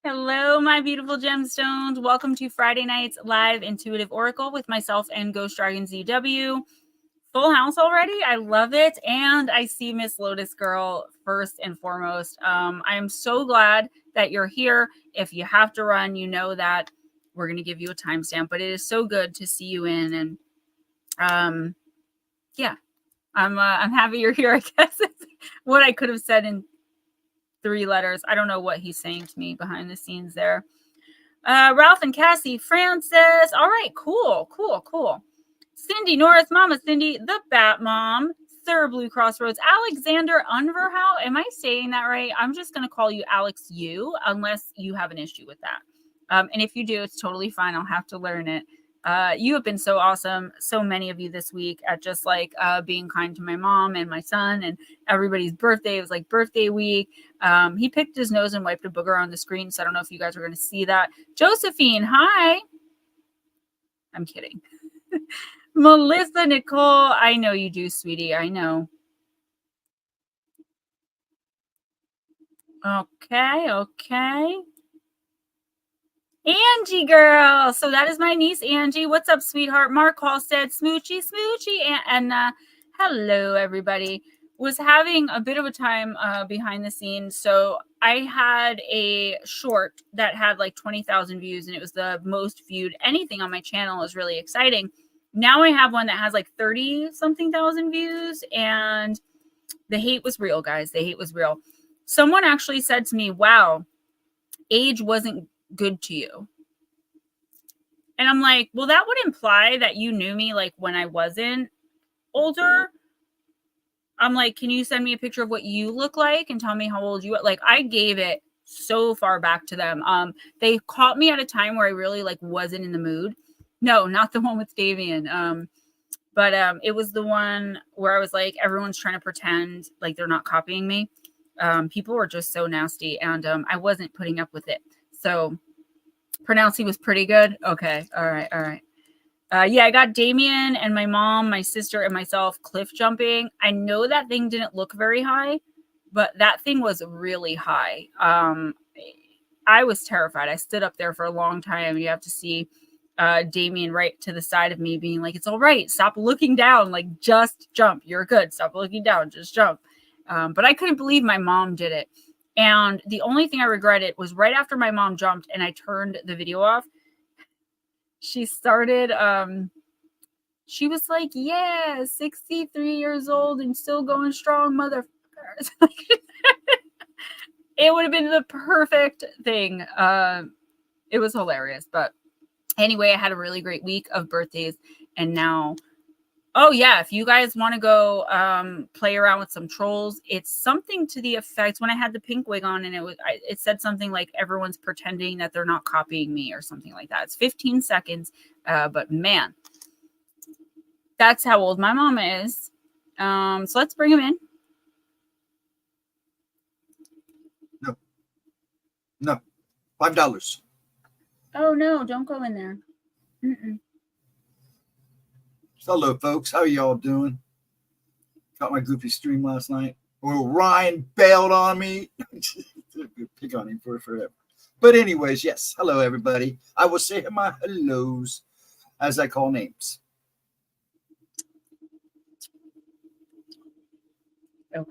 Hello, my beautiful gemstones. Welcome to Friday night's live intuitive oracle with myself and Ghostdragonzw. Full house already. I love it. And I see Miss Lotus Girl first and foremost. I am so glad that you're here. If you have to run, you know that we're going to give you a timestamp, but it is so good to see you in. And yeah, I'm happy you're here. I guess it's what I could have said in 3 letters. I don't know what he's saying to me behind the scenes there. Ralph and Cassie, Francis. All right, cool. Cindy Norris, Mama Cindy, the Bat Mom, Sir Blue Crossroads, Alexander Unverhow. Am I saying that right? I'm just going to call you Alex U, unless you have an issue with that. And if you do, it's totally fine. I'll have to learn it. You have been so awesome, so many of you this week, at just like being kind to my mom and my son and everybody's birthday. It was like birthday week. He picked his nose and wiped a booger on the screen, so I don't know if you guys are going to see that. Josephine, hi. I'm kidding. Melissa Nicole, I know you do, sweetie. I know. Okay. Angie girl. So that is my niece, Angie. What's up, sweetheart? Mark Halstead, smoochy. And hello, everybody. Was having a bit of a time behind the scenes. So I had a short that had like 20,000 views, and it was the most viewed anything on my channel. It was really exciting. Now I have one that has like 30-something thousand views, and the hate was real, guys. The hate was real. Someone actually said to me, wow, age wasn't good to you. And I'm like, well, that would imply that you knew me like when I wasn't older. I'm like, can you send me a picture of what you look like and tell me how old you are? Like, I gave it so far back to them. They caught me at a time where I really like wasn't in the mood. No, not the one with Davian. But it was the one where I was like, everyone's trying to pretend like they're not copying me. People were just so nasty, and I wasn't putting up with it. So pronouncing was pretty good. Okay. All right. Yeah, I got Damien and my mom, my sister, and myself cliff jumping. I know that thing didn't look very high, but that thing was really high. I was terrified. I stood up there for a long time. You have to see Damien right to the side of me being like, it's all right. Stop looking down. Like, just jump. You're good. Stop looking down. Just jump. But I couldn't believe my mom did it. And the only thing I regretted was right after my mom jumped and I turned the video off, she started, she was like, yeah, 63 years old and still going strong, motherfuckers. It would have been the perfect thing. It was hilarious. But anyway, I had a really great week of birthdays. And now, oh yeah, if you guys want to go play around with some trolls, it's something to the effect, when I had the pink wig on, and it said something like, everyone's pretending that they're not copying me or something like that. It's 15 seconds, but man, that's how old my mama is. So let's bring him in. No, $5. Oh no, don't go in there. Hello, folks. How y'all doing? Got my goofy stream last night. Well, Ryan bailed on me. Pick on him for forever. But anyways, yes. Hello, everybody. I will say my hellos as I call names. Okay.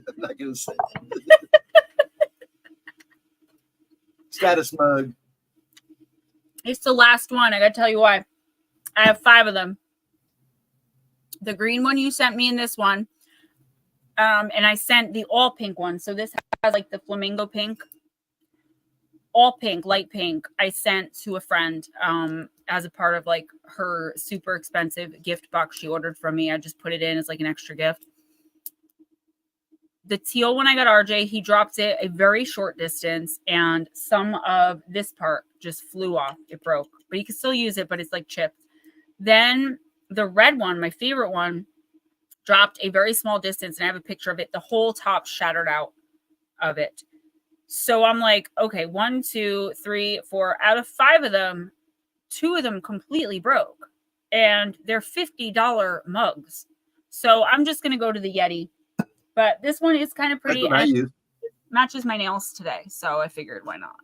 I'm not going to say that. Status mug. It's the last one. I gotta tell you why. I have 5 of them. The green one you sent me in this one. And I sent the all pink one. So this has like the flamingo pink. All pink, light pink. I sent to a friend as a part of like her super expensive gift box she ordered from me. I just put it in as like an extra gift. The teal one I got RJ, he dropped it a very short distance, and some of this part just flew off. It broke, but you can still use it, but it's like chipped. Then the red one, my favorite one, dropped a very small distance, and I have a picture of it. The whole top shattered out of it. So I'm like, okay, 1, 2, 3, 4 out of 5 of them, 2 of them completely broke, and they're $50 mugs. So I'm just going to go to the Yeti. But this one is kind of pretty. That's what I use. Matches my nails today. So I figured, why not?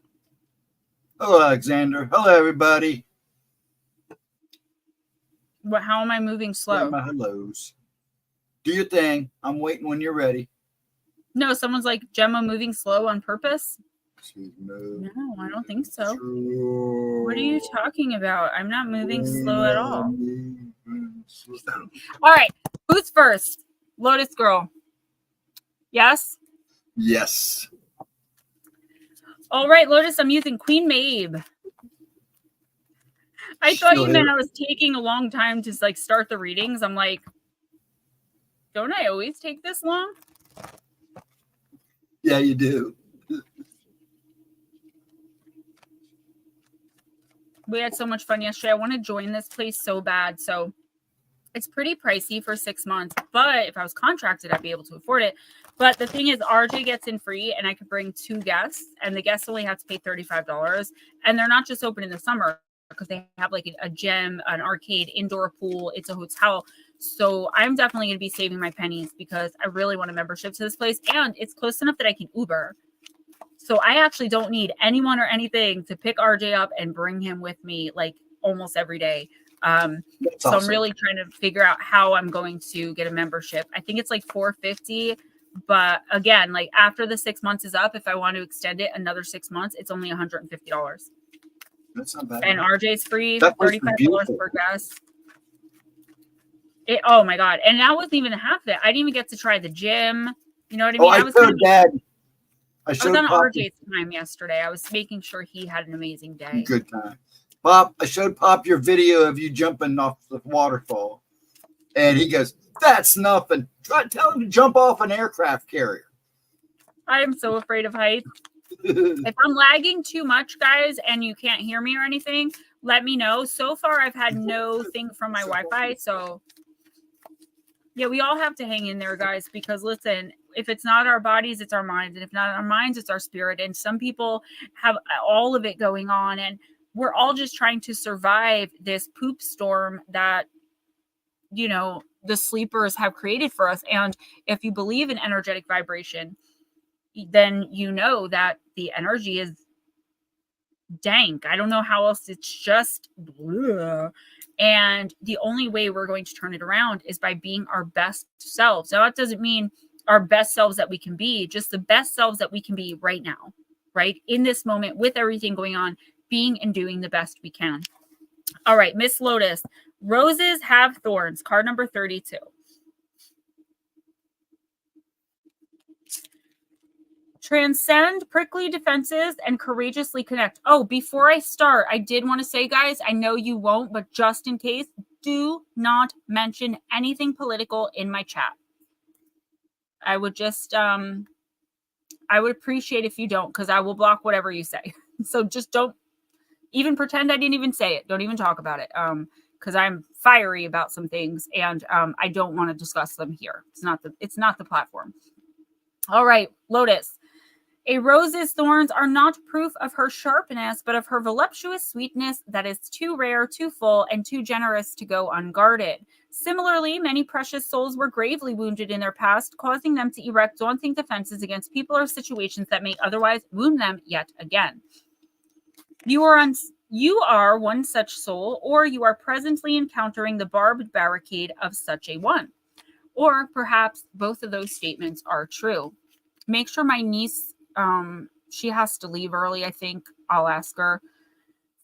Hello, Alexander. Hello, everybody. But how am I moving slow? Yeah, my hellos. Do your thing. I'm waiting when you're ready. No, someone's like, Gemma moving slow on purpose? No, I don't think so. What are you talking about? I'm not moving slow at all. All right. Who's first? Lotus Girl. Yes? Yes. All right, Lotus, I'm using Queen Maeve. I thought you meant I was taking a long time to like start the readings. I'm like, don't I always take this long? Yeah, you do. We had so much fun yesterday. I want to join this place so bad. So it's pretty pricey for 6 months, but if I was contracted, I'd be able to afford it. But the thing is, RJ gets in free and I could bring 2 guests and the guests only have to pay $35. And they're not just open in the summer because they have like a gym, an arcade, indoor pool. It's a hotel. So I'm definitely going to be saving my pennies because I really want a membership to this place. And it's close enough that I can Uber. So I actually don't need anyone or anything to pick RJ up and bring him with me like almost every day. So awesome. I'm really trying to figure out how I'm going to get a membership. I think it's like $450, but again, like after the 6 months is up, if I want to extend it another 6 months, it's only $150. That's not bad. And RJ's free, $35 per guest. Oh my God. And that wasn't even half of it. I didn't even get to try the gym. You know what I mean? I was so bad. I was on RJ's time yesterday. I was making sure he had an amazing day. Good time. Pop, I showed Pop your video of you jumping off the waterfall. And he goes, that's nothing. Tell him to jump off an aircraft carrier. I am so afraid of heights. If I'm lagging too much, guys, and you can't hear me or anything, let me know. So far, I've had no thing from my Wi-Fi. So, yeah, we all have to hang in there, guys, because listen, if it's not our bodies, it's our minds. And if not our minds, it's our spirit. And some people have all of it going on. And we're all just trying to survive this poop storm that, you know, the sleepers have created for us. And if you believe in energetic vibration, then you know that the energy is dank. I don't know how else. It's just bleh. And the only way we're going to turn it around is by being our best selves. Now, that doesn't mean our best selves that we can be, just the best selves that we can be right now, right? In this moment with everything going on, being and doing the best we can. All right, Miss Lotus, roses have thorns, card number 32. Transcend prickly defenses and courageously connect. Oh, before I start, I did want to say, guys, I know you won't, but just in case, do not mention anything political in my chat. I would just, I would appreciate if you don't, because I will block whatever you say. So just don't even pretend I didn't even say it. Don't even talk about it. Because I'm fiery about some things and I don't want to discuss them here. It's not the platform. All right, Lotus. A rose's thorns are not proof of her sharpness, but of her voluptuous sweetness that is too rare, too full, and too generous to go unguarded. Similarly, many precious souls were gravely wounded in their past, causing them to erect daunting defenses against people or situations that may otherwise wound them yet again. You are one such soul, or you are presently encountering the barbed barricade of such a one. Or perhaps both of those statements are true. Make sure my niece, she has to leave early, I think. I'll ask her.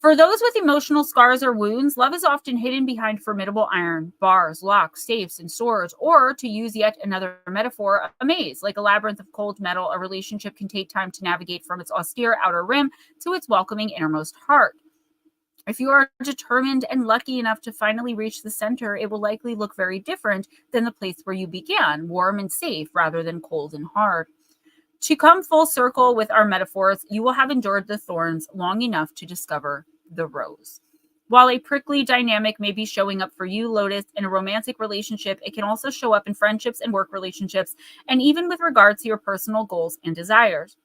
For those with emotional scars or wounds, love is often hidden behind formidable iron, bars, locks, safes, and swords. Or, to use yet another metaphor, a maze. Like a labyrinth of cold metal, a relationship can take time to navigate from its austere outer rim to its welcoming innermost heart. If you are determined and lucky enough to finally reach the center, it will likely look very different than the place where you began, warm and safe rather than cold and hard. To come full circle with our metaphors, you will have endured the thorns long enough to discover the rose. While a prickly dynamic may be showing up for you, Lotus, in a romantic relationship, it can also show up in friendships and work relationships, and even with regard to your personal goals and desires.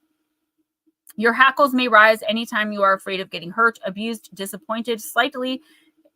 Your hackles may rise anytime you are afraid of getting hurt, abused, disappointed, slightly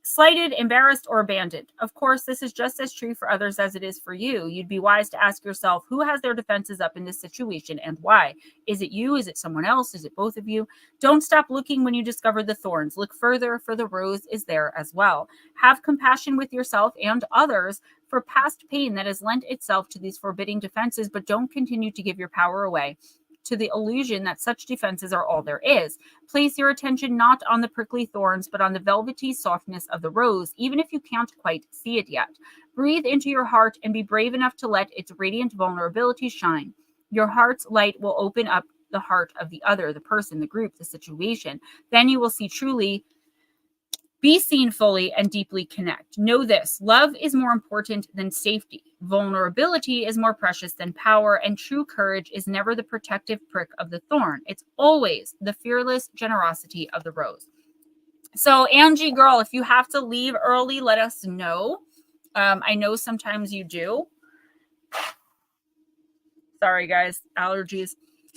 slighted, embarrassed, or abandoned. Of course, this is just as true for others as it is for you. You'd be wise to ask yourself, who has their defenses up in this situation and why? Is it you? Is it someone else? Is it both of you? Don't stop looking when you discover the thorns. Look further, for the rose is there as well. Have compassion with yourself and others for past pain that has lent itself to these forbidding defenses, but don't continue to give your power away to the illusion that such defenses are all there is. Place your attention not on the prickly thorns, but on the velvety softness of the rose, even if you can't quite see it yet. Breathe into your heart and be brave enough to let its radiant vulnerability shine. Your heart's light will open up the heart of the other, the person, the group, the situation. Then you will see truly, be seen fully, and deeply connect. Know this: love is more important than safety. Vulnerability is more precious than power, and true courage is never the protective prick of the thorn. It's always the fearless generosity of the rose. So, Angie, girl, if you have to leave early, let us know. I know sometimes you do. Sorry, guys, allergies.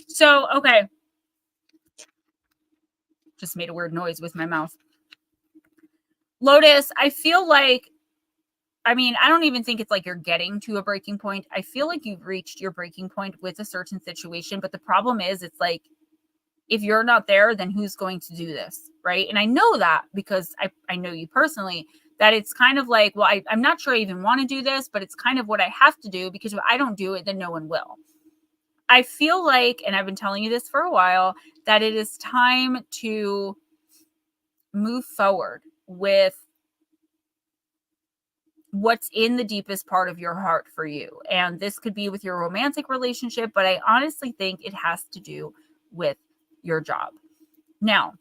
So, okay. Just made a weird noise with my mouth. Lotus, I feel like, I mean, I don't even think it's like you're getting to a breaking point. I feel like you've reached your breaking point with a certain situation. But the problem is, it's like, if you're not there, then who's going to do this, right? And I know that because I know you personally, that it's kind of like, well, I'm not sure I even want to do this, but it's kind of what I have to do, because if I don't do it, then no one will. I feel like, and I've been telling you this for a while, that it is time to move forward with what's in the deepest part of your heart for you. And this could be with your romantic relationship, but I honestly think it has to do with your job. Now,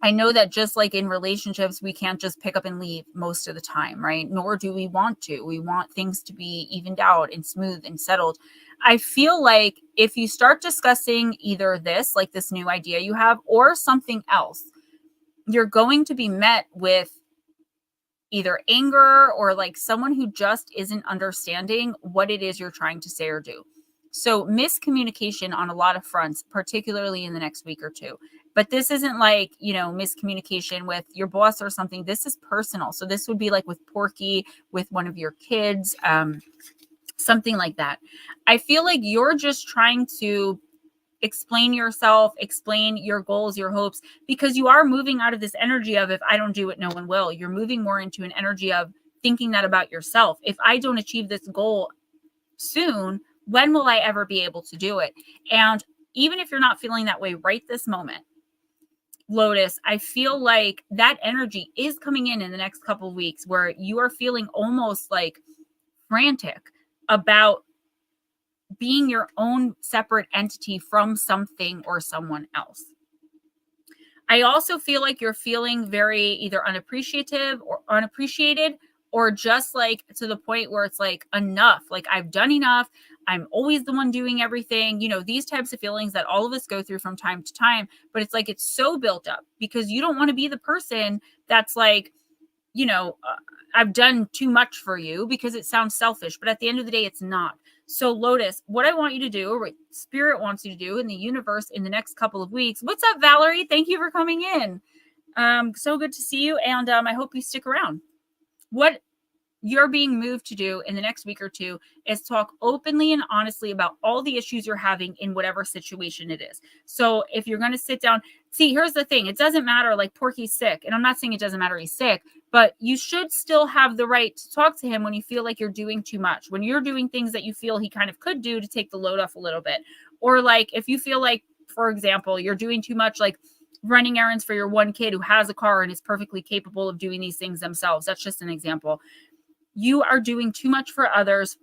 I know that just like in relationships, we can't just pick up and leave most of the time, right? Nor do we want to. We want things to be evened out and smooth and settled. I feel like if you start discussing either this, like this new idea you have, or something else, you're going to be met with either anger or like someone who just isn't understanding what it is you're trying to say or do. So miscommunication on a lot of fronts, particularly in the next week or two. But this isn't like, miscommunication with your boss or something. This is personal. So this would be like with Porky, with one of your kids, something like that. I feel like you're just trying to explain yourself, explain your goals, your hopes, because you are moving out of this energy of, if I don't do it, no one will. You're moving more into an energy of thinking that about yourself. If I don't achieve this goal soon, when will I ever be able to do it? And even if you're not feeling that way right this moment, Lotus, I feel like that energy is coming in the next couple of weeks where you are feeling almost like frantic about being your own separate entity from something or someone else. I also feel like you're feeling very either unappreciative or unappreciated, or just like to the point where it's like, enough, like I've done enough. I'm always the one doing everything, these types of feelings that all of us go through from time to time. But it's like, it's so built up because you don't want to be the person that's like, I've done too much for you, because it sounds selfish, but at the end of the day, it's not. So Lotus, what I want you to do, or what Spirit wants you to do in the universe in the next couple of weeks. What's up, Valerie? Thank you for coming in. So good to see you. And I hope you stick around. What you're being moved to do in the next week or two is talk openly and honestly about all the issues you're having in whatever situation it is. So if you're going to sit down, see, here's the thing. It doesn't matter, like Porky's sick. And I'm not saying it doesn't matter he's sick, but you should still have the right to talk to him when you feel like you're doing too much, when you're doing things that you feel he kind of could do to take the load off a little bit. Or like, if you feel like, for example, you're doing too much, like running errands for your one kid who has a car and is perfectly capable of doing these things themselves. That's just an example. You are doing too much for others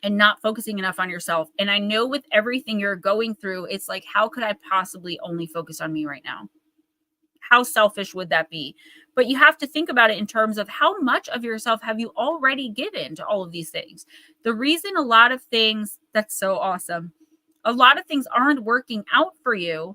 and not focusing enough on yourself. And I know with everything you're going through, it's like, how could I possibly only focus on me right now? How selfish would that be? But you have to think about it in terms of how much of yourself have you already given to all of these things? The reason a lot of things, that's so awesome, a lot of things aren't working out for you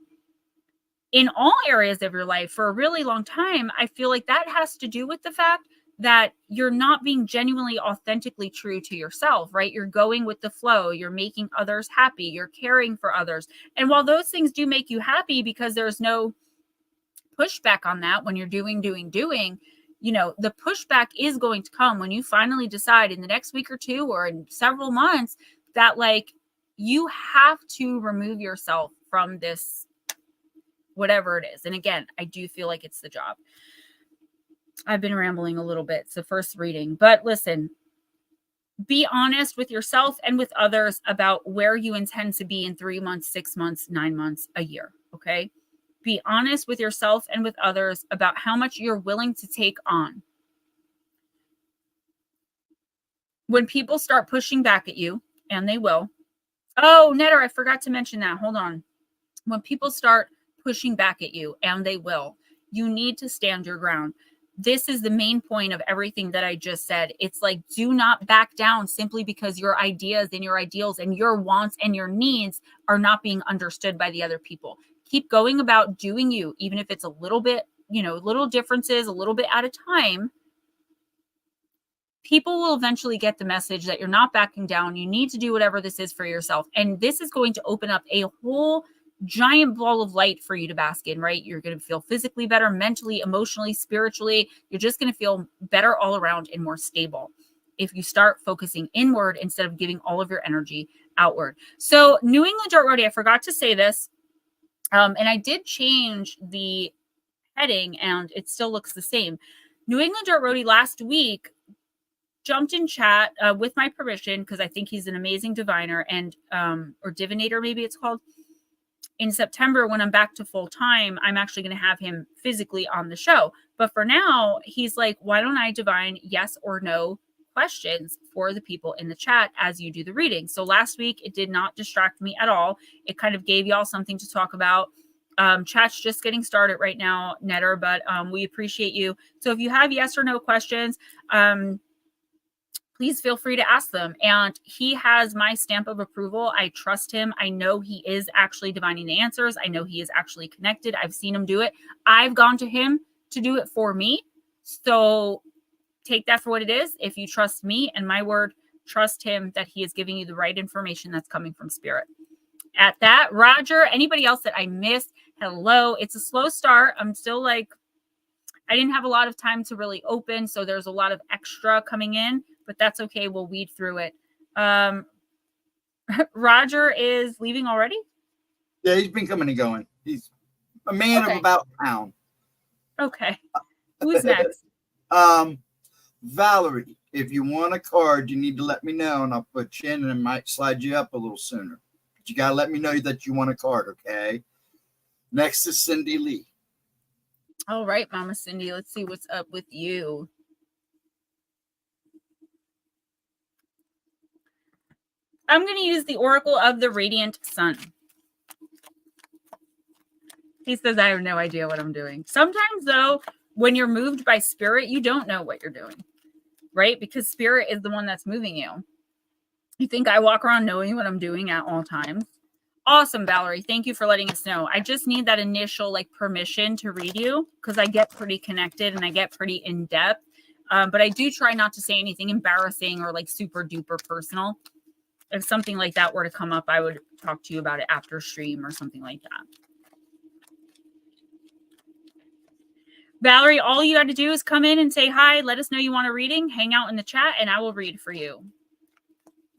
in all areas of your life for a really long time, I feel like that has to do with the fact that you're not being genuinely, authentically true to yourself, right? You're going with the flow. You're making others happy. You're caring for others. And while those things do make you happy because there's no pushback on that when you're doing, you know, the pushback is going to come when you finally decide in the next week or two or in several months that like you have to remove yourself from this, whatever it is. And again, I do feel like it's the job. I've been rambling a little bit. It's the first reading, but listen, be honest with yourself and with others about where you intend to be in 3 months, 6 months, 9 months, a year. Okay. Be honest with yourself and with others about how much you're willing to take on. When people start pushing back at you, and they will. Oh, NEDR, I forgot to mention that. Hold on. When people start pushing back at you, and they will, you need to stand your ground. This is the main point of everything that I just said. It's like, do not back down simply because your ideas and your ideals and your wants and your needs are not being understood by the other people. Keep going about doing you, even if it's a little bit, you know, little differences, a little bit at a time. People will eventually get the message that you're not backing down. You need to do whatever this is for yourself. And this is going to open up a whole giant ball of light for you to bask in, right? You're going to feel physically better, mentally, emotionally, spiritually. You're just going to feel better all around and more stable if you start focusing inward instead of giving all of your energy outward. So New England Dart Roadie, I forgot to say this, and I did change the heading and it still looks the same. New England Dart Roadie last week jumped in chat with my permission, because I think he's an amazing diviner and or divinator, maybe it's called. In September, when I'm back to full time, I'm actually going to have him physically on the show. But for now, he's like, why don't I divine yes or no questions for the people in the chat as you do the reading? So last week, it did not distract me at all. It kind of gave y'all something to talk about. Chat's just getting started right now, NEDR, but we appreciate you. So if you have yes or no questions, please feel free to ask them. And he has my stamp of approval. I trust him. I know he is actually divining the answers. I know he is actually connected. I've seen him do it. I've gone to him to do it for me. So take that for what it is. If you trust me and my word, trust him that he is giving you the right information that's coming from spirit. At that, Roger, anybody else that I missed, hello. It's a slow start. I'm still like, I didn't have a lot of time to really open. So there's a lot of extra coming in. But that's okay. We'll weed through it. Roger is leaving already? Yeah, he's been coming and going. He's a man of about town. Okay. Who's next? Valerie, if you want a card, you need to let me know, and I'll put you in and might slide you up a little sooner. But you got to let me know that you want a card, okay? Next is Cindy Lee. All right, Mama Cindy. Let's see what's up with you. I'm going to use the Oracle of the Radiant Sun. He says, I have no idea what I'm doing. Sometimes, though, when you're moved by spirit, you don't know what you're doing, right? Because spirit is the one that's moving you. You think I walk around knowing what I'm doing at all times? Awesome, Valerie. Thank you for letting us know. I just need that initial permission to read you, because I get pretty connected and I get pretty in depth. But I do try not to say anything embarrassing or super duper personal. If something like that were to come up, I would talk to you about it after stream or something like that. Valerie, all you got to do is come in and say hi, let us know you want a reading, hang out in the chat, and I will read for you.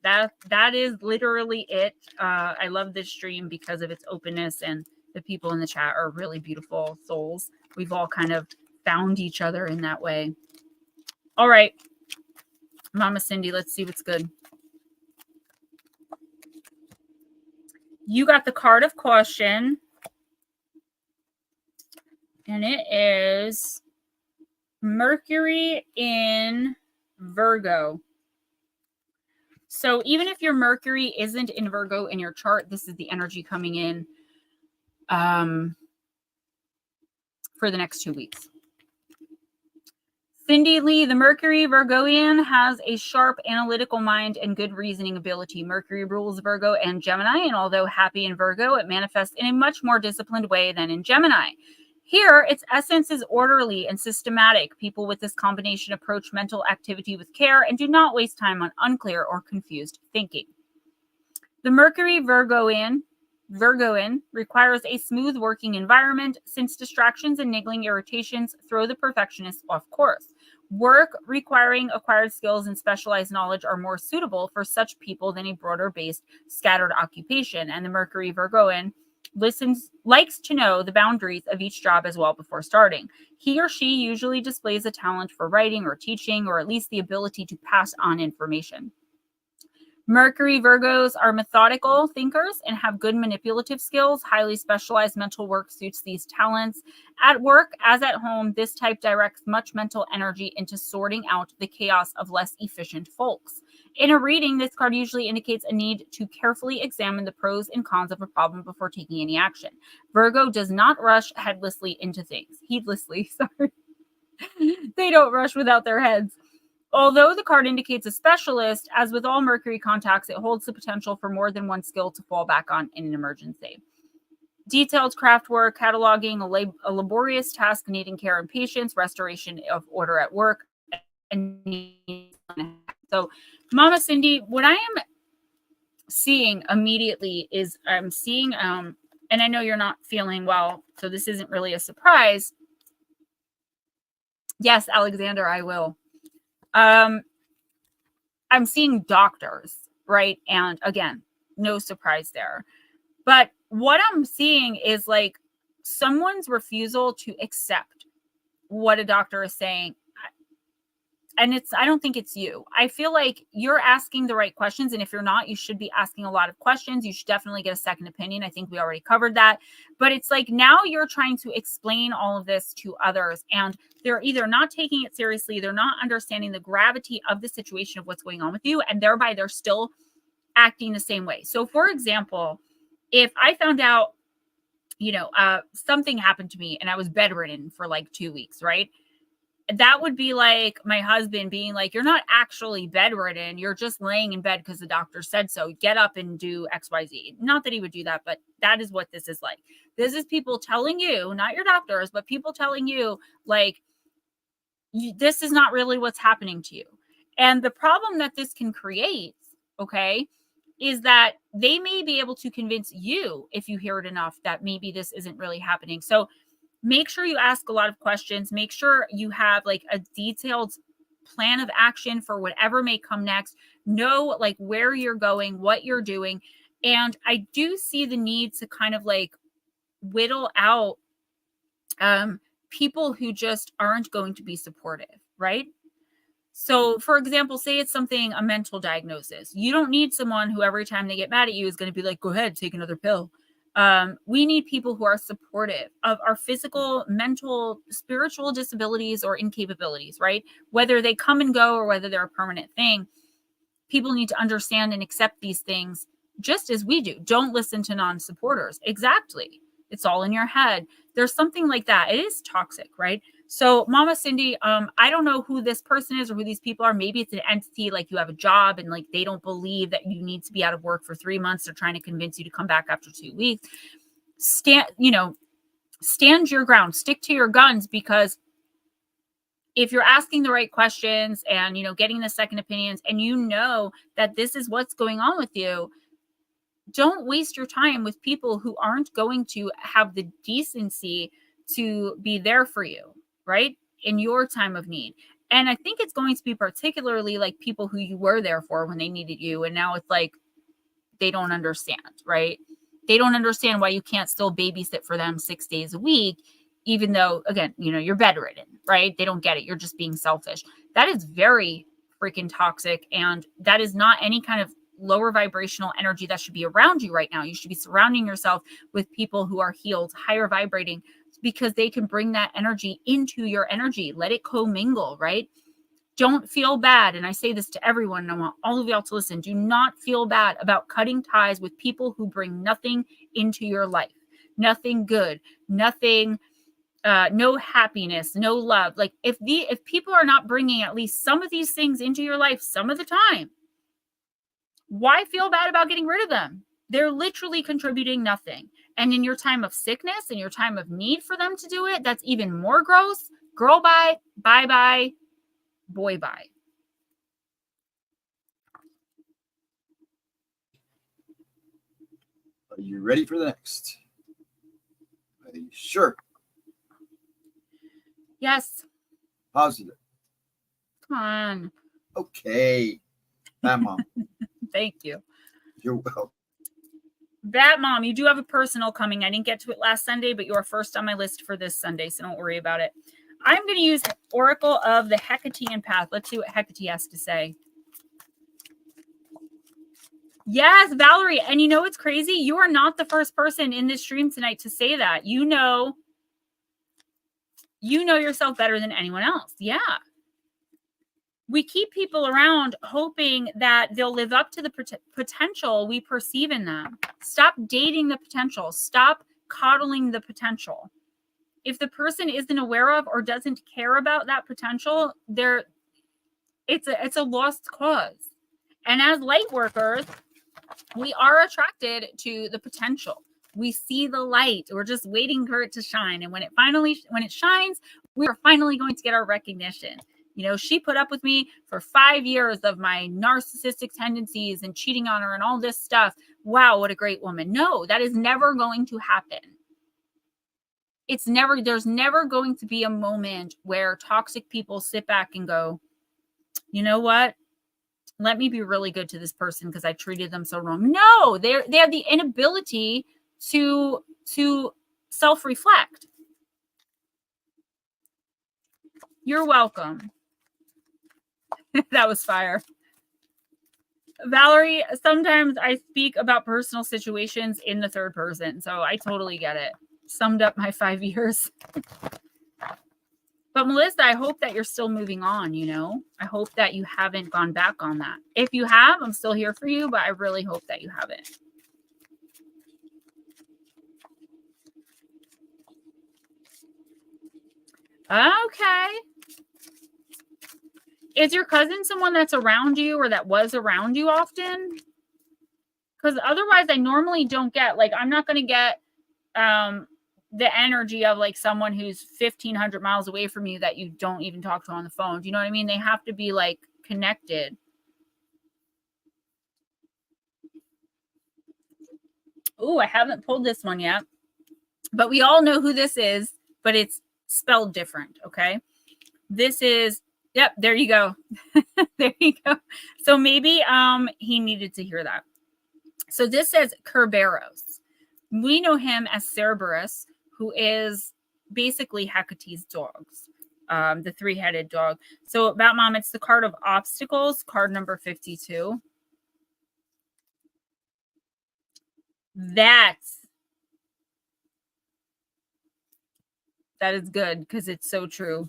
That is literally it. I love this stream because of its openness, and the people in the chat are really beautiful souls. We've all kind of found each other in that way. All right, Mama Cindy, let's see what's good. You got the card of caution, and it is Mercury in Virgo. So even if your Mercury isn't in Virgo in your chart, this is the energy coming in for the next 2 weeks. Cindy Lee, the Mercury Virgoian has a sharp analytical mind and good reasoning ability. Mercury rules Virgo and Gemini, and although happy in Virgo, it manifests in a much more disciplined way than in Gemini. Here, its essence is orderly and systematic. People with this combination approach mental activity with care and do not waste time on unclear or confused thinking. The Mercury Virgoian Virgoan requires a smooth working environment since distractions and niggling irritations throw the perfectionist off course. Work requiring acquired skills and specialized knowledge are more suitable for such people than a broader based scattered occupation. And the Mercury Virgoan likes to know the boundaries of each job as well before starting. He or she usually displays a talent for writing or teaching, or at least the ability to pass on information. Mercury Virgos are methodical thinkers and have good manipulative skills. Highly specialized mental work suits these talents. At work, as at home, this type directs much mental energy into sorting out the chaos of less efficient folks. In a reading, this card usually indicates a need to carefully examine the pros and cons of a problem before taking any action. Virgo does not rush heedlessly into things. Sorry. They don't rush without their heads. Although the card indicates a specialist, as with all Mercury contacts, it holds the potential for more than one skill to fall back on in an emergency. Detailed craft work, cataloging, a laborious task needing care and patience, restoration of order at work. So, Mama Cindy, what I am seeing immediately is I'm seeing, and I know you're not feeling well, so this isn't really a surprise. Yes, Alexander, I will. I'm seeing doctors, right? And again, no surprise there. But what I'm seeing is like someone's refusal to accept what a doctor is saying. And I don't think it's you. I feel like you're asking the right questions. And if you're not, you should be asking a lot of questions. You should definitely get a second opinion. I think we already covered that. But it's like now you're trying to explain all of this to others. And they're either not taking it seriously, they're not understanding the gravity of the situation of what's going on with you. And thereby they're still acting the same way. So for example, if I found out, something happened to me and I was bedridden for like 2 weeks, right? That would be like my husband being like, you're not actually bedridden. You're just laying in bed because the doctor said so. Get up and do XYZ. Not that he would do that, but that is what this is like. This is people telling you, not your doctors, but people telling you like, this is not really what's happening to you. And the problem that this can create, okay, is that they may be able to convince you, if you hear it enough, that maybe this isn't really happening. So make sure you ask a lot of questions. Make sure you have like a detailed plan of action for whatever may come next. Know like where you're going, what you're doing. And I do see the need to kind of like whittle out people who just aren't going to be supportive, right? So, for example, say it's a mental diagnosis. You don't need someone who every time they get mad at you is going to be like, go ahead, take another pill. We need people who are supportive of our physical, mental, spiritual disabilities or incapabilities, right? Whether they come and go or whether they're a permanent thing, people need to understand and accept these things just as we do. Don't listen to non-supporters. Exactly. It's all in your head. There's something like that. It is toxic, right? So Mama Cindy, I don't know who this person is or who these people are. Maybe it's an entity, like you have a job and like they don't believe that you need to be out of work for 3 months. They're trying to convince you to come back after 2 weeks. Stand your ground, stick to your guns, because if you're asking the right questions and, getting the second opinions and that this is what's going on with you, don't waste your time with people who aren't going to have the decency to be there for you, right? In your time of need. And I think it's going to be particularly like people who you were there for when they needed you. And now it's like, they don't understand, right? They don't understand why you can't still babysit for them 6 days a week, even though, again, you're bedridden, right? They don't get it. You're just being selfish. That is very freaking toxic. And that is not any kind of lower vibrational energy that should be around you right now. You should be surrounding yourself with people who are healed, higher vibrating, because they can bring that energy into your energy. Let it commingle, right? Don't feel bad. And I say this to everyone, and I want all of y'all to listen. Do not feel bad about cutting ties with people who bring nothing into your life. Nothing good, nothing, no happiness, no love. Like if people are not bringing at least some of these things into your life some of the time, why feel bad about getting rid of them? They're literally contributing nothing. And in your time of sickness and your time of need for them to do it, that's even more gross. Girl, bye, bye, boy, bye. Are you ready for the next? Are you sure? Yes. Positive. Come on. Okay. Bat Mom. Thank you. You're welcome. Bat Mom, you do have a personal coming. I didn't get to it last Sunday, but you are first on my list for this Sunday, so don't worry about it. I'm going to use Oracle of the Hekatean Path. Let's see what Hecate has to say. Yes, Valerie. And you know what's crazy? You are not the first person in this stream tonight to say that. You know yourself better than anyone else. Yeah. We keep people around hoping that they'll live up to the potential we perceive in them. Stop dating the potential. Stop coddling the potential. If the person isn't aware of or doesn't care about that potential, it's a lost cause. And as light workers, we are attracted to the potential. We see the light. We're just waiting for it to shine. And when it shines, we are finally going to get our recognition. You know, she put up with me for 5 years of my narcissistic tendencies and cheating on her and all this stuff. Wow, what a great woman. No, that is never going to happen. There's never going to be a moment where toxic people sit back and go, you know what? Let me be really good to this person because I treated them so wrong. No, they have the inability to self-reflect. You're welcome. That was fire. Valerie, sometimes I speak about personal situations in the third person, so I totally get it. Summed up my 5 years. But Melissa, I hope that you're still moving on, you know? I hope that you haven't gone back on that. If you have, I'm still here for you, but I really hope that you haven't. Okay. Is your cousin someone that's around you or that was around you often? Because otherwise I normally don't get, like, I'm not going to get the energy of like someone who's 1,500 miles away from you that you don't even talk to on the phone. Do you know what I mean? They have to be like connected. Oh, I haven't pulled this one yet, but we all know who this is, but it's spelled different. Okay. This is, yep, there you go. There you go. So maybe he needed to hear that. So this says Kerberos. We know him as Cerberus, who is basically Hecate's dogs, the three-headed dog. So about Mom, it's the card of obstacles, card number 52. That is good because it's so true.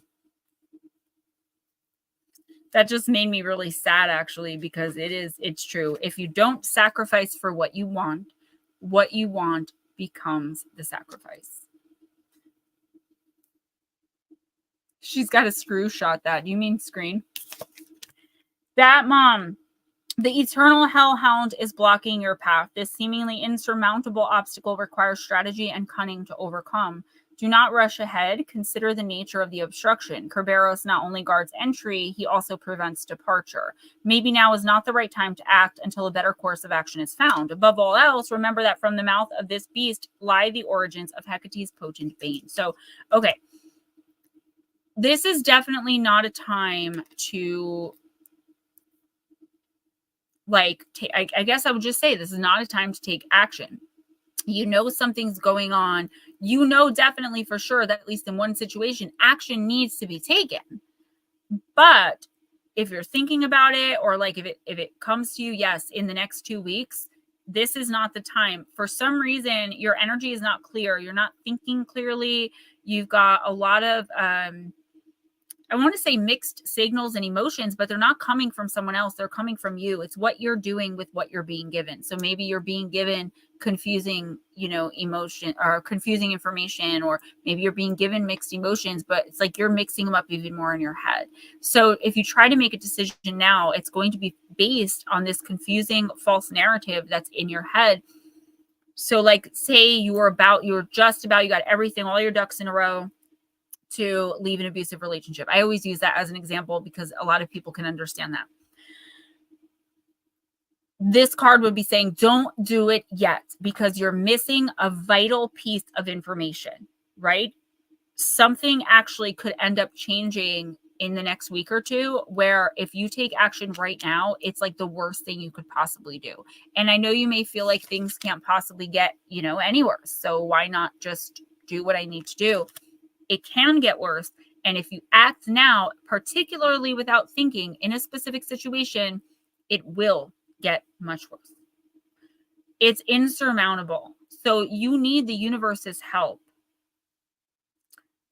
That just made me really sad, actually, because it's true. If you don't sacrifice for what you want becomes the sacrifice. She's got a screw shot that. You mean screen? That Mom, the eternal hellhound is blocking your path. This seemingly insurmountable obstacle requires strategy and cunning to overcome. Do not rush ahead. Consider the nature of the obstruction. Kerberos not only guards entry, he also prevents departure. Maybe now is not the right time to act until a better course of action is found. Above all else, remember that from the mouth of this beast lie the origins of Hecate's potent bane. So, okay. This is definitely not a time to, like, I guess I would just say this is not a time to take action. You know something's going on. You know definitely for sure that at least in one situation, action needs to be taken. But if you're thinking about it, or like if it comes to you, yes, in the next 2 weeks, this is not the time. For some reason, your energy is not clear. You're not thinking clearly. You've got a lot of I want to say mixed signals and emotions, but they're not coming from someone else. They're coming from you. It's what you're doing with what you're being given. So maybe you're being given confusing, emotion or confusing information, or maybe you're being given mixed emotions, but it's like you're mixing them up even more in your head. So if you try to make a decision now, it's going to be based on this confusing false narrative that's in your head. So like, say you got everything, all your ducks in a row to leave an abusive relationship. I always use that as an example because a lot of people can understand that. this card would be saying, don't do it yet because you're missing a vital piece of information, right? Something actually could end up changing in the next week or two, where if you take action right now, it's like the worst thing you could possibly do. And I know you may feel like things can't possibly get, anywhere. So why not just do what I need to do? It can get worse. And if you act now, particularly without thinking in a specific situation, it will get much worse. It's insurmountable. So you need the universe's help.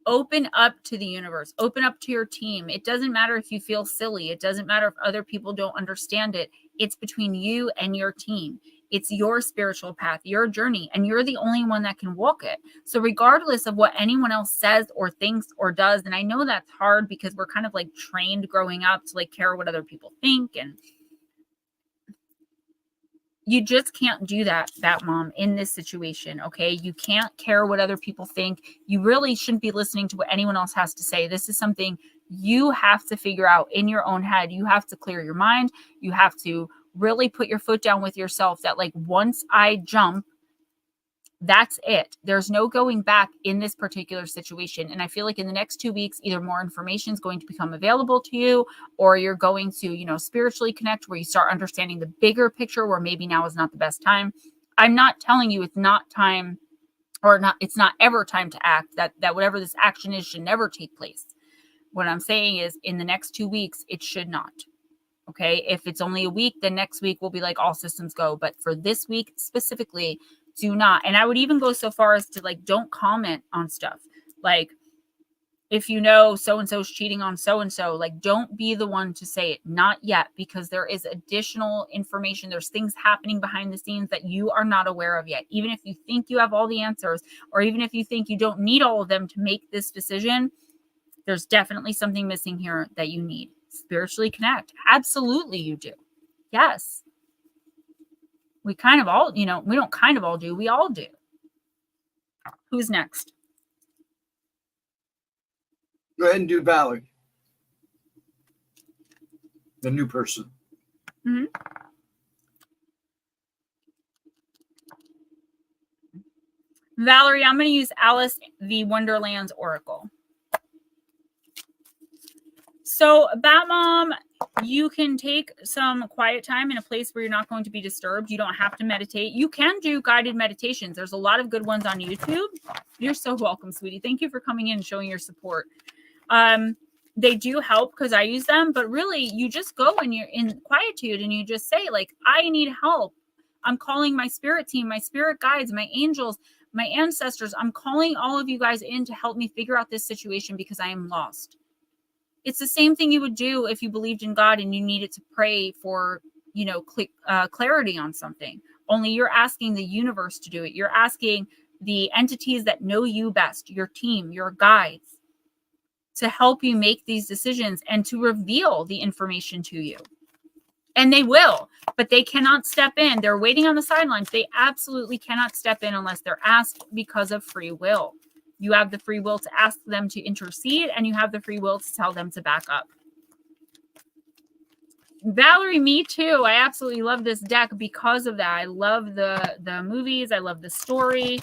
Open up to the universe. Open up to your team. It doesn't matter if you feel silly. It doesn't matter if other people don't understand it. It's between you and your team. It's your spiritual path, your journey, and you're the only one that can walk it. So regardless of what anyone else says or thinks or does, and I know that's hard because we're kind of like trained growing up to like care what other people think, and you just can't do that, mom, in this situation, okay? You can't care what other people think. You really shouldn't be listening to what anyone else has to say. This is something you have to figure out in your own head. You have to clear your mind. You have to really put your foot down with yourself that, like, once I jump, that's it. There's no going back in this particular situation. And I feel like in the next 2 weeks, either more information is going to become available to you, or you're going to, spiritually connect where you start understanding the bigger picture, where maybe now is not the best time. I'm not telling you it's not time, or not, it's not ever time to act, that whatever this action is should never take place. What I'm saying is in the next 2 weeks, it should not. Okay. If it's only a week, then next week will be like all systems go. But for this week specifically, do not. And I would even go so far as to like, don't comment on stuff. Like, if so-and-so is cheating on so-and-so, like, don't be the one to say it. Not yet, because there is additional information. There's things happening behind the scenes that you are not aware of yet. Even if you think you have all the answers, or even if you think you don't need all of them to make this decision, there's definitely something missing here that you need. Spiritually connect. Absolutely you do. Yes. We kind of all, we don't kind of all do. We all do. Who's next? Go ahead and do Valerie. The new person. Mm-hmm. Valerie, I'm going to use Alice the Wonderland's Oracle. So, Batmom, you can take some quiet time in a place where you're not going to be disturbed. You don't have to meditate. You can do guided meditations. There's a lot of good ones on YouTube. You're so welcome, sweetie. Thank you for coming in and showing your support. They do help because I use them, but really you just go and you're in quietude and you just say, like, I need help. I'm calling my spirit team, my spirit guides, my angels, my ancestors. I'm calling all of you guys in to help me figure out this situation because I am lost. It's the same thing you would do if you believed in God and you needed to pray for, clarity on something. Only you're asking the universe to do it. You're asking the entities that know you best, your team, your guides, to help you make these decisions and to reveal the information to you. And they will, but they cannot step in. They're waiting on the sidelines. They absolutely cannot step in unless they're asked because of free will. You have the free will to ask them to intercede, and you have the free will to tell them to back up. Valerie, me too. I absolutely love this deck because of that. I love the movies. I love the story.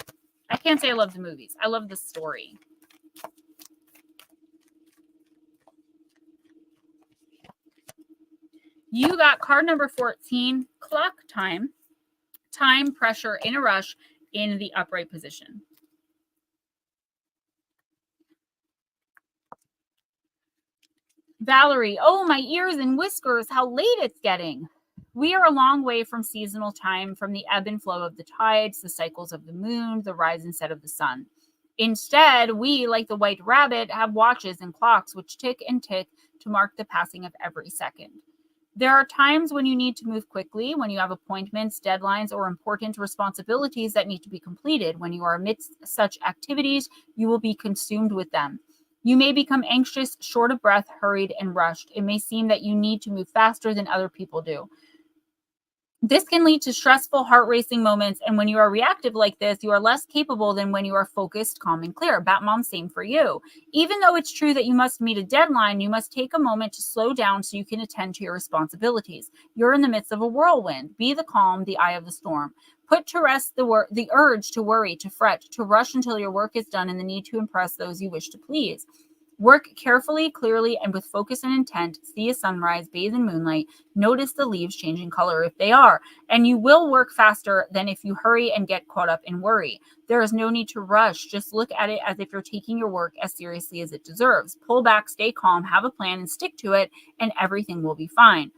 I can't say I love the movies. I love the story. You got card number 14, clock time. Time, pressure, in a rush, in the upright position. Valerie, oh, my ears and whiskers, how late it's getting. We are a long way from seasonal time, from the ebb and flow of the tides, the cycles of the moon, the rise and set of the sun. Instead, we, like the white rabbit, have watches and clocks which tick and tick to mark the passing of every second. There are times when you need to move quickly, when you have appointments, deadlines, or important responsibilities that need to be completed. When you are amidst such activities, you will be consumed with them. You may become anxious, short of breath, hurried, and rushed. It may seem that you need to move faster than other people do. This can lead to stressful, heart-racing moments, and when you are reactive like this, you are less capable than when you are focused, calm, and clear. Batmom, same for you. Even though it's true that you must meet a deadline, you must take a moment to slow down so you can attend to your responsibilities. You're in the midst of a whirlwind. Be the calm, the eye of the storm. Put to rest the urge to worry, to fret, to rush until your work is done, and the need to impress those you wish to please. Work carefully, clearly, and with focus and intent. See a sunrise, bathe in moonlight, notice the leaves changing color if they are, and you will work faster than if you hurry and get caught up in worry. There is no need to rush. Just look at it as if you're taking your work as seriously as it deserves. Pull back, stay calm, have a plan, and stick to it, and everything will be fine.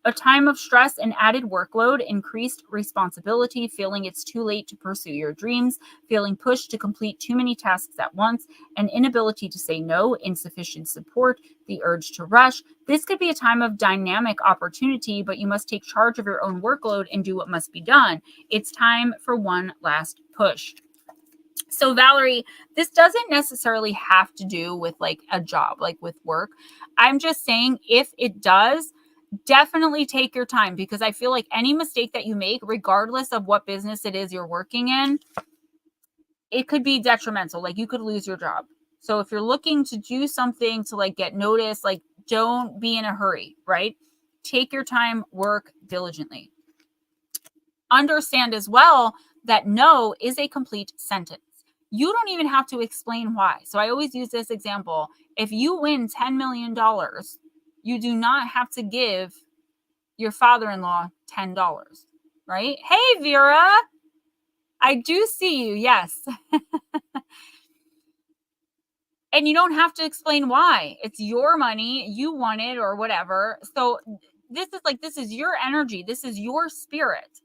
A time of stress and added workload, increased responsibility, feeling it's too late to pursue your dreams, feeling pushed to complete too many tasks at once, an inability to say no, insufficient support, the urge to rush. This could be a time of dynamic opportunity, but you must take charge of your own workload and do what must be done. It's time for one last push. So Valerie, this doesn't necessarily have to do with like a job, like with work. I'm just saying if it does, definitely take your time, because I feel like any mistake that you make, regardless of what business it is you're working in, it could be detrimental. Like you could lose your job. So if you're looking to do something to like get noticed, like don't be in a hurry, right? Take your time, work diligently. Understand as well that no is a complete sentence. You don't even have to explain why. So I always use this example. If you win $10 million, you do not have to give your father-in-law $10, right? Hey, Vera, I do see you. Yes. And you don't have to explain why. It's your money. You want it or whatever. So this is your energy. This is your spirit.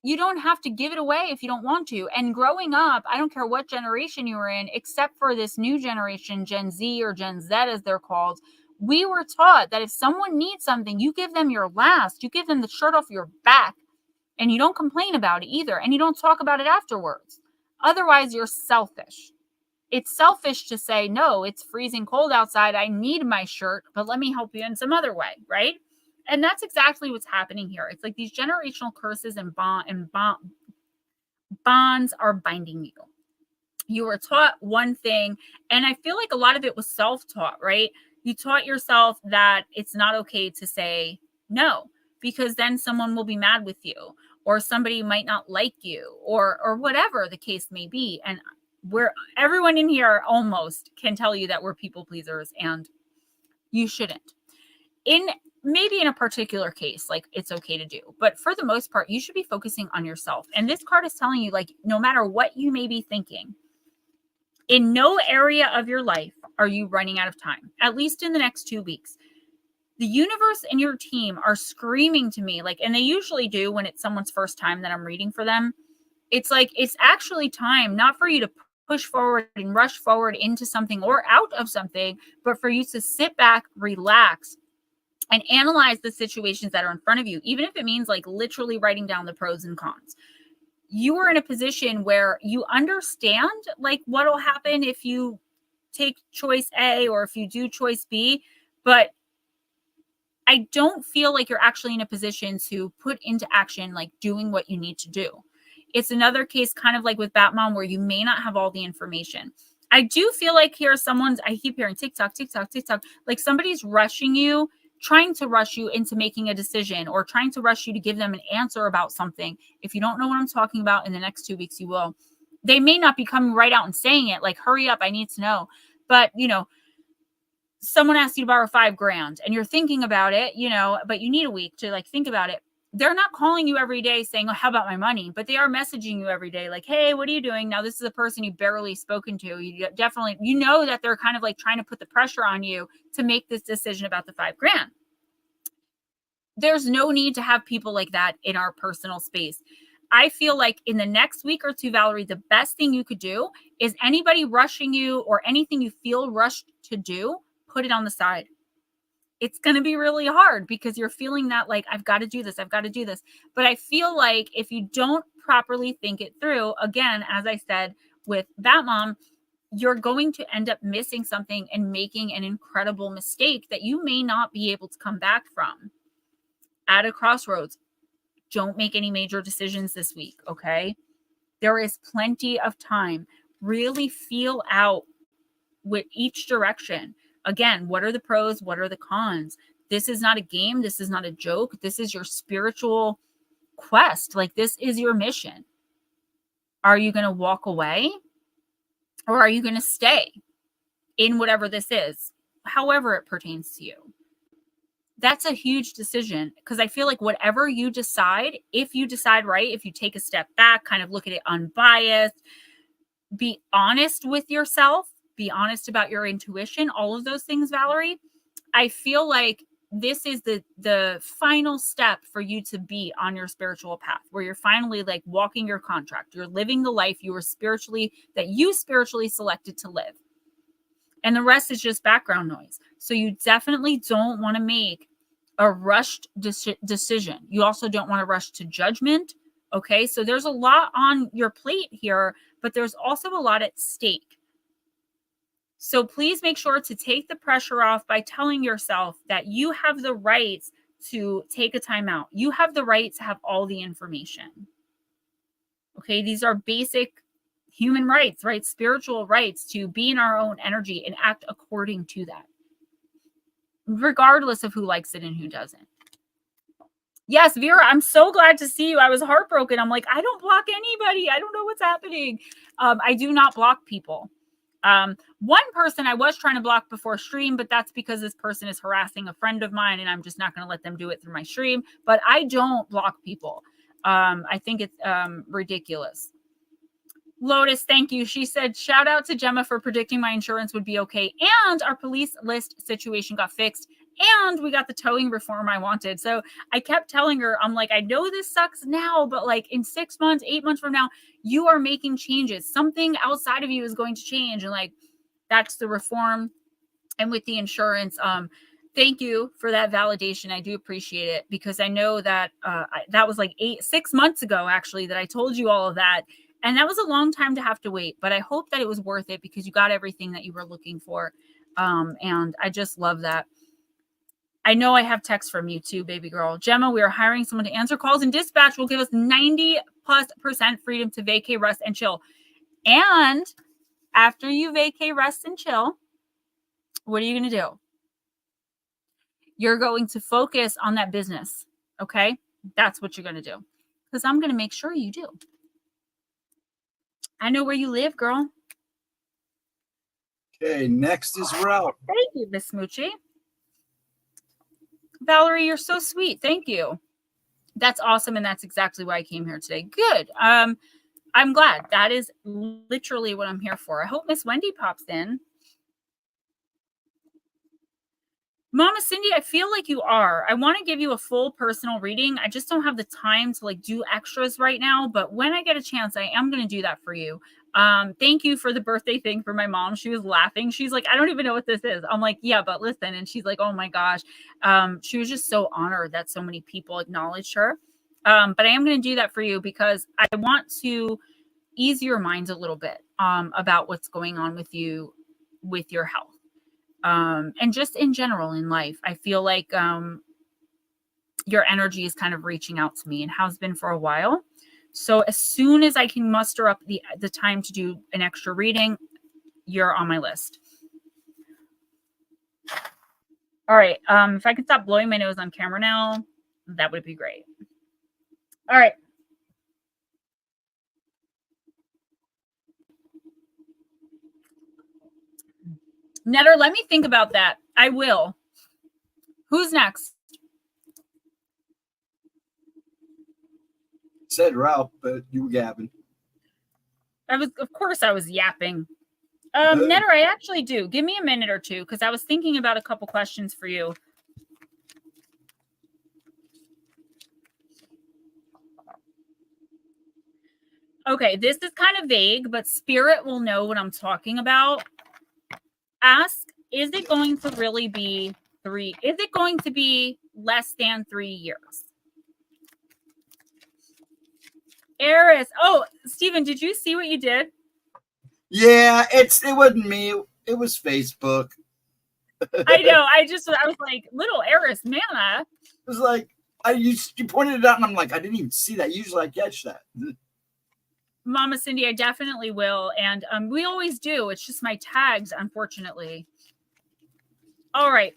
You don't have to give it away if you don't want to. And growing up, I don't care what generation you were in, except for this new generation, Gen Z or Gen Z as they're called, we were taught that if someone needs something, you give them your last, you give them the shirt off your back, and you don't complain about it either. And you don't talk about it afterwards. Otherwise, you're selfish. It's selfish to say, no, it's freezing cold outside. I need my shirt, but let me help you in some other way, right? And that's exactly what's happening here. It's like these generational curses and bonds are binding you. You were taught one thing, and I feel like a lot of it was self-taught, right? You taught yourself that it's not okay to say no, because then someone will be mad with you, or somebody might not like you, or whatever the case may be. And everyone in here almost can tell you that we're people pleasers, and you shouldn't. Maybe in a particular case, like it's okay to do, but for the most part, you should be focusing on yourself. And this card is telling you, like, no matter what you may be thinking, in no area of your life are you running out of time, at least in the next 2 weeks. The universe and your team are screaming to me, like, and they usually do when it's someone's first time that I'm reading for them. It's like, it's actually time, not for you to push forward and rush forward into something or out of something, but for you to sit back, relax, and analyze the situations that are in front of you, even if it means like literally writing down the pros and cons. You are in a position where you understand like what will happen if you take choice A or if you do choice B, but I don't feel like you're actually in a position to put into action, like doing what you need to do. It's another case kind of like with Batmom where you may not have all the information. I do feel like I keep hearing TikTok, like somebody's rushing you, trying to rush you into making a decision, or trying to rush you to give them an answer about something. If you don't know what I'm talking about, in the next 2 weeks, you will. They may not be coming right out and saying it, like, hurry up, I need to know. But, someone asks you to borrow $5,000 and you're thinking about it, but you need a week to like think about it. They're not calling you every day saying, oh, how about my money? But they are messaging you every day. Like, hey, what are you doing? Now, this is a person you've barely spoken to. You definitely, that they're kind of like trying to put the pressure on you to make this decision about the $5,000. There's no need to have people like that in our personal space. I feel like in the next week or two, Valerie, the best thing you could do is anybody rushing you or anything you feel rushed to do, put it on the side. It's going to be really hard because you're feeling that like, I've got to do this. But I feel like if you don't properly think it through, again, as I said with Batmom, you're going to end up missing something and making an incredible mistake that you may not be able to come back from. At a crossroads, don't make any major decisions this week, okay? There is plenty of time. Really feel out with each direction. Again, what are the pros? What are the cons? This is not a game. This is not a joke. This is your spiritual quest. Like, this is your mission. Are you going to walk away, or are you going to stay in whatever this is, however it pertains to you? That's a huge decision, because I feel like whatever you decide, if you decide right, if you take a step back, kind of look at it unbiased, be honest with yourself, be honest about your intuition, all of those things, Valerie, I feel like this is the final step for you to be on your spiritual path, where you're finally like walking your contract. You're living the life you spiritually selected to live. And the rest is just background noise. So you definitely don't want to make a rushed decision. You also don't want to rush to judgment. Okay. So there's a lot on your plate here, but there's also a lot at stake. So please make sure to take the pressure off by telling yourself that you have the right to take a time out. You have the right to have all the information. Okay. These are basic human rights, right? Spiritual rights to be in our own energy and act according to that, regardless of who likes it and who doesn't. Yes, Vera, I'm so glad to see you. I was heartbroken. I'm like, I don't block anybody. I don't know what's happening. I do not block people. One person I was trying to block before stream, but that's because this person is harassing a friend of mine, and I'm just not going to let them do it through my stream. But I don't block people. I think it's ridiculous. Lotus, thank you. She said, shout out to Gemma for predicting my insurance would be okay. And our police list situation got fixed. And we got the towing reform I wanted. So I kept telling her, I'm like, I know this sucks now, but like in 6 months, 8 months from now, you are making changes. Something outside of you is going to change. And like, that's the reform. And with the insurance, thank you for that validation. I do appreciate it, because I know that that was like 6 months ago, actually, that I told you all of that. And that was a long time to have to wait, but I hope that it was worth it, because you got everything that you were looking for. And I just love that. I know I have text from you too, baby girl. Gemma, we are hiring someone to answer calls, and dispatch will give us 90+% freedom to vacay, rest, and chill. And after you vacay, rest, and chill, what are you going to do? You're going to focus on that business. Okay. That's what you're going to do, because I'm going to make sure you do. I know where you live, girl. Okay, next is Ralph. Thank you, Miss Smoochie. Valerie, you're so sweet. Thank you. That's awesome, and that's exactly why I came here today. Good. I'm glad. That is literally what I'm here for. I hope Miss Wendy pops in. Mama Cindy, I feel like you are. I want to give you a full personal reading. I just don't have the time to like do extras right now. But when I get a chance, I am going to do that for you. Thank you for the birthday thing for my mom. She was laughing. She's like, I don't even know what this is. I'm like, yeah, but listen. And she's like, oh my gosh. She was just so honored that so many people acknowledged her. But I am going to do that for you, because I want to ease your minds a little bit about what's going on with you, with your health. And just in general in life, I feel like your energy is kind of reaching out to me, and has been for a while. So as soon as I can muster up the time to do an extra reading, you're on my list. All right. If I could stop blowing my nose on camera now, that would be great. All right. NEDR, let me think about that. I will. Who's next? Said Ralph, but you were gabbing. Of course I was yapping. NEDR, I actually do. Give me a minute or two, because I was thinking about a couple questions for you. Okay, this is kind of vague, but Spirit will know what I'm talking about. Ask, is it going to really be is it going to be less than 3 years? Eris. Oh, Stephen, did you see what you did? Yeah, it wasn't me. It was Facebook. I know. I was like, little Eris, Mana. It was like, You pointed it out, and I'm like, I didn't even see that. Usually I catch that. Mama Cindy, I definitely will. And we always do. It's just my tags, unfortunately. All right.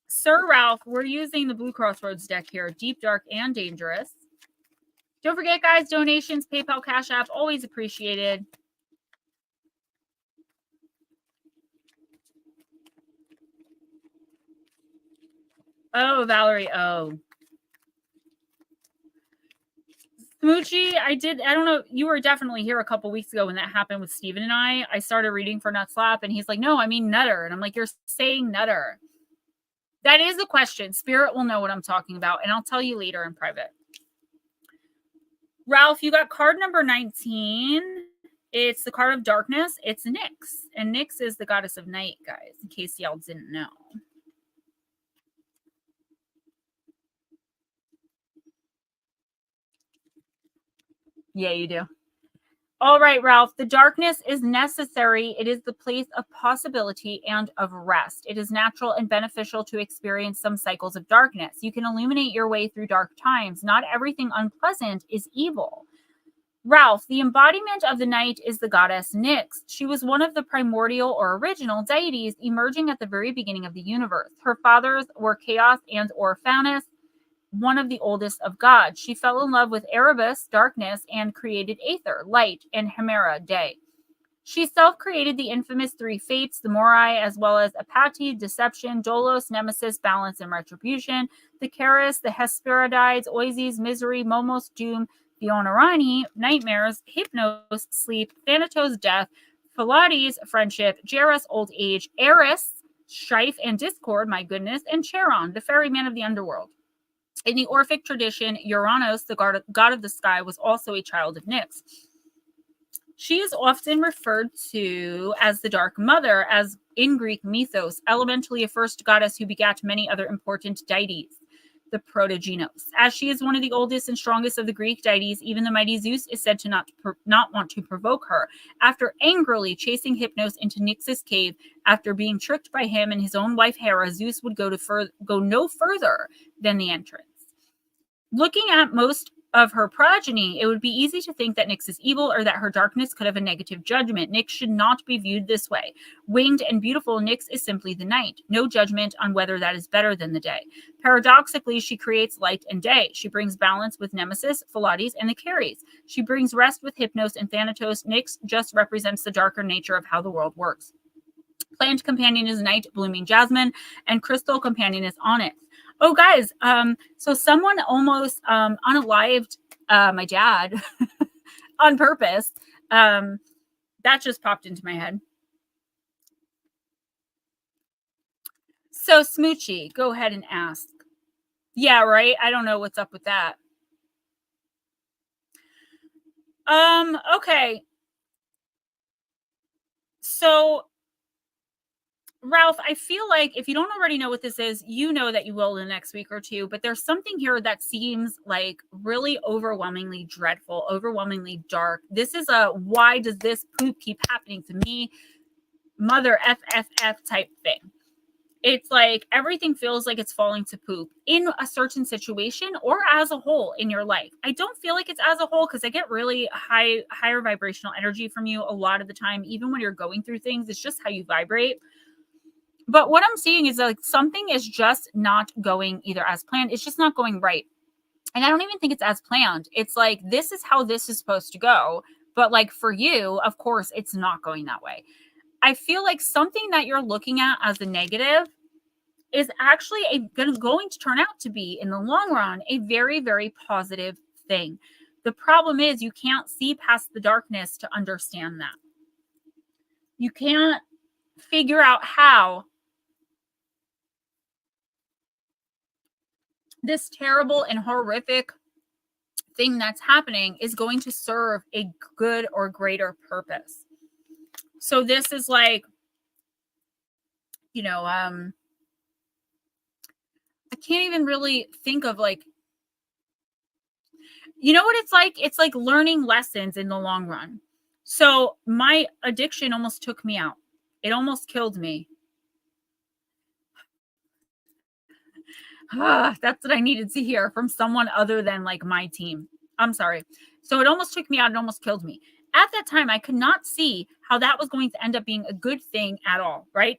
Sir Ralph, we're using the Blue Crossroads deck here. Deep, Dark, and Dangerous. Don't forget, guys, donations, PayPal, Cash App, always appreciated. Oh, Valerie, oh. Smoochie, I don't know, you were definitely here a couple weeks ago when that happened with Steven and I started reading for Nut Slap, and he's like, no, I mean Nutter. And I'm like, you're saying Nutter. That is the question. Spirit will know what I'm talking about, and I'll tell you later in private. Ralph, you got card number 19. It's the card of darkness. It's Nyx. And Nyx is the goddess of night, guys, in case y'all didn't know. Yeah, you do. All right, Ralph, the darkness is necessary. It is the place of possibility and of rest. It is natural and beneficial to experience some cycles of darkness. You can illuminate your way through dark times. Not everything unpleasant is evil. Ralph, the embodiment of the night is the goddess Nyx. She was one of the primordial or original deities emerging at the very beginning of the universe. Her fathers were Chaos and Orphanus, one of the oldest of gods. She fell in love with Erebus, darkness, and created Aether, light, and Hemera, day. She self-created the infamous three fates, the Morai, as well as Apathy, deception, Dolos, nemesis, balance, and retribution, the Charis, the Hesperides, Oases, misery, Momos, doom, the Onorani, nightmares, Hypnos, sleep, Thanatos, death, Phylates, friendship, Jairus, old age, Eris, strife and discord, my goodness, and Charon, the ferryman of the underworld. In the Orphic tradition, Uranus, the god of the sky, was also a child of Nyx. She is often referred to as the Dark Mother, as in Greek mythos, elementally a first goddess who begat many other important deities, the Protogenos. As she is one of the oldest and strongest of the Greek deities, even the mighty Zeus is said to not want to provoke her. After angrily chasing Hypnos into Nyx's cave, after being tricked by him and his own wife Hera, Zeus would go no further than the entrance. Looking at most of her progeny, it would be easy to think that Nyx is evil or that her darkness could have a negative judgment. Nyx should not be viewed this way. Winged and beautiful, Nyx is simply the night. No judgment on whether that is better than the day. Paradoxically, she creates light and day. She brings balance with Nemesis, Phylates, and the Charis. She brings rest with Hypnos and Thanatos. Nyx just represents the darker nature of how the world works. Plant companion is night, blooming jasmine, and crystal companion is onyx. Oh, guys, so someone almost unalived my dad on purpose. That just popped into my head. So, Smoochie, go ahead and ask. Yeah, right? I don't know what's up with that. Okay. So, Ralph, I feel like if you don't already know what this is, you know that you will in the next week or two, but there's something here that seems like really overwhelmingly dreadful, overwhelmingly dark. This is a why does this poop keep happening to me? Mother FFF type thing. It's like everything feels like it's falling to poop in a certain situation or as a whole in your life. I don't feel like it's as a whole because I get really higher vibrational energy from you a lot of the time, even when you're going through things. It's just how you vibrate. But what I'm seeing is like something is just not going either as planned. It's just not going right. And I don't even think it's as planned. It's like, this is how this is supposed to go. But like for you, of course, it's not going that way. I feel like something that you're looking at as a negative is actually going to turn out to be, in the long run, a very, very positive thing. The problem is you can't see past the darkness to understand that. You can't figure out how this terrible and horrific thing that's happening is going to serve a good or greater purpose. So this is like, you know, I can't even really think of like, you know what it's like? It's like learning lessons in the long run. So my addiction almost took me out. It almost killed me. That's what I needed to hear from someone other than like my team. I'm sorry. So it almost took me out. It almost killed me. At that time, I could not see how that was going to end up being a good thing at all, right?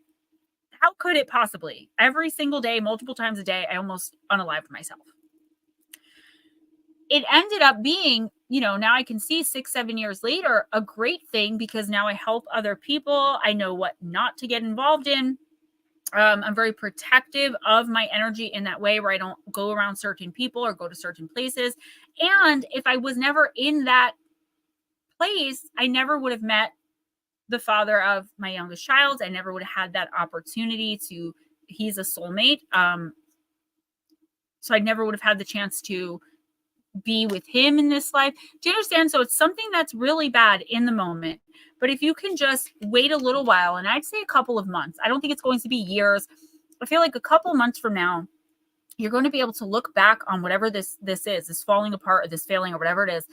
How could it possibly? Every single day, multiple times a day, I almost unalived myself. It ended up being, now I can see 6-7 years later, a great thing because now I help other people. I know what not to get involved in. I'm very protective of my energy in that way where I don't go around certain people or go to certain places. And if I was never in that place, I never would have met the father of my youngest child. I never would have had that opportunity he's a soulmate. So I never would have had the chance to be with him in this life. Do you understand? So it's something that's really bad in the moment. But if you can just wait a little while, and I'd say a couple of months, I don't think it's going to be years. I feel like a couple of months from now, you're going to be able to look back on whatever this is, this falling apart or this failing or whatever it is,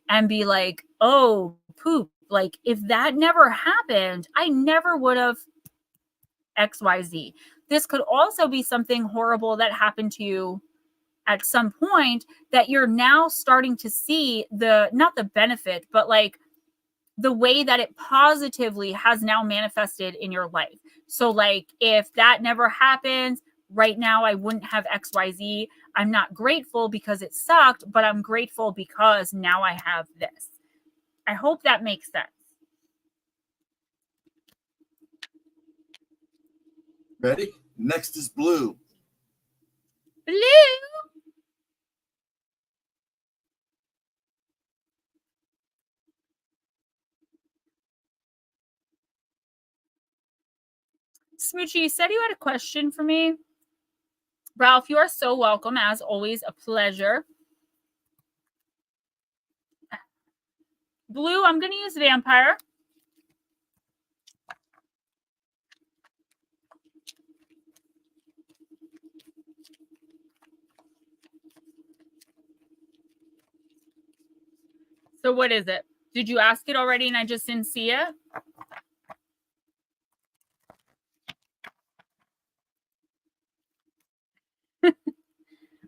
and be like, oh, poop. Like if that never happened, I never would have XYZ. This could also be something horrible that happened to you at some point that you're now starting to see not the benefit, but like the way that it positively has now manifested in your life. So like if that never happens right now, I wouldn't have XYZ. I'm not grateful because it sucked, but I'm grateful because now I have this. I hope that makes sense. Ready? Next is blue. Blue. Smoochie, you said you had a question for me. Ralph, you are so welcome. As always, a pleasure. Blue, I'm going to use vampire. So what is it? Did you ask it already and I just didn't see it?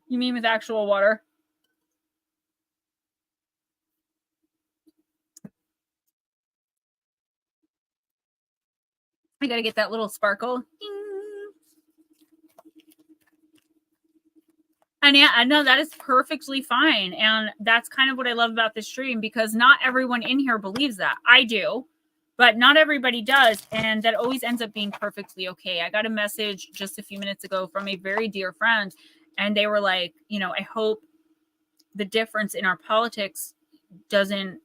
You mean with actual water? I got to get that little sparkle. Ding. And yeah, I know that is perfectly fine. And that's kind of what I love about this stream because not everyone in here believes that. I do, but not everybody does. And that always ends up being perfectly okay. I got a message just a few minutes ago from a very dear friend. And they were like, I hope the difference in our politics doesn't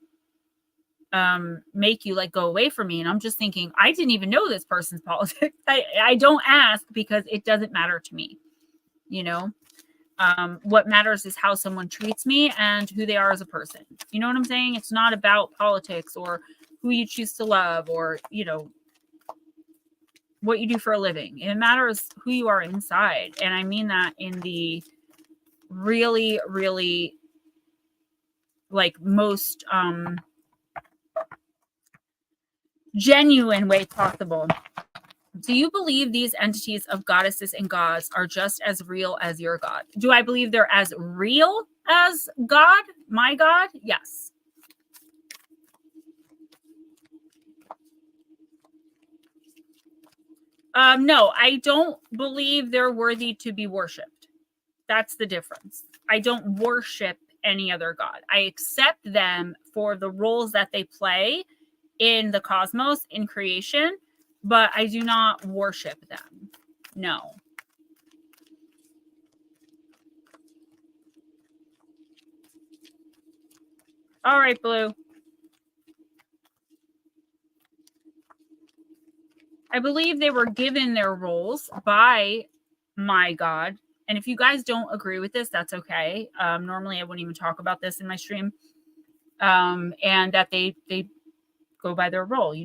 make you like go away from me. And I'm just thinking, I didn't even know this person's politics. I don't ask because it doesn't matter to me. What matters is how someone treats me and who they are as a person. You know what I'm saying? It's not about politics or who you choose to love or, what you do for a living. It matters who you are inside. And I mean that in the really, really like most genuine way possible. Do you believe these entities of goddesses and gods are just as real as your God? Do I believe they're as real as God, my God? Yes. No, I don't believe they're worthy to be worshipped. That's the difference. I don't worship any other God. I accept them for the roles that they play in the cosmos, in creation, but I do not worship them. No. All right, Blue. I believe they were given their roles by my God. And if you guys don't agree with this, that's okay. Normally, I wouldn't even talk about this in my stream. And that they go by their role,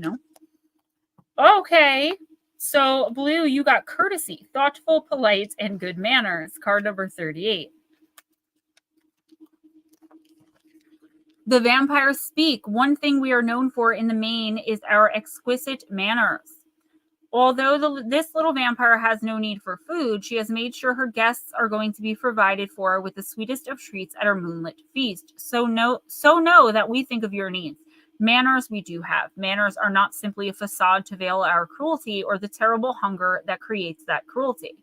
Okay. So, Blue, you got courtesy, thoughtful, polite, and good manners. Card number 38. The vampires speak. One thing we are known for in the main is our exquisite manners. Although this little vampire has no need for food, she has made sure her guests are going to be provided for with the sweetest of treats at our moonlit feast. So know that we think of your needs. Manners we do have. Manners are not simply a facade to veil our cruelty or the terrible hunger that creates that cruelty.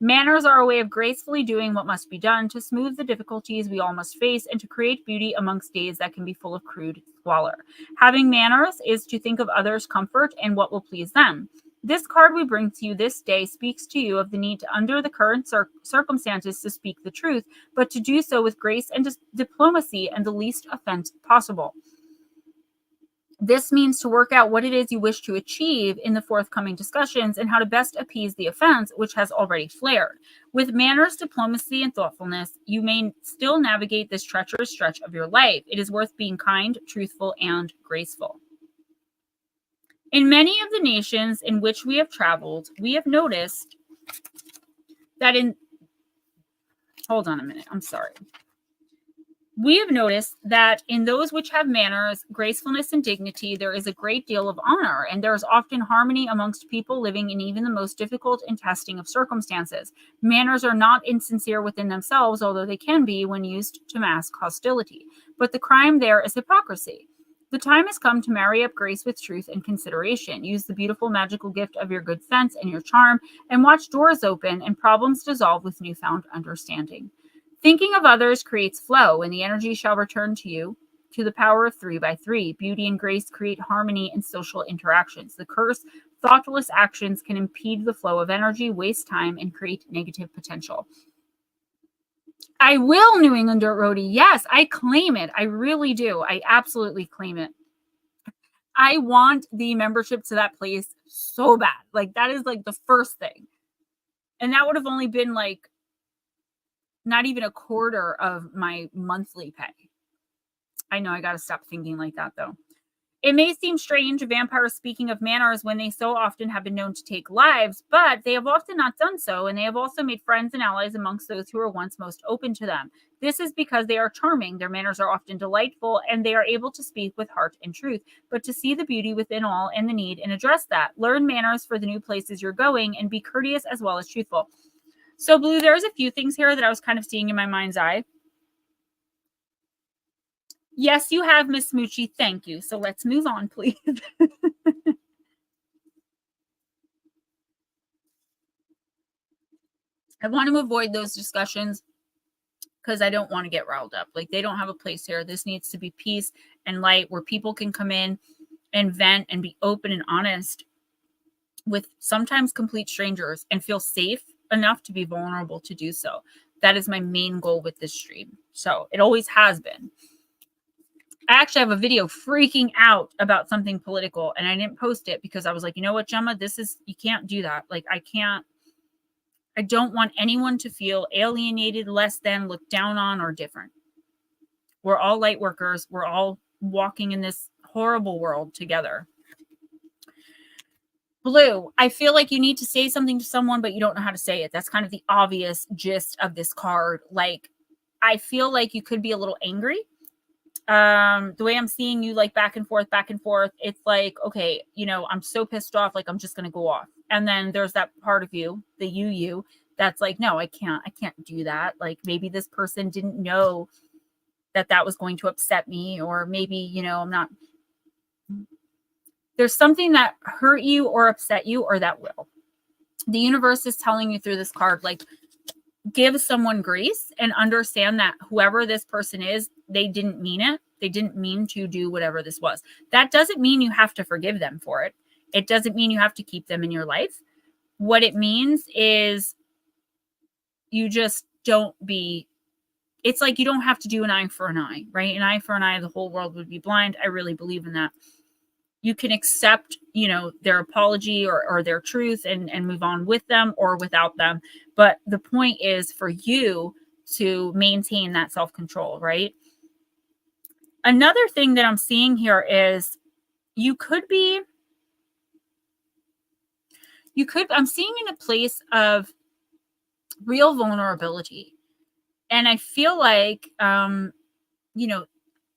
Manners are a way of gracefully doing what must be done to smooth the difficulties we all must face and to create beauty amongst days that can be full of crude squalor. Having manners is to think of others' comfort and what will please them. This card we bring to you this day speaks to you of the need to, under the current circumstances, to speak the truth, but to do so with grace and diplomacy and the least offense possible. This means to work out what it is you wish to achieve in the forthcoming discussions and how to best appease the offense, which has already flared. With manners, diplomacy, and thoughtfulness, you may still navigate this treacherous stretch of your life. It is worth being kind, truthful, and graceful. In many of the nations in which we have traveled, we have noticed that hold on a minute, I'm sorry. We have noticed that in those which have manners, gracefulness, and dignity, there is a great deal of honor, and there is often harmony amongst people living in even the most difficult and testing of circumstances. Manners are not insincere within themselves, although they can be when used to mask hostility. But the crime there is hypocrisy. The time has come to marry up grace with truth and consideration. Use the beautiful magical gift of your good sense and your charm, and watch doors open and problems dissolve with newfound understanding. Thinking of others creates flow, and the energy shall return to you to the power of 3 by 3. Beauty and grace create harmony in social interactions. The curse, thoughtless actions can impede the flow of energy, waste time, and create negative potential. I will, New England Dirt Roadie. Yes, I claim it. I really do. I absolutely claim it. I want the membership to that place so bad. Like, that is like the first thing. And that would have only been like not even a quarter of my monthly pay. I know I got to stop thinking like that, though. It may seem strange, vampires speaking of manners when they so often have been known to take lives, but they have often not done so, and they have also made friends and allies amongst those who were once most open to them. This is because they are charming, their manners are often delightful, and they are able to speak with heart and truth, but to see the beauty within all and the need and address that. Learn manners for the new places you're going, and be courteous as well as truthful. So, Blue, there's a few things here that I was kind of seeing in my mind's eye. Yes, you have, Miss Smoochie. Thank you. So let's move on, please. I want to avoid those discussions because I don't want to get riled up. Like, they don't have a place here. This needs to be peace and light where people can come in and vent and be open and honest with sometimes complete strangers and feel safe enough to be vulnerable to do so. That is my main goal with this stream. So it always has been. I actually have a video freaking out about something political, and I didn't post it because I was like, you know what, Gemma, you can't do that. Like, I don't want anyone to feel alienated, less than, looked down on, or different. We're all light workers. We're all walking in this horrible world together. Blue, I feel like you need to say something to someone, but you don't know how to say it. That's kind of the obvious gist of this card. Like, I feel like you could be a little angry. The way I'm seeing you, like, back and forth, it's like, okay, you know, I'm so pissed off, like, I'm just going to go off. And then there's that part of you, the you, that's like, no, I can't do that. Like, maybe this person didn't know that was going to upset me, or maybe, you know, there's something that hurt you or upset you, or that will. The universe is telling you through this card, like, give someone grace and understand that whoever this person is, they didn't mean it. They didn't mean to do whatever this was. That doesn't mean you have to forgive them for it. It doesn't mean you have to keep them in your life. What it means is you just it's like you don't have to do an eye for an eye, right? An eye for an eye, the whole world would be blind. I really believe in that. You can accept, you know, their apology or their truth and move on with them or without them. But the point is for you to maintain that self-control, right? Another thing that I'm seeing here is I'm seeing in a place of real vulnerability. And I feel like, you know,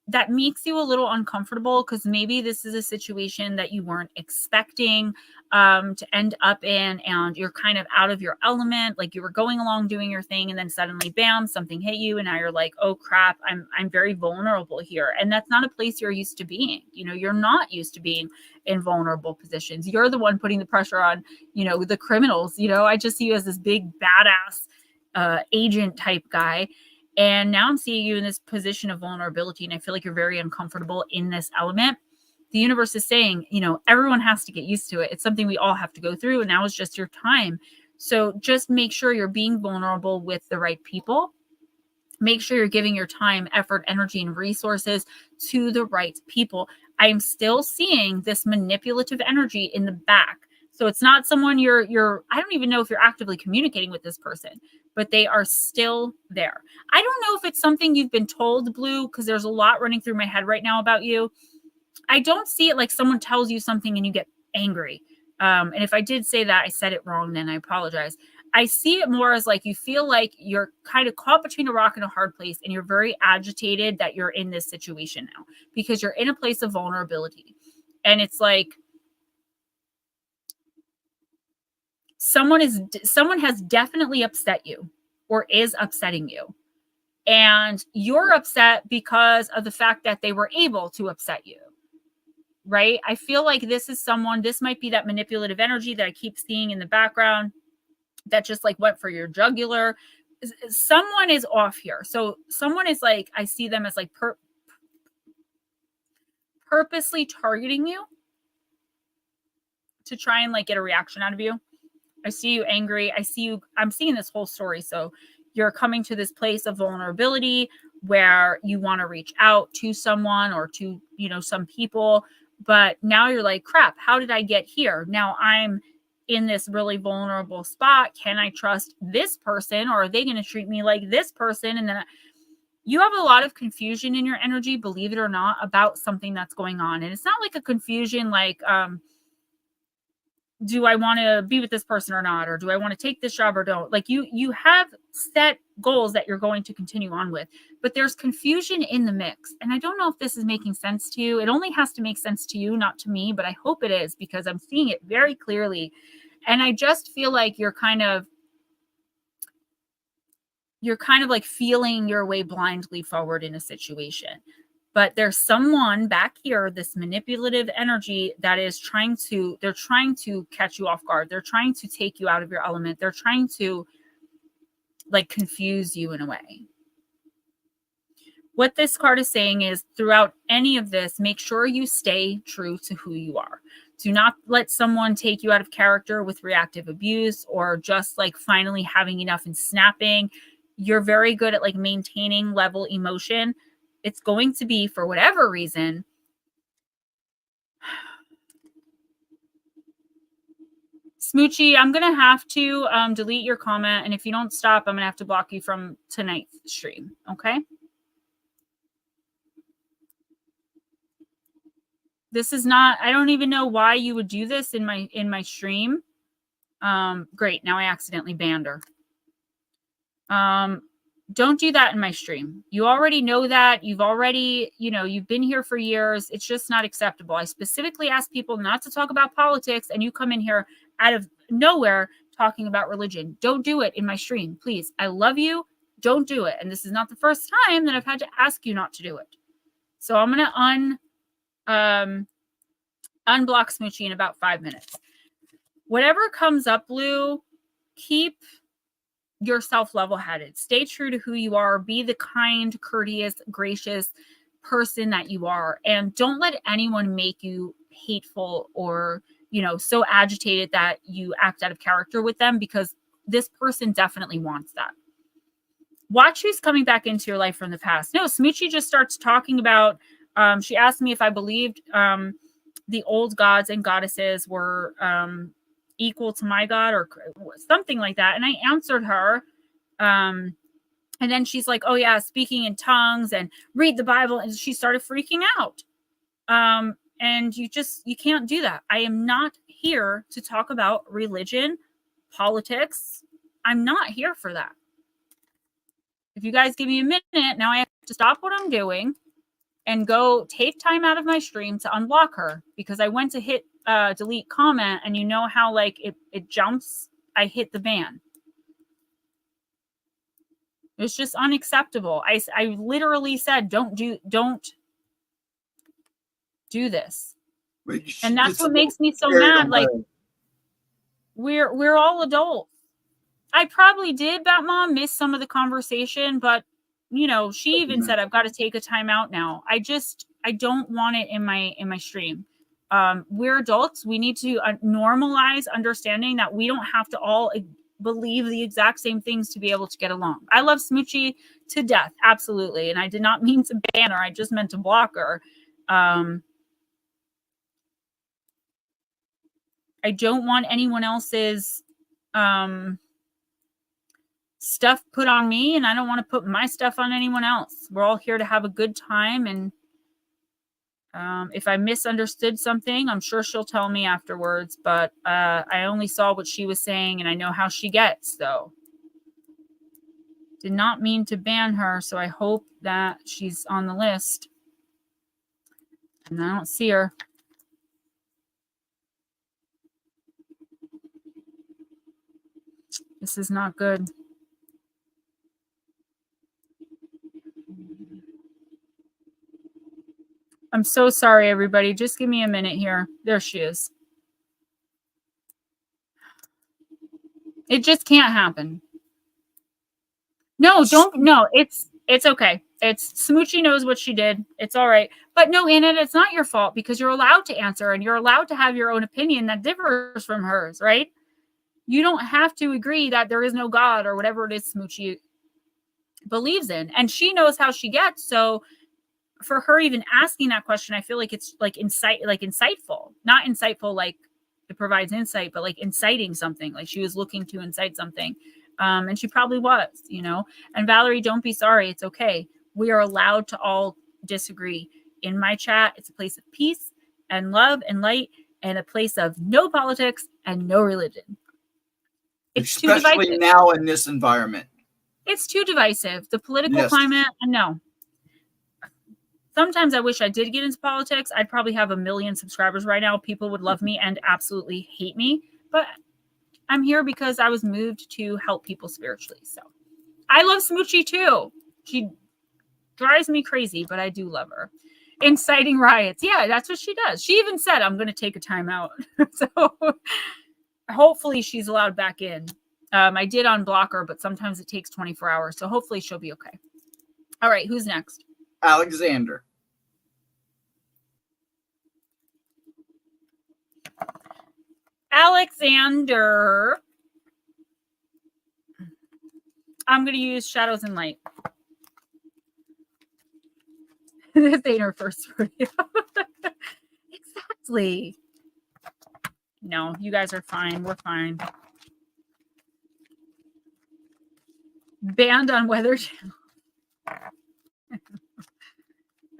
that makes you a little uncomfortable because maybe this is a situation that you weren't expecting to end up in, and you're kind of out of your element. Like you were going along doing your thing, and then suddenly, bam, something hit you, and now you're like, oh crap, I'm very vulnerable here, and that's not a place you're used to being. You know, you're not used to being in vulnerable positions. You're the one putting the pressure on, you know, the criminals. You know, I just see you as this big badass agent type guy. And now I'm seeing you in this position of vulnerability, and I feel like you're very uncomfortable in this element. The universe is saying, you know, everyone has to get used to it. It's something we all have to go through, and now is just your time. So just make sure you're being vulnerable with the right people. Make sure you're giving your time, effort, energy, and resources to the right people. I'm still seeing this manipulative energy in the back. So it's not someone you're I don't even know if you're actively communicating with this person, but they are still there. I don't know if it's something you've been told, Blue, because there's a lot running through my head right now about you. I don't see it like someone tells you something and you get angry. And if I did say that, I said it wrong, then I apologize. I see it more as like you feel like you're kind of caught between a rock and a hard place, and you're very agitated that you're in this situation now because you're in a place of vulnerability. And it's like someone has definitely upset you or is upsetting you. And you're upset because of the fact that they were able to upset you. Right? I feel like this might be that manipulative energy that I keep seeing in the background that just like went for your jugular. Someone is off here. So someone is like, I see them as like purposely targeting you to try and like get a reaction out of you. I see you angry. I'm seeing this whole story. So you're coming to this place of vulnerability where you want to reach out to someone or to, you know, some people. But now you're like, crap, how did I get here? Now I'm in this really vulnerable spot. Can I trust this person, or are they going to treat me like this person? And then you have a lot of confusion in your energy, believe it or not, about something that's going on. And it's not like a confusion like, do I want to be with this person or not? Or do I want to take this job or don't? Like you have set goals that you're going to continue on with, but there's confusion in the mix. And I don't know if this is making sense to you. It only has to make sense to you, not to me, but I hope it is because I'm seeing it very clearly. And I just feel like you're kind of like feeling your way blindly forward in a situation. But there's someone back here, this manipulative energy that is trying to catch you off guard. They're trying to take you out of your element. They're trying to like confuse you in a way. What this card is saying is throughout any of this, make sure you stay true to who you are. Do not let someone take you out of character with reactive abuse or just like finally having enough and snapping. You're very good at like maintaining level emotion. It's going to be, for whatever reason, Smoochie, I'm going to have to delete your comment. And if you don't stop, I'm going to have to block you from tonight's stream. Okay? This is not, I don't even know why you would do this in my stream. Great. Now I accidentally banned her. Don't do that in my stream. You already know that. You've already, you've been here for years. It's just not acceptable. I specifically ask people not to talk about politics, and you come in here out of nowhere talking about religion. Don't do it in my stream, please. I love you. Don't do it. And this is not the first time that I've had to ask you not to do it. So I'm going to unblock Smoochie in about 5 minutes. Whatever comes up, Blue, keep yourself level-headed. Stay true to who you are. Be the kind, courteous, gracious person that you are. And don't let anyone make you hateful or, so agitated that you act out of character with them, because this person definitely wants that. Watch who's coming back into your life from the past. No, Smoochie just starts talking about, she asked me if I believed the old gods and goddesses were equal to my God or something like that. And I answered her. And then she's like, oh yeah, speaking in tongues and read the Bible. And she started freaking out. And you can't do that. I am not here to talk about religion, politics. I'm not here for that. If you guys give me a minute, now I have to stop what I'm doing and go take time out of my stream to unblock her, because I went to hit delete comment, and you know how like it jumps. I hit the ban. It's just unacceptable. I literally said, don't do this. And that's what makes me so mad. Like, we're all adults. I probably did, Bat Mom, miss some of the conversation, but you know, she even said, I've got to take a time out now. I don't want it in my stream. We're adults. We need to normalize understanding that we don't have to all believe the exact same things to be able to get along. I love Smoochie to death. Absolutely. And I did not mean to ban her. I just meant to block her. I don't want anyone else's stuff put on me, and I don't want to put my stuff on anyone else. We're all here to have a good time, and if I misunderstood something, I'm sure she'll tell me afterwards, but I only saw what she was saying, and I know how she gets, so did not mean to ban her, so I hope that she's on the list. And I don't see her. This is not good. I'm so sorry, everybody. Just give me a minute here. There she is. It just can't happen. No, don't. No, it's okay. It's Smoochie knows what she did. It's all right. But no, Annette, it's not your fault, because you're allowed to answer and you're allowed to have your own opinion that differs from hers, right? You don't have to agree that there is no God or whatever it is Smoochie believes in. And she knows how she gets. So for her even asking that question, I feel like it's like insightful, not insightful like it provides insight, but like inciting something. Like she was looking to incite something. And she probably was, you know. And Valerie, don't be sorry. It's okay. We are allowed to all disagree. In my chat, it's a place of peace and love and light, and a place of no politics and no religion. It's especially now in this environment. It's too divisive. The political climate, no. Sometimes I wish I did get into politics. I'd probably have 1 million subscribers right now. People would love me and absolutely hate me. But I'm here because I was moved to help people spiritually. So I love Smoochie too. She drives me crazy, but I do love her. Inciting riots. Yeah, that's what she does. She even said, I'm going to take a time out. So hopefully she's allowed back in. I did unblock her, but sometimes it takes 24 hours. So hopefully she'll be okay. All right, who's next? Alexander. Alexander. I'm going to use Shadows and Light. This ain't her first rodeo. Exactly. No, you guys are fine. We're fine. Banned on Weather Channel.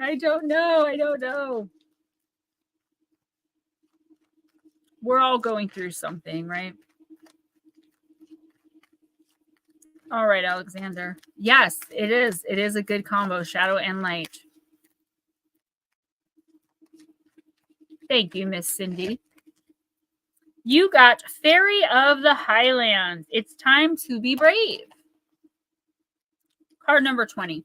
I don't know. We're all going through something, right? All right, Alexander. Yes, it is. It is a good combo, Shadow and Light. Thank you, Miss Cindy. You got Fairy of the Highlands. It's time to be brave. Card number 20.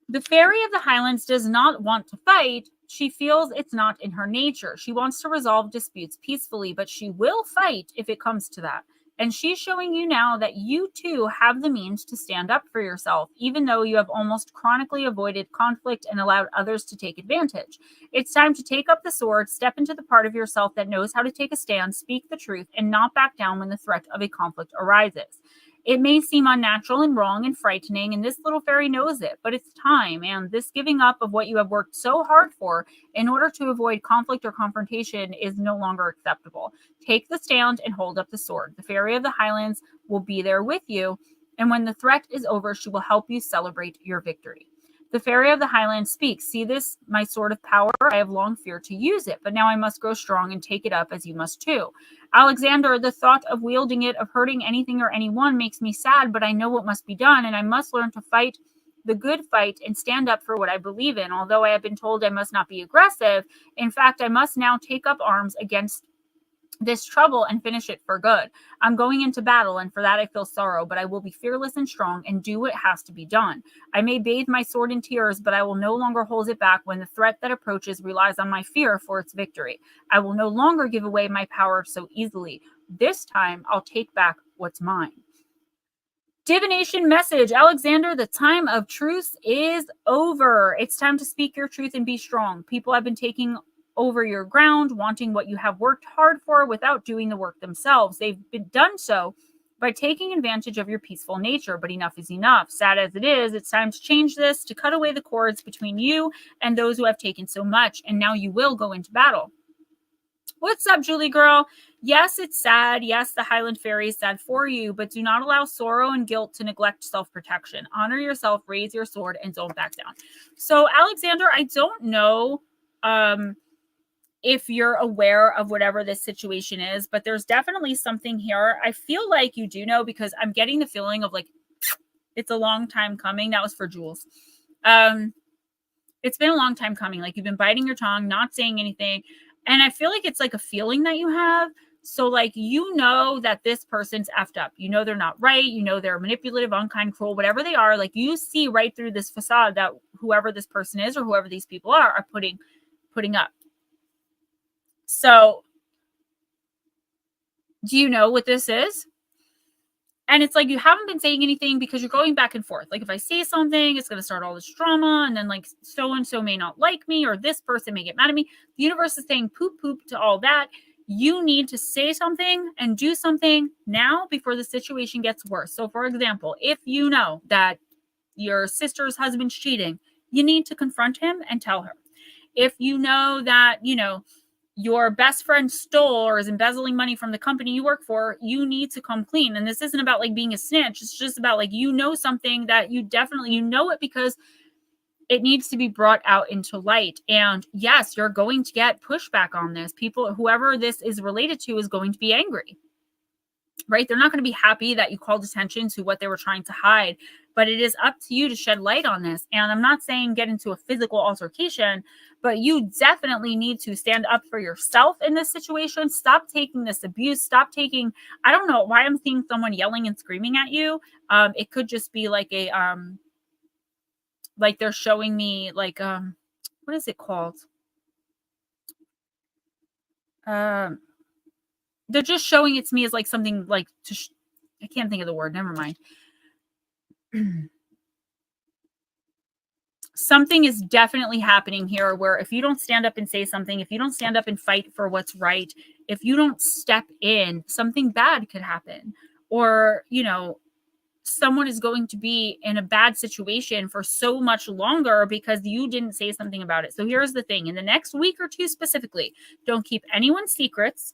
The Fairy of the Highlands does not want to fight. She feels it's not in her nature. She wants to resolve disputes peacefully, but she will fight if it comes to that. And she's showing you now that you too have the means to stand up for yourself, even though you have almost chronically avoided conflict and allowed others to take advantage. It's time to take up the sword, step into the part of yourself that knows how to take a stand, speak the truth, and not back down when the threat of a conflict arises. It may seem unnatural and wrong and frightening, and this little fairy knows it, but it's time, and this giving up of what you have worked so hard for in order to avoid conflict or confrontation is no longer acceptable. Take the stand and hold up the sword. The Fairy of the Highlands will be there with you, and when the threat is over, she will help you celebrate your victory. The Fairy of the Highlands speaks, "See this, my sword of power? I have long feared to use it, but now I must grow strong and take it up as you must too. Alexander, the thought of wielding it, of hurting anything or anyone makes me sad, but I know what must be done, and I must learn to fight the good fight and stand up for what I believe in. Although I have been told I must not be aggressive, in fact, I must now take up arms against this trouble and finish it for good. I'm going into battle, and for that I feel sorrow, but I will be fearless and strong and do what has to be done. I may bathe my sword in tears, but I will no longer hold it back when the threat that approaches relies on my fear for its victory. I will no longer give away my power so easily. This time I'll take back what's mine. Divination message. Alexander, the time of truce is over. It's time to speak your truth and be strong. People have been taking over your ground, wanting what you have worked hard for without doing the work themselves. They've been done so by taking advantage of your peaceful nature, but enough is enough. Sad as it is, it's time to change this, to cut away the cords between you and those who have taken so much, and now you will go into battle. What's up, Julie girl? Yes, it's sad. Yes, the Highland Fairy is sad for you, but do not allow sorrow and guilt to neglect self-protection. Honor yourself, raise your sword, and don't back down. So, Alexander, I don't know if you're aware of whatever this situation is, but there's definitely something here. I feel like you do know, because I'm getting the feeling of like, it's a long time coming. That was for Jules. It's been a long time coming. Like, you've been biting your tongue, not saying anything. And I feel like it's like a feeling that you have. So like, you know that this person's effed up. You know they're not right. You know they're manipulative, unkind, cruel, whatever they are. Like, you see right through this facade that whoever this person is or whoever these people are putting up. So, do you know what this is? And it's like, you haven't been saying anything because you're going back and forth. Like, if I say something, it's going to start all this drama. And then like, so-and-so may not like me, or this person may get mad at me. The universe is saying poop, poop to all that. You need to say something and do something now before the situation gets worse. So for example, if you know that your sister's husband's cheating, you need to confront him and tell her. If you know that, you know, your best friend stole or is embezzling money from the company you work for, you need to come clean. And this isn't about like being a snitch. It's just about like, you know, something that you definitely, you know it because it needs to be brought out into light. And yes, you're going to get pushback on this. People, whoever this is related to, is going to be angry, right? They're not going to be happy that you called attention to what they were trying to hide, but it is up to you to shed light on this. And I'm not saying get into a physical altercation, but you definitely need to stand up for yourself in this situation. Stop taking this abuse. Stop taking, I don't know why I'm seeing someone yelling and screaming at you. It could just be like a, like they're showing me like, what is it called? They're just showing it to me as like something like, I can't think of the word. Never mind. Something is definitely happening here where if you don't stand up and say something, if you don't stand up and fight for what's right, if you don't step in, something bad could happen. Or, you know, someone is going to be in a bad situation for so much longer because you didn't say something about it. So here's the thing. In the next week or two specifically, don't keep anyone's secrets.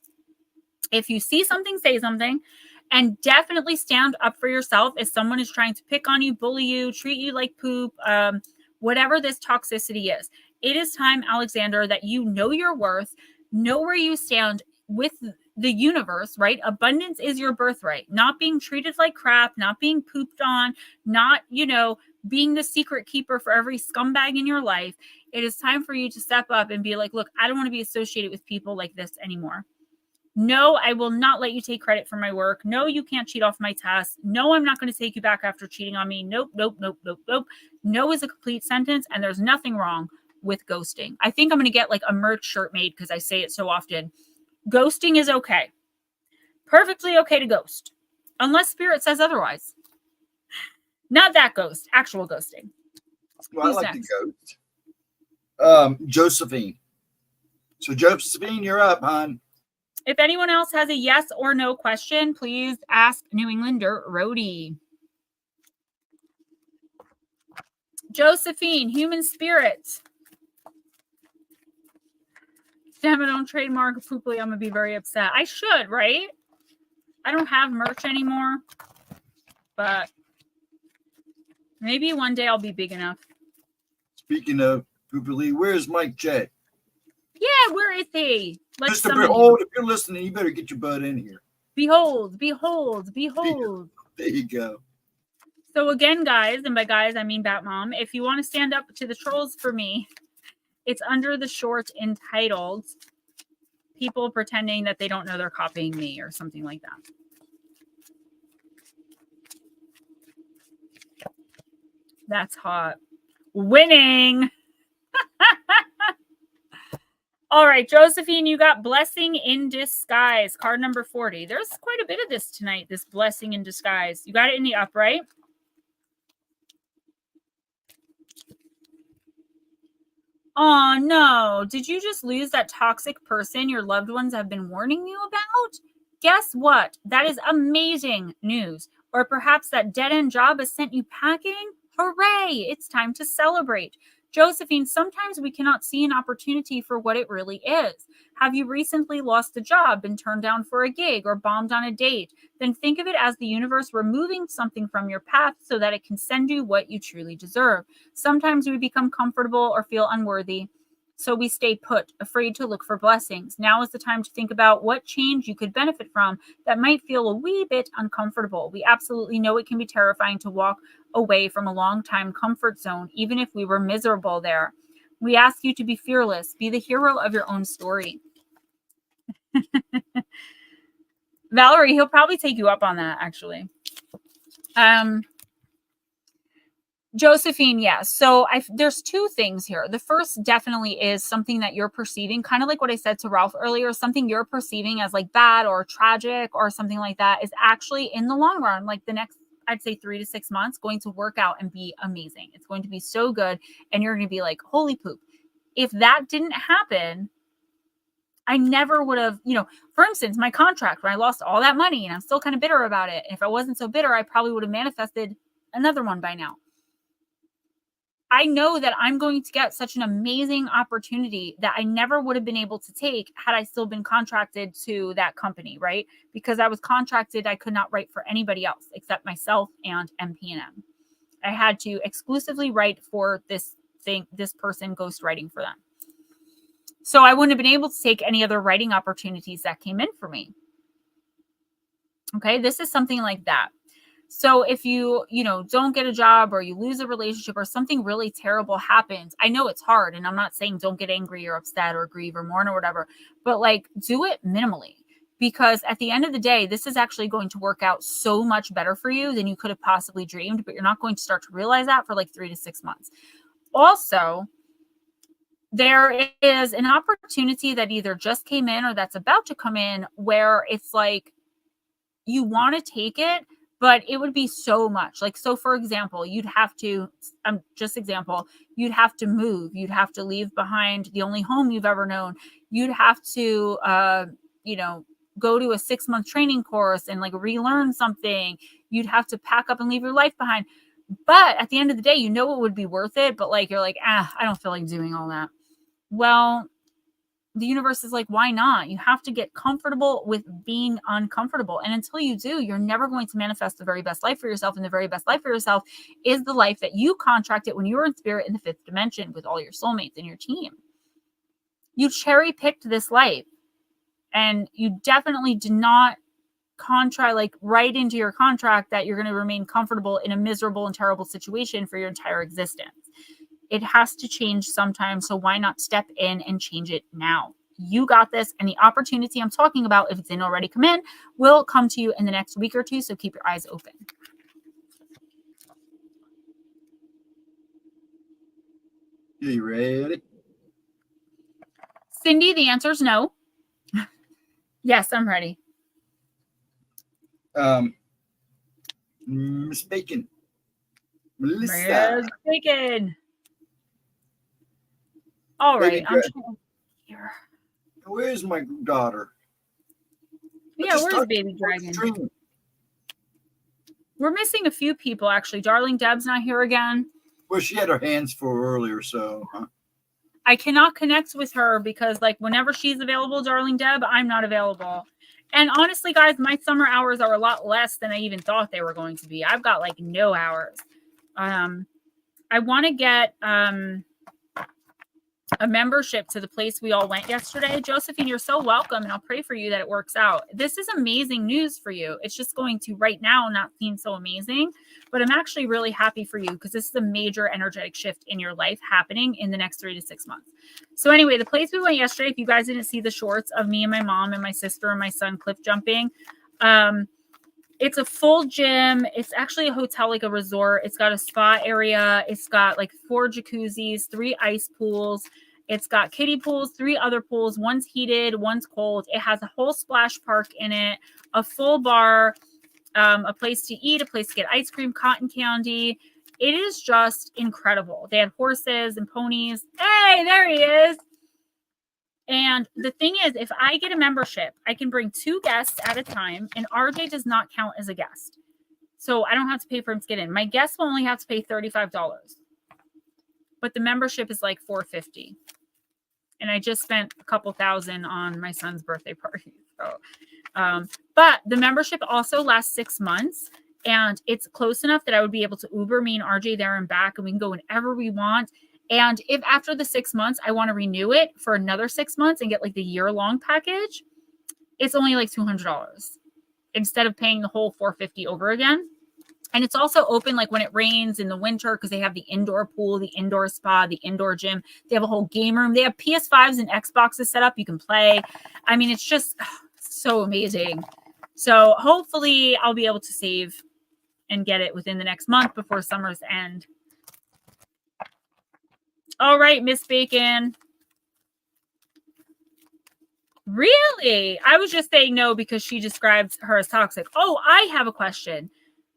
If you see something, say something. And definitely stand up for yourself if someone is trying to pick on you, bully you, treat you like poop, whatever this toxicity is. It is time, Alexander, that you know your worth, know where you stand with the universe, right? Abundance is your birthright. Not being treated like crap, not being pooped on, not, you know, being the secret keeper for every scumbag in your life. It is time for you to step up and be like, look, I don't want to be associated with people like this anymore. No, I will not let you take credit for my work. No, you can't cheat off my tests. No, I'm not going to take you back after cheating on me. Nope, nope, nope, nope, nope. No is a complete sentence, and there's nothing wrong with ghosting. I think I'm going to get like a merch shirt made because I say it so often. Ghosting is okay. Perfectly okay to ghost. Unless spirit says otherwise. Not that ghost, actual ghosting. Well, I like to ghost. Josephine. So Josephine, you're up, hon. If anyone else has a yes or no question, please ask New Englander Rhodey. Josephine, human spirit. Damn it, don't trademark Pooply. I'm going to be very upset. I should, right? I don't have merch anymore. But maybe one day I'll be big enough. Speaking of Pooply, where's Mike J? Yeah, where is he? Let's Mr. summon him. Behold, if you're listening, you better get your butt in here. Behold, behold, behold. There you go. So again, guys, and by guys, I mean Batmom, if you want to stand up to the trolls for me, it's under the short entitled People Pretending That They Don't Know They're Copying Me or something like that. That's hot. Winning. All right, Josephine, you got Blessing in Disguise, card number 40. There's quite a bit of this tonight, this Blessing in Disguise. You got it in the upright. Oh, no. Did you just lose that toxic person your loved ones have been warning you about? Guess what? That is amazing news. Or perhaps that dead-end job has sent you packing? Hooray! It's time to celebrate. Josephine, sometimes we cannot see an opportunity for what it really is. Have you recently lost a job, been turned down for a gig, or bombed on a date? Then think of it as the universe removing something from your path so that it can send you what you truly deserve. Sometimes we become comfortable or feel unworthy, so we stay put, afraid to look for blessings. Now is the time to think about what change you could benefit from that might feel a wee bit uncomfortable. We absolutely know it can be terrifying to walk away from a long-time comfort zone, even if we were miserable there. We ask you to be fearless, be the hero of your own story. Valerie, he'll probably take you up on that, actually. Josephine, yes. So there's two things here. The first definitely is something that you're perceiving, kind of like what I said to Ralph earlier, something you're perceiving as like bad or tragic or something like that is actually in the long run, like the next, I'd say 3 to 6 months, going to work out and be amazing. It's going to be so good. And you're going to be like, holy poop. If that didn't happen, I never would have, for instance, my contract, when I lost all that money and I'm still kind of bitter about it. And if I wasn't so bitter, I probably would have manifested another one by now. I know that I'm going to get such an amazing opportunity that I never would have been able to take had I still been contracted to that company, right? Because I was contracted, I could not write for anybody else except myself and MP&M. I had to exclusively write for this person ghostwriting for them. So I wouldn't have been able to take any other writing opportunities that came in for me. Okay, this is something like that. So if you don't get a job or you lose a relationship or something really terrible happens, I know it's hard. And I'm not saying don't get angry or upset or grieve or mourn or whatever, but like do it minimally, because at the end of the day, this is actually going to work out so much better for you than you could have possibly dreamed, but you're not going to start to realize that for like 3 to 6 months. Also, there is an opportunity that either just came in or that's about to come in where it's like you want to take it, but it would be so much. Like, so for example, you'd have to, you'd have to move. You'd have to leave behind the only home you've ever known. You'd have to, go to a 6-month training course and like relearn something. You'd have to pack up and leave your life behind. But at the end of the day, it would be worth it. But like, you're like, I don't feel like doing all that. Well, the universe is like, why not? You have to get comfortable with being uncomfortable. And until you do, you're never going to manifest the very best life for yourself. And the very best life for yourself is the life that you contracted when you were in spirit in the 5th dimension with all your soulmates and your team. You cherry picked this life, and you definitely did not write into your contract that you're going to remain comfortable in a miserable and terrible situation for your entire existence. It has to change sometime, so why not step in and change it now? You got this, and the opportunity I'm talking about, if it didn't already come in, will come to you in the next week or two, so keep your eyes open. You ready? Cindy, the answer is no. Yes, I'm ready. Miss Bacon. Melissa. Miss Bacon. All right. I'm here. Where's my daughter? Yeah, where's Baby Dragon? We're missing a few people, actually. Darling Deb's not here again. Well, she had her hands full earlier, so. Huh? I cannot connect with her because, like, whenever she's available, Darling Deb, I'm not available. And honestly, guys, my summer hours are a lot less than I even thought they were going to be. I've got, like, no hours. I want to get... a membership to the place we all went yesterday. Josephine, you're so welcome, and I'll pray for you that it works out. This is amazing news for you. It's just going to right now not seem so amazing, but I'm actually really happy for you because this is a major energetic shift in your life happening in the next 3 to 6 months. So anyway, the place we went yesterday, if you guys didn't see the shorts of me and my mom and my sister and my son cliff jumping, it's a full gym. It's actually a hotel, like a resort. It's got a spa area. It's got like 4 jacuzzis, 3 ice pools. It's got kiddie pools, 3 other pools. One's heated, one's cold. It has a whole splash park in it, a full bar, a place to eat, a place to get ice cream, cotton candy. It is just incredible. They had horses and ponies. Hey, there he is. And the thing is, if I get a membership, I can bring 2 guests at a time, and RJ does not count as a guest. So I don't have to pay for him to get in. My guests will only have to pay $35. But the membership is like $450. And I just spent a couple thousand on my son's birthday party. So, but the membership also lasts 6 months, and it's close enough that I would be able to Uber me and RJ there and back, and we can go whenever we want. And if after the 6 months, I want to renew it for another 6 months and get like the year-long package, it's only like $200 instead of paying the whole $450 over again. And it's also open like when it rains in the winter because they have the indoor pool, the indoor spa, the indoor gym. They have a whole game room. They have PS5s and Xboxes set up. You can play. I mean, it's just so amazing. So hopefully I'll be able to save and get it within the next month before summer's end. All right, Miss Bacon. Really? I was just saying no because she describes her as toxic. Oh, I have a question.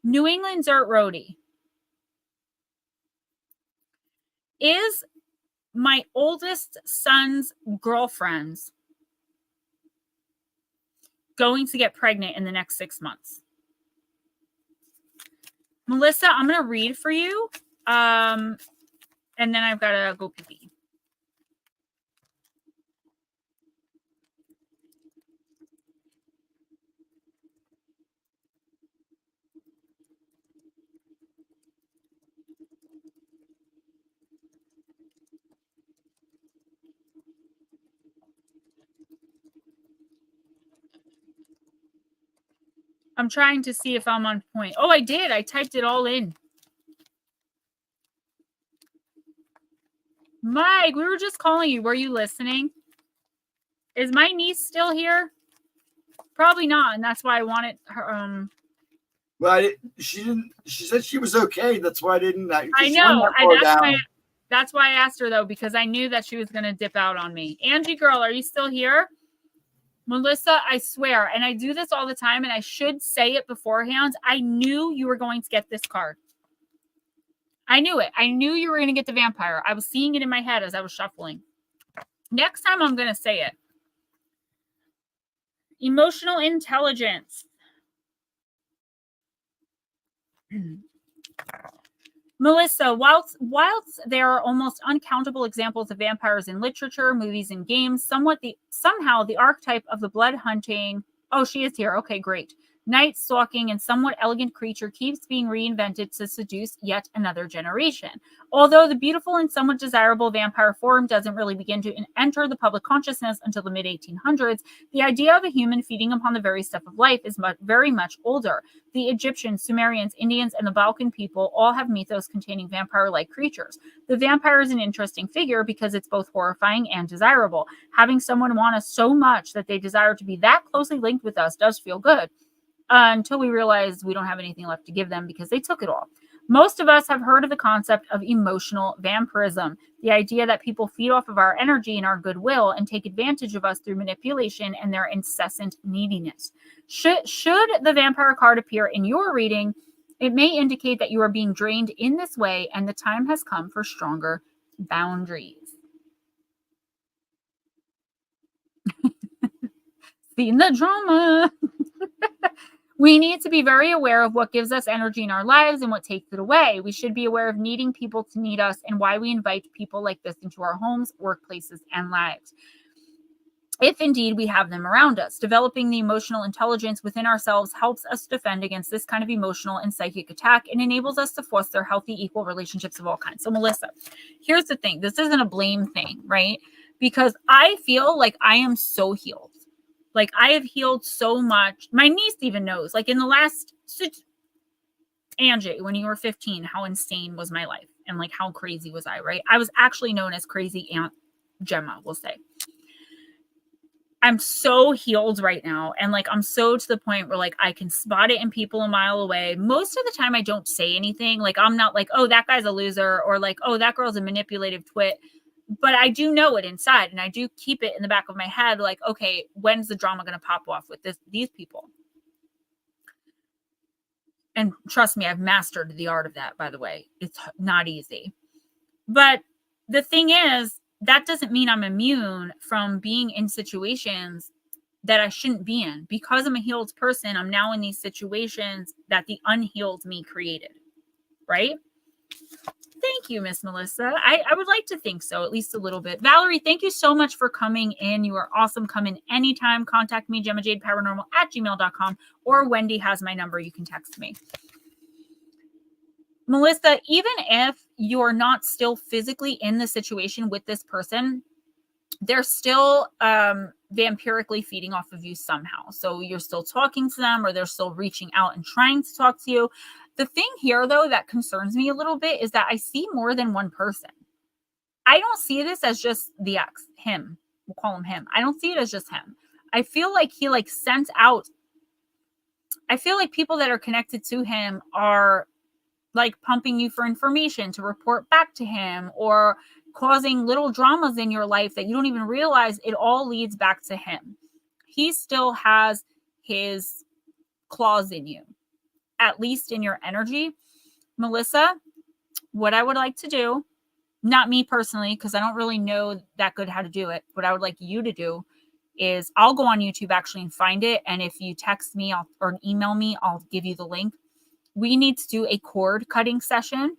New England Dirt Roadie. Is my oldest son's girlfriend going to get pregnant in the next 6 months? Melissa, I'm going to read for you. And then I've got to go pee-pee. I'm trying to see if I'm on point. Oh, I did. I typed it all in. Mike, we were just calling you. Were you listening? Is my niece still here? Probably not, and that's why I wanted her. Well, she didn't. She said she was okay. That's why I didn't. I know. That's why I asked her though, because I knew that she was going to dip out on me. Angie, girl, are you still here? Melissa, I swear, and I do this all the time, and I should say it beforehand. I knew you were going to get this card. I knew it. I knew you were going to get the vampire. I was seeing it in my head as I was shuffling. Next time, I'm going to say it. Emotional intelligence. Melissa, whilst there are almost uncountable examples of vampires in literature, movies, and games, somehow the archetype of the blood hunting. Oh, she is here. Okay, great. Night stalking and somewhat elegant creature keeps being reinvented to seduce yet another generation. Although the beautiful and somewhat desirable vampire form doesn't really begin to enter the public consciousness until the mid-1800s, the idea of a human feeding upon the very stuff of life is very much older. The Egyptians, Sumerians, Indians, and the Balkan people all have mythos containing vampire-like creatures. The vampire is an interesting figure because it's both horrifying and desirable. Having someone want us so much that they desire to be that closely linked with us does feel good. Until we realize we don't have anything left to give them because they took it all. Most of us have heard of the concept of emotional vampirism, the idea that people feed off of our energy and our goodwill and take advantage of us through manipulation and their incessant neediness. Should the vampire card appear in your reading, it may indicate that you are being drained in this way and the time has come for stronger boundaries. Seen the drama. We need to be very aware of what gives us energy in our lives and what takes it away. We should be aware of needing people to need us and why we invite people like this into our homes, workplaces, and lives. if indeed we have them around us. Developing the emotional intelligence within ourselves helps us defend against this kind of emotional and psychic attack and enables us to foster healthy, equal relationships of all kinds. So, Melissa, here's the thing. This isn't a blame thing, right? Because I feel like I am so healed. Like, I have healed so much. My niece even knows, like, in the last, Angie, when you were 15, how insane was my life? And, like, how crazy was I, right? I was actually known as Crazy Aunt Gemma, we'll say. I'm so healed right now. And like, I'm so to the point where like, I can spot it in people a mile away. Most of the time I don't say anything. Like, I'm not like, oh, that guy's a loser, or like, oh, that girl's a manipulative twit. But I do know it inside, and I do keep it in the back of my head. Like, okay, when's the drama going to pop off with these people? And trust me, I've mastered the art of that, by the way. It's not easy. But the thing is, that doesn't mean I'm immune from being in situations that I shouldn't be in. Because I'm a healed person, I'm now in these situations that the unhealed me created, right? Thank you, Miss Melissa. I would like to think so, at least a little bit. Valerie, thank you so much for coming in. You are awesome. Come in anytime. Contact me, GemmaJadeParanormal@gmail.com, or Wendy has my number. You can text me. Melissa, even if you're not still physically in the situation with this person, they're still vampirically feeding off of you somehow. So you're still talking to them, or they're still reaching out and trying to talk to you. The thing here, though, that concerns me a little bit is that I see more than one person. I don't see this as just the ex, him. We'll call him him. I don't see it as just him. I feel like he like sent out. I feel like people that are connected to him are like pumping you for information to report back to him, or causing little dramas in your life that you don't even realize. It all leads back to him. He still has his claws in you, at least in your energy. Melissa, what I would like to do, not me personally, because I don't really know that good how to do it, what I would like you to do is I'll go on YouTube actually and find it. And if you text me or email me, I'll give you the link. We need to do a cord cutting session,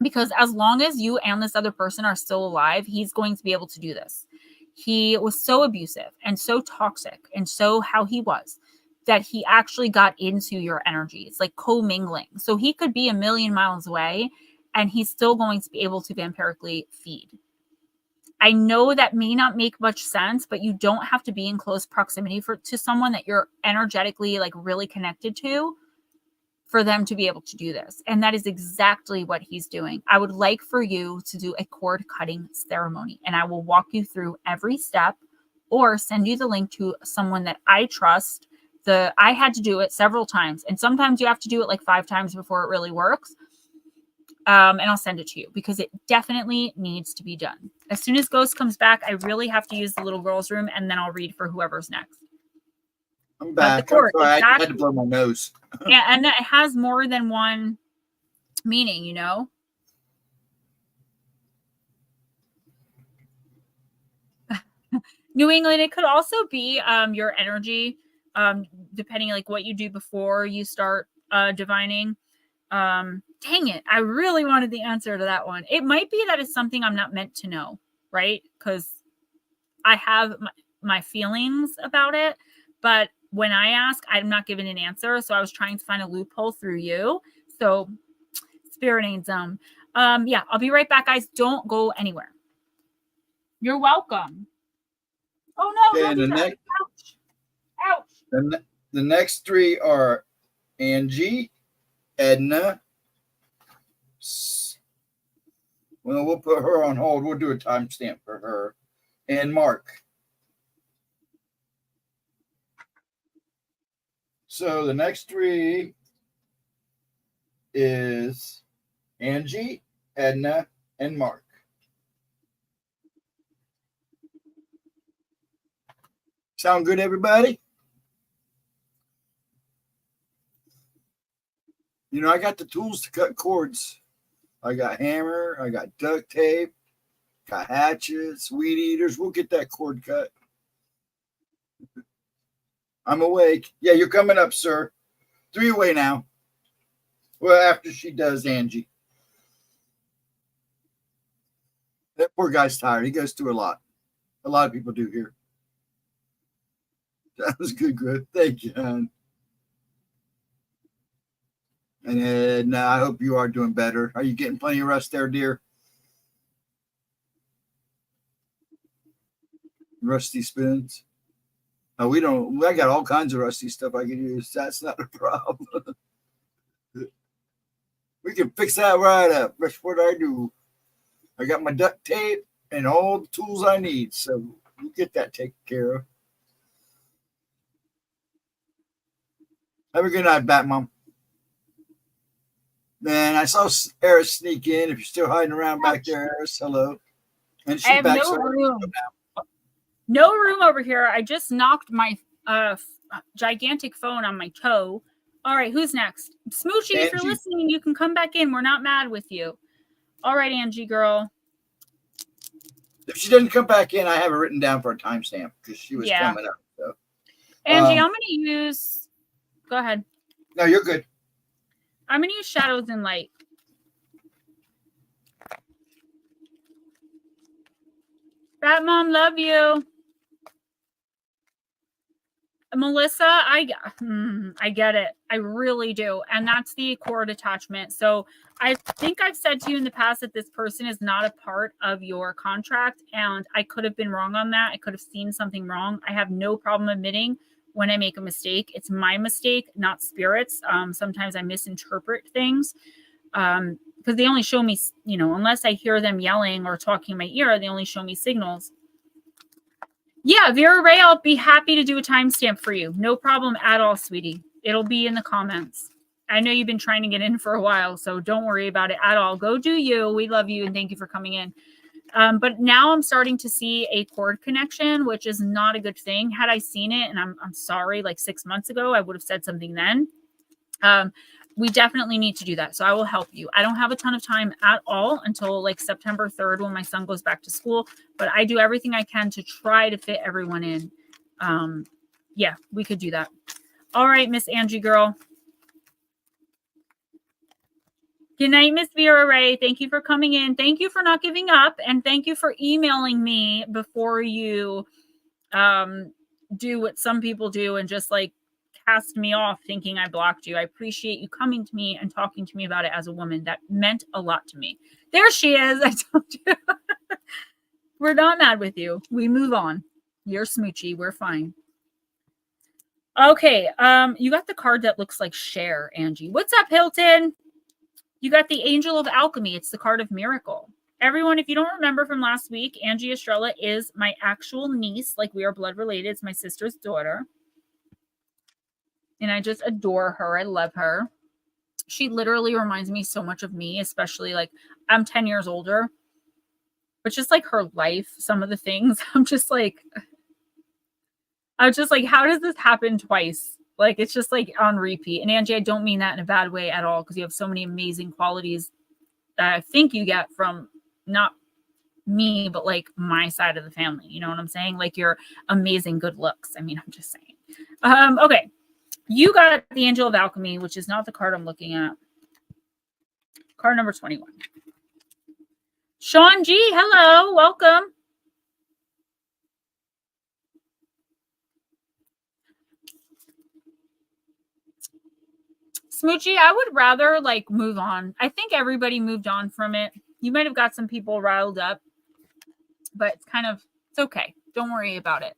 because as long as you and this other person are still alive, he's going to be able to do this. He was so abusive and so toxic, and so how he was, that he actually got into your energy. It's like commingling. So he could be a million miles away and he's still going to be able to vampirically feed. I know that may not make much sense, but you don't have to be in close proximity to someone that you're energetically like really connected to for them to be able to do this. And that is exactly what he's doing. I would like for you to do a cord cutting ceremony, and I will walk you through every step, or send you the link to someone that I trust. I had to do it several times, and sometimes you have to do it like 5 times before it really works. And I'll send it to you, because it definitely needs to be done. As soon as Ghost comes back, I really have to use the little girl's room, and then I'll read for whoever's next. I'm back. I'm sorry, I had to blow my nose. Yeah, and it has more than one meaning, you know? New England, it could also be your energy, depending like what you do before you start divining. Dang it, I really wanted the answer to that one. It might be that it's something I'm not meant to know, right? Because I have my feelings about it, but when I ask, I'm not given an answer. So I was trying to find a loophole through you. So spirit ain't dumb. Yeah, I'll be right back, guys. Don't go anywhere. You're welcome. Oh no! Okay, Ouch! Ouch! The next 3 are Angie, Edna. Well, we'll put her on hold. We'll do a timestamp for her. And Mark. So the next 3 is Angie, Edna, and Mark. Sound good, everybody? You know, I got the tools to cut cords. I got hammer, I got duct tape, got hatchets, weed eaters. We'll get that cord cut. I'm awake. Yeah, you're coming up, sir. 3 away now. Well, after she does Angie. That poor guy's tired. He goes through a lot. A lot of people do here. That was good. Thank you, hon. And I hope you are doing better. Are you getting plenty of rest there, dear? Rusty spoons. Oh, we don't. I got all kinds of rusty stuff I can use. That's not a problem. We can fix that right up. That's what I do. I got my duct tape and all the tools I need, so we'll get that taken care of. Have a good night, Bat Mom. Man, I saw Eris sneak in. If you're still hiding around back there, Eris, hello. And she's I have back. no room. No room over here. I just knocked my gigantic phone on my toe. All right, who's next? Smoochie, Angie. If you're listening, you can come back in. We're not mad with you. All right, Angie girl. If she doesn't come back in, I have it written down for a timestamp because she was coming up. So. Angie, I'm going to use... Go ahead. No, you're good. I'm going to use shadows and light. Bat Mom, love you. Melissa, I get it. I really do. And that's the cord attachment. So I think I've said to you in the past that this person is not a part of your contract. And I could have been wrong on that. I could have seen something wrong. I have no problem admitting when I make a mistake. It's my mistake, not Spirit's. Sometimes I misinterpret things because they only show me, unless I hear them yelling or talking in my ear, they only show me signals. Yeah, Vera Ray, I'll be happy to do a timestamp for you. No problem at all, sweetie. It'll be in the comments. I know you've been trying to get in for a while, so don't worry about it at all. Go do you. We love you, and thank you for coming in. But now I'm starting to see a cord connection, which is not a good thing. Had I seen it, and I'm sorry, like 6 months ago, I would have said something then. We definitely need to do that. So I will help you. I don't have a ton of time at all until like September 3rd when my son goes back to school, but I do everything I can to try to fit everyone in. Yeah, we could do that. All right, Miss Angie girl. Good night, Miss Vera Ray. Thank you for coming in. Thank you for not giving up. And thank you for emailing me before you do what some people do and just like cast me off thinking I blocked you. I appreciate you coming to me and talking to me about it as a woman. That meant a lot to me. There she is. I told you. We're not mad with you. We move on. You're Smoochie. We're fine. Okay. You got the card that looks like Cher, Angie. What's up, Hilton? You got the Angel of Alchemy. It's the card of miracle. Everyone, if you don't remember from last week, Angie Estrella is my actual niece. Like, we are blood related. It's my sister's daughter. And I just adore her. I love her. She literally reminds me so much of me, especially like I'm 10 years older. But just like her life, some of the things, I'm just like, how does this happen twice? Like, it's just like on repeat. And Angie, I don't mean that in a bad way at all, because you have so many amazing qualities that I think you get from not me, but like my side of the family. You know what I'm saying? Like your amazing good looks. I mean, I'm just saying. Okay. You got the Angel of Alchemy, which is not the card I'm looking at. Card number 21. Sean G, hello. Welcome. Smoochie, I would rather like move on. I think everybody moved on from it. You might have got some people riled up, but it's okay. Don't worry about it.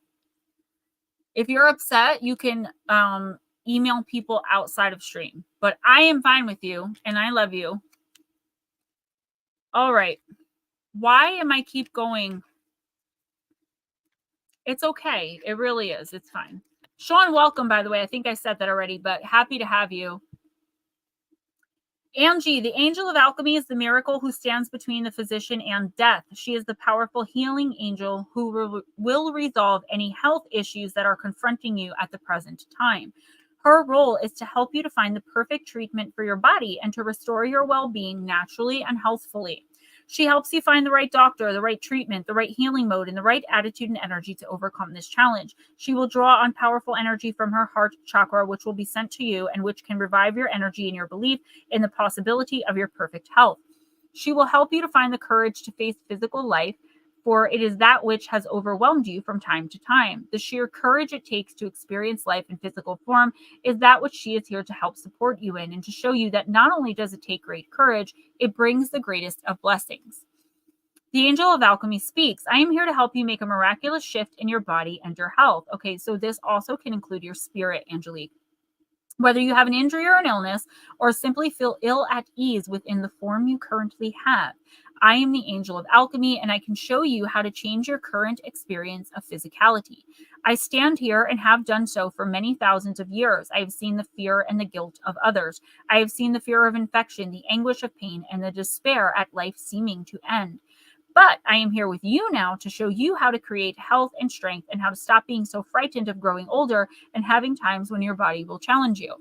If you're upset, you can email people outside of stream, but I am fine with you and I love you. All right. Why am I keep going? It's okay. It really is. It's fine. Sean, welcome, by the way. I think I said that already, but happy to have you. Angie, the Angel of Alchemy is the miracle who stands between the physician and death. She is the powerful healing angel who will resolve any health issues that are confronting you at the present time. Her role is to help you to find the perfect treatment for your body and to restore your well-being naturally and healthfully. She helps you find the right doctor, the right treatment, the right healing mode, and the right attitude and energy to overcome this challenge. She will draw on powerful energy from her heart chakra, which will be sent to you and which can revive your energy and your belief in the possibility of your perfect health. She will help you to find the courage to face physical life, for it is that which has overwhelmed you from time to time. The sheer courage it takes to experience life in physical form is that which she is here to help support you in and to show you that not only does it take great courage, it brings the greatest of blessings. The angel of alchemy speaks. I am here to help you make a miraculous shift in your body and your health. Okay, so this also can include your spirit, Angelique. Whether you have an injury or an illness, or simply feel ill at ease within the form you currently have, I am the angel of alchemy, and I can show you how to change your current experience of physicality. I stand here and have done so for many thousands of years. I have seen the fear and the guilt of others. I have seen the fear of infection, the anguish of pain, and the despair at life seeming to end. But I am here with you now to show you how to create health and strength and how to stop being so frightened of growing older and having times when your body will challenge you.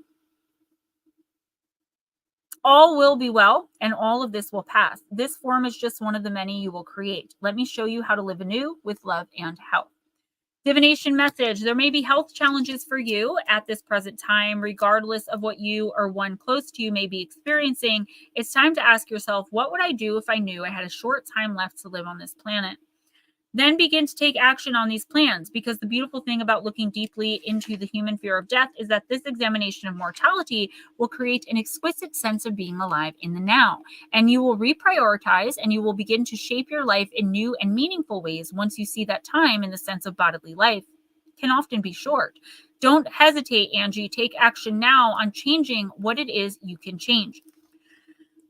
All will be well, and all of this will pass. This form is just one of the many you will create. Let me show you how to live anew with love and health. Divination message. There may be health challenges for you at this present time, regardless of what you or one close to you may be experiencing. It's time to ask yourself, what would I do if I knew I had a short time left to live on this planet? Then begin to take action on these plans, because the beautiful thing about looking deeply into the human fear of death is that this examination of mortality will create an exquisite sense of being alive in the now. And you will reprioritize and you will begin to shape your life in new and meaningful ways once you see that time in the sense of bodily life can often be short. Don't hesitate, Angie. Take action now on changing what it is you can change.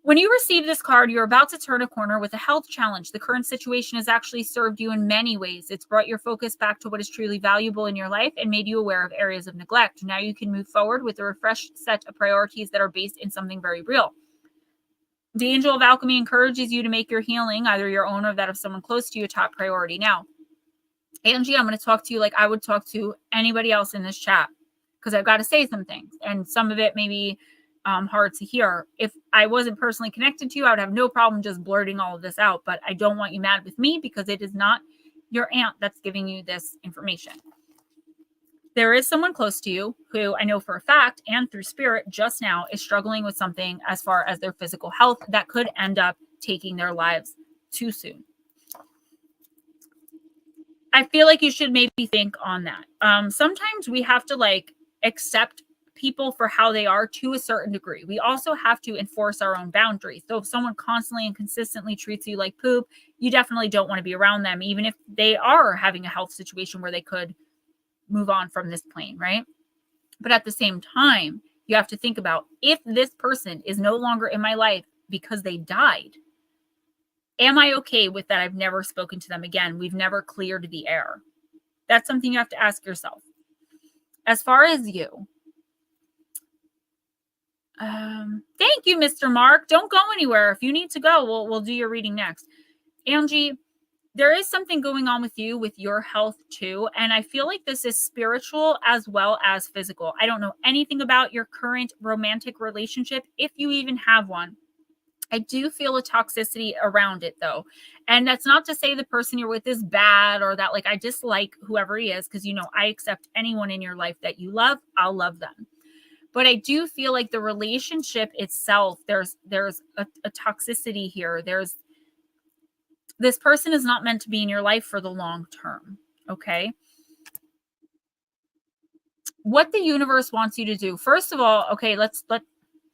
When you receive this card, you're about to turn a corner with a health challenge. The current situation has actually served you in many ways. It's brought your focus back to what is truly valuable in your life and made you aware of areas of neglect. Now you can move forward with a refreshed set of priorities that are based in something very real. The angel of alchemy encourages you to make your healing, either your own or that of someone close to you, a top priority. Now, Angie, I'm going to talk to you like I would talk to anybody else in this chat, because I've got to say some things, and some of it may be hard to hear. If I wasn't personally connected to you, I would have no problem just blurting all of this out, but I don't want you mad with me because it is not your aunt that's giving you this information. There is someone close to you who I know for a fact and through spirit just now is struggling with something as far as their physical health that could end up taking their lives too soon. I feel like you should maybe think on that. Sometimes we have to accept people for how they are to a certain degree. We also have to enforce our own boundaries. So if someone constantly and consistently treats you like poop, you definitely don't want to be around them, even if they are having a health situation where they could move on from this plane, right? But at the same time, you have to think about, if this person is no longer in my life because they died, am I okay with that? I've never spoken to them again. We've never cleared the air. That's something you have to ask yourself. As far as you, thank you, Mr. Mark. Don't go anywhere. If you need to go, we'll do your reading next. Angie, there is something going on with you, with your health too. And I feel like this is spiritual as well as physical. I don't know anything about your current romantic relationship, if you even have one. I do feel a toxicity around it though. And that's not to say the person you're with is bad or that I dislike whoever he is, because I accept anyone in your life that you love. I'll love them. But I do feel like the relationship itself, there's a toxicity here. This person is not meant to be in your life for the long term. Okay. What the universe wants you to do. First of all, okay,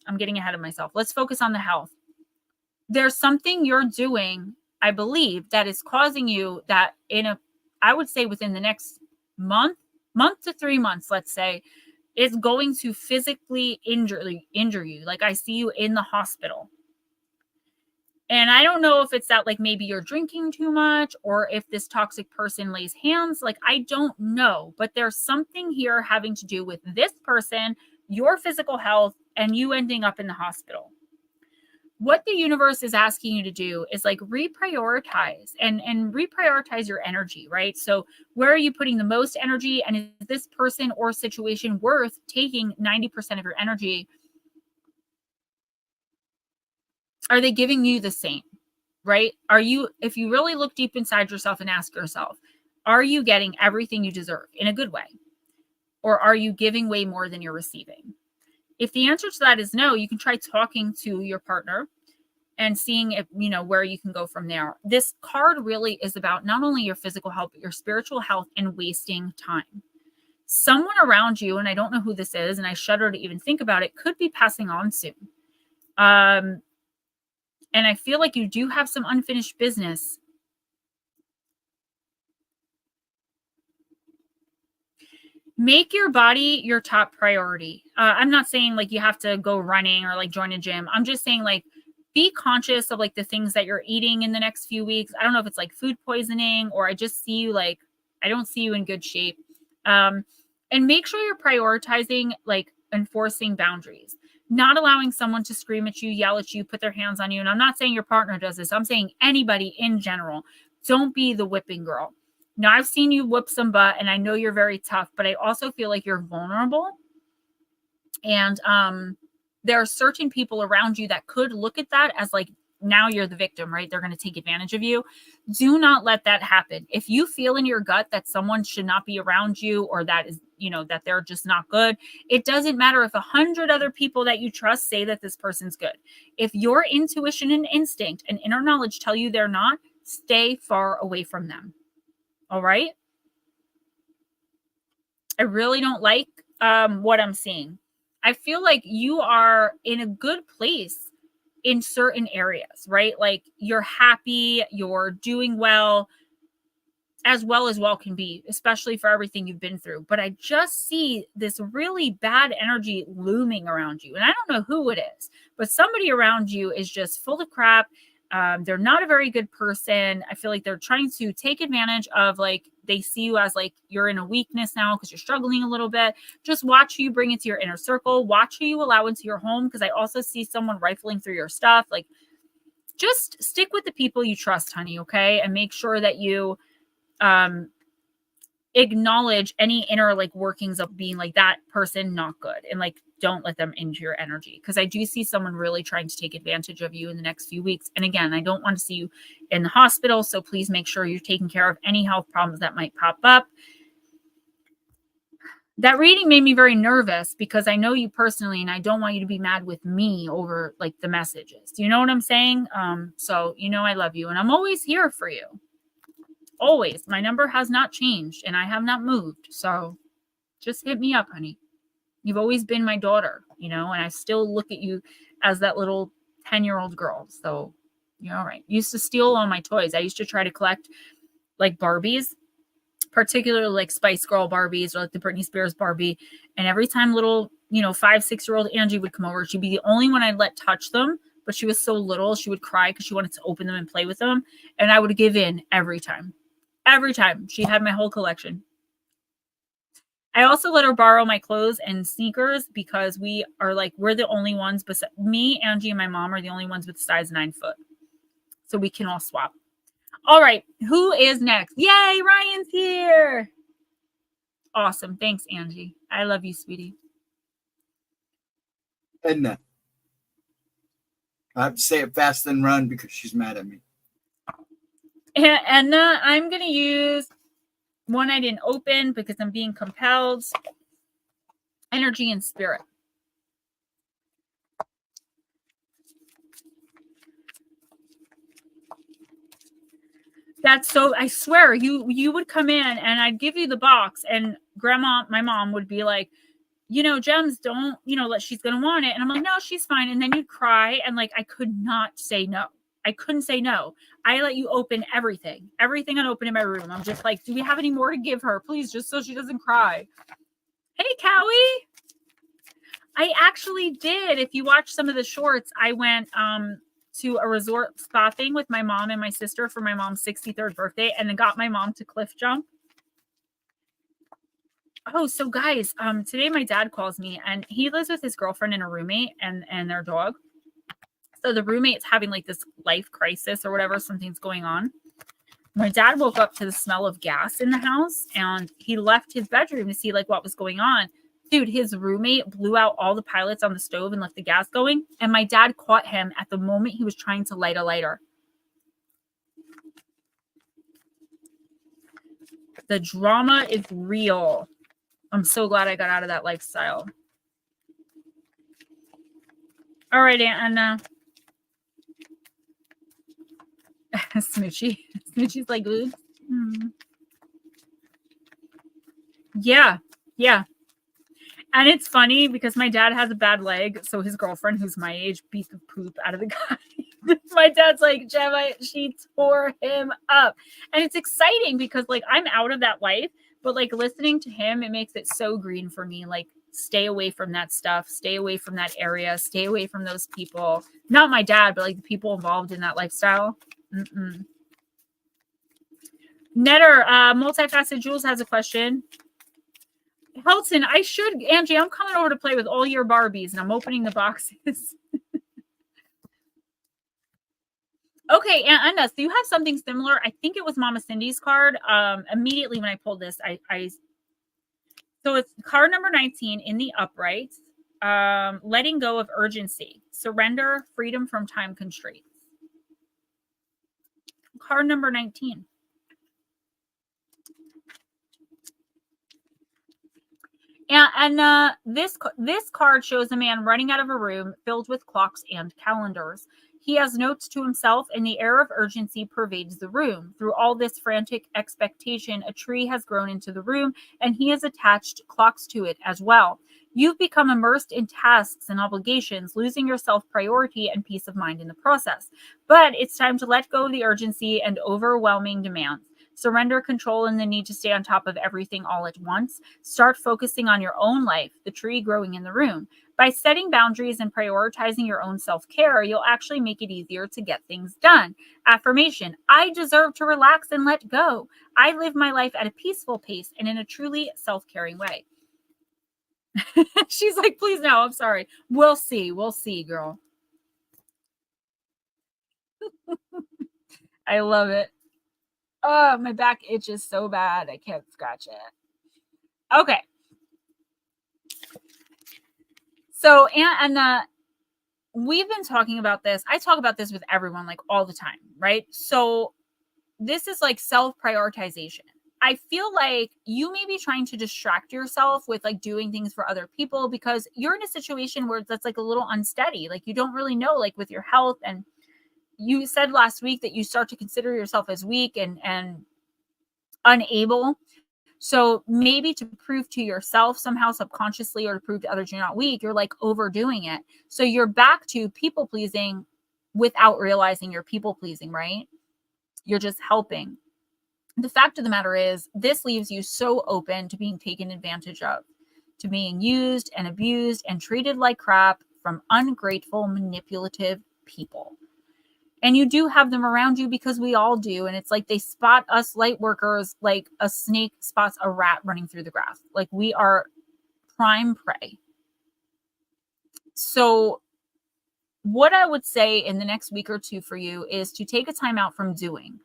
I'm getting ahead of myself. Let's focus on the health. There's something you're doing, I believe, that is causing you that I would say within the next month to 3 months, let's say, is going to physically injure you. I see you in the hospital. And I don't know if it's that maybe you're drinking too much or if this toxic person lays hands. I don't know. But there's something here having to do with this person, your physical health, and you ending up in the hospital. What the universe is asking you to do is reprioritize and reprioritize your energy, right? So where are you putting the most energy? And is this person or situation worth taking 90% of your energy? Are they giving you the same, right? If you really look deep inside yourself and ask yourself, are you getting everything you deserve in a good way? Or are you giving way more than you're receiving? If the answer to that is no, you can try talking to your partner and seeing if, you know, where you can go from there. This card really is about not only your physical health, but your spiritual health and wasting time. Someone around you, and I don't know who this is, and I shudder to even think about it, could be passing on soon. And I feel like you do have some unfinished business. Make your body your top priority. I'm not saying like you have to go running or like join a gym. I'm just saying like be conscious of like the things that you're eating in the next few weeks. I don't know if it's like food poisoning or I just see you like, I don't see you in good shape. And make sure you're prioritizing like enforcing boundaries, not allowing someone to scream at you, yell at you, put their hands on you. And I'm not saying your partner does this. I'm saying anybody in general. Don't be the whipping girl. Now, I've seen you whoop some butt, and I know you're very tough, but I also feel like you're vulnerable. And there are certain people around you that could look at that as like, now you're the victim, right? They're going to take advantage of you. Do not let that happen. If you feel in your gut that someone should not be around you or that is, you know, that they're just not good, it doesn't matter if 100 other people that you trust say that this person's good. If your intuition and instinct and inner knowledge tell you they're not, stay far away from them. All right. I really don't like what I'm seeing. I feel like you are in a good place in certain areas, right? Like you're happy, you're doing well as well can be, especially for everything you've been through. But I just see this really bad energy looming around you. And I don't know who it is, but somebody around you is just full of crap. They're not a very good person. I feel like they're trying to take advantage of like, they see you as like, you're in a weakness now because you're struggling a little bit. Just watch who you bring into your inner circle. Watch who you allow into your home. Because I also see someone rifling through your stuff. Like just stick with the people you trust, honey. Okay. And make sure that you acknowledge any inner like workings of being like that person not good, and like don't let them into your energy, because I do see someone really trying to take advantage of you in the next few weeks. And again, I don't want to see you in the hospital, so please make sure you're taking care of any health problems that might pop up. That reading made me very nervous because I know you personally and I don't want you to be mad with me over like the messages. Do you know what I'm saying? So you know I love you and I'm always here for you. Always. My number has not changed and I have not moved. So just hit me up, honey. You've always been my daughter, you know, and I still look at you as that little 10-year-old girl. So you're all right. Used to steal all my toys. I used to try to collect like Barbies, particularly like Spice Girl Barbies or like the Britney Spears Barbie. And every time little, 5-6-year-old Angie would come over, she'd be the only one I'd let touch them. But she was so little, she would cry because she wanted to open them and play with them. And I would give in every time. Every time. She had my whole collection. I also let her borrow my clothes and sneakers because we're the only ones, but me, Angie, and my mom are the only ones with size 9 foot. So we can all swap. All right. Who is next? Yay, Ryan's here. Awesome. Thanks, Angie. I love you, sweetie. Edna. I have to say it fast and run because she's mad at me. Edna, I'm going to use one I didn't open because I'm being compelled. Energy and spirit. That's so, I swear, you would come in and I'd give you the box and grandma, my mom would be like, Gems, don't, she's going to want it. And I'm like, no, she's fine. And then you'd cry. And like, I could not say no. I couldn't say no. I let you open everything unopened in my room. I'm just like, do we have any more to give her? Please, just so she doesn't cry. Hey, Cowie. I actually did. If you watch some of the shorts, I went to a resort spa thing with my mom and my sister for my mom's 63rd birthday and then got my mom to cliff jump. Oh, so guys, today my dad calls me and he lives with his girlfriend and a roommate and their dog. So the roommate's having like this life crisis or whatever, something's going on. My dad woke up to the smell of gas in the house and he left his bedroom to see like what was going on. Dude, his roommate blew out all the pilots on the stove and left the gas going. And my dad caught him at the moment he was trying to light a lighter. The drama is real. I'm so glad I got out of that lifestyle. All right, Anna. Smoochie. Smoochie's like, ooh. Yeah. Yeah. And it's funny because my dad has a bad leg. So his girlfriend, who's my age, beat the poop out of the guy. My dad's like, Gemma, she tore him up. And it's exciting because like I'm out of that life, but like listening to him, it makes it so green for me. Like stay away from that stuff, stay away from that area, stay away from those people. Not my dad, but like the people involved in that lifestyle. NEDR, multifaceted Jules has a question. Helton, Angie, I'm coming over to play with all your Barbies and I'm opening the boxes. Okay, and Anna, so you have something similar. I think it was Mama Cindy's card. Immediately when I pulled this, so it's card number 19 in the upright. Letting go of urgency, surrender, freedom from time constraints. Card number 19. And this card shows a man running out of a room filled with clocks and calendars. He has notes to himself, and the air of urgency pervades the room. Through all this frantic expectation, a tree has grown into the room, and he has attached clocks to it as well. You've become immersed in tasks and obligations, losing your self-priority and peace of mind in the process. But it's time to let go of the urgency and overwhelming demands. Surrender control and the need to stay on top of everything all at once. Start focusing on your own life, the tree growing in the room. By setting boundaries and prioritizing your own self-care, you'll actually make it easier to get things done. Affirmation: I deserve to relax and let go. I live my life at a peaceful pace and in a truly self-caring way. She's like, please no, I'm sorry. We'll see. We'll see, girl. I love it. Oh, my back itches so bad. I can't scratch it. Okay. So, and we've been talking about this. I talk about this with everyone like all the time, right? So this is like self-prioritization. I feel like you may be trying to distract yourself with like doing things for other people because you're in a situation where that's like a little unsteady. Like you don't really know, like with your health. And you said last week that you start to consider yourself as weak and unable. So maybe to prove to yourself somehow subconsciously or to prove to others you're not weak, you're like overdoing it. So you're back to people pleasing without realizing you're people pleasing, right? You're just helping. The fact of the matter is this leaves you so open to being taken advantage of, to being used and abused and treated like crap from ungrateful, manipulative people. And you do have them around you because we all do. And it's like they spot us light workers like a snake spots a rat running through the grass. Like we are prime prey. So what I would say in the next week or two for you is to take a time out from doing,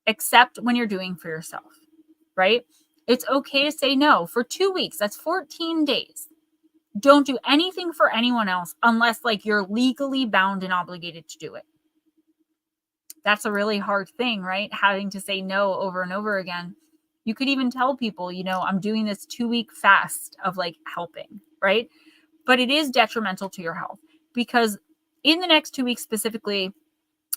except when you're doing for yourself, right? It's okay to say no for 2 weeks. That's 14 days. Don't do anything for anyone else unless like you're legally bound and obligated to do it. That's a really hard thing, right? Having to say no over and over again. You could even tell people, you know, I'm doing this 2-week fast of like helping, right? But it is detrimental to your health because in the next 2 weeks specifically,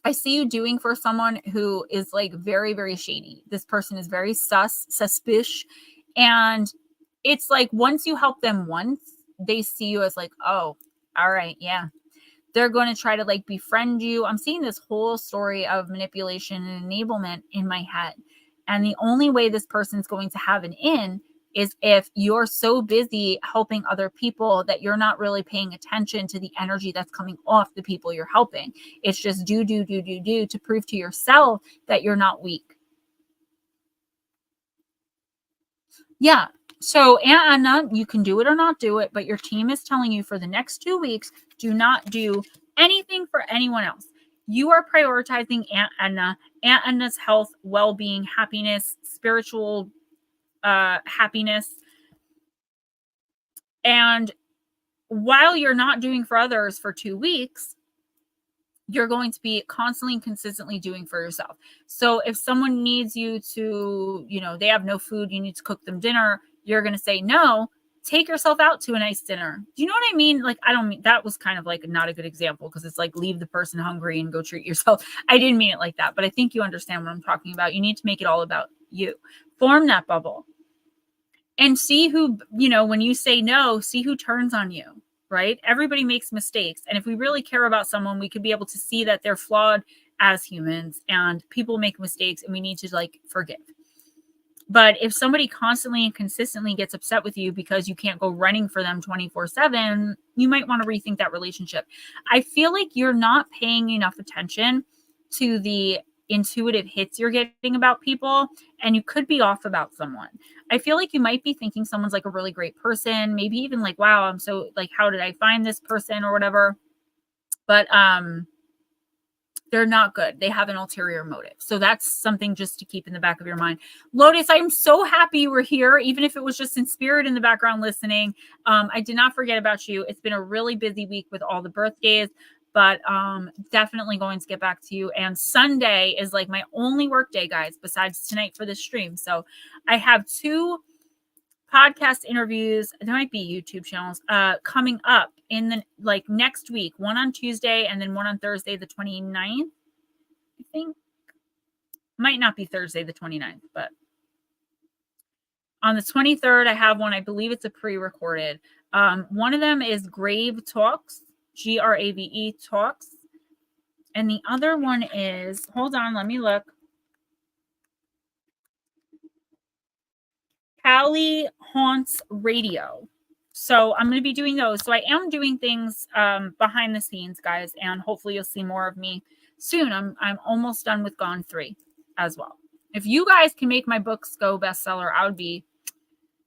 I see you doing for someone who is like very, very shady. This person is very suspicious. And it's like once you help them once, they see you as like, oh, all right, yeah. They're going to try to like befriend you. I'm seeing this whole story of manipulation and enablement in my head. And the only way this person's going to have an in is if you're so busy helping other people that you're not really paying attention to the energy that's coming off the people you're helping. It's just do to prove to yourself that you're not weak. Yeah. So, Anna, you can do it or not do it, but your team is telling you for the next 2 weeks, do not do anything for anyone else. You are prioritizing Aunt Anna's health, well-being, happiness, spiritual happiness. And while you're not doing for others for 2 weeks, you're going to be constantly and consistently doing for yourself. So if someone needs you to, you know, they have no food, you need to cook them dinner, you're going to say no take yourself out to a nice dinner. Do you know what I mean? Like, I don't mean, that was kind of like not a good example because it's like leave the person hungry and go treat yourself. I didn't mean it like that, but I think you understand what I'm talking about. You need to make it all about you. Form that bubble and see who, you know, when you say no, see who turns on you, right? Everybody makes mistakes. And if we really care about someone, we could be able to see that they're flawed as humans and people make mistakes and we need to like forgive. But if somebody constantly and consistently gets upset with you because you can't go running for them 24/7, you might want to rethink that relationship. I feel like you're not paying enough attention to the intuitive hits you're getting about people, and you could be off about someone. I feel like you might be thinking someone's like a really great person, maybe even like, wow, I'm so like, how did I find this person or whatever? But they're not good. They have an ulterior motive. So that's something just to keep in the back of your mind. Lotus, I'm so happy you were here, even if it was just in spirit in the background listening. I did not forget about you. It's been a really busy week with all the birthdays, but definitely going to get back to you. And Sunday is like my only work day, guys, besides tonight for this stream. So I have 2 podcast interviews. There might be YouTube channels coming up in the like next week, one on Tuesday and then one on Thursday, the 29th, I think. Might not be Thursday, the 29th, but on the 23rd, I have one. I believe it's a pre-recorded. One of them is Grave Talks, Grave Talks. And the other one is, hold on, let me look. Callie Haunts Radio. So I'm going to be doing those. So I am doing things behind the scenes, guys, and hopefully you'll see more of me soon. I'm almost done with Gone 3 as well. If you guys can make my books go bestseller, I would be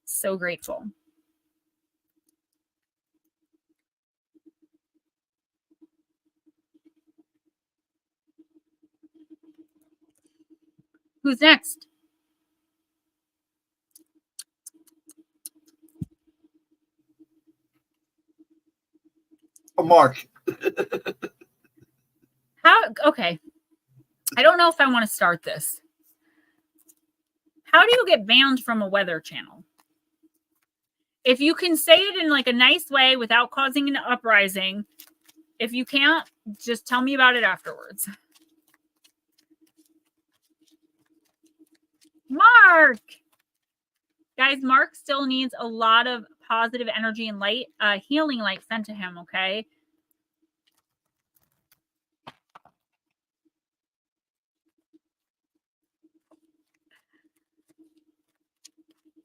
so grateful. Who's next? Mark. Okay. I don't know if I want to start this. How do you get banned from a weather channel? If you can say it in like a nice way without causing an uprising, if you can't, just tell me about it afterwards. Mark! Guys, Mark still needs a lot of positive energy and light, healing light sent to him, okay?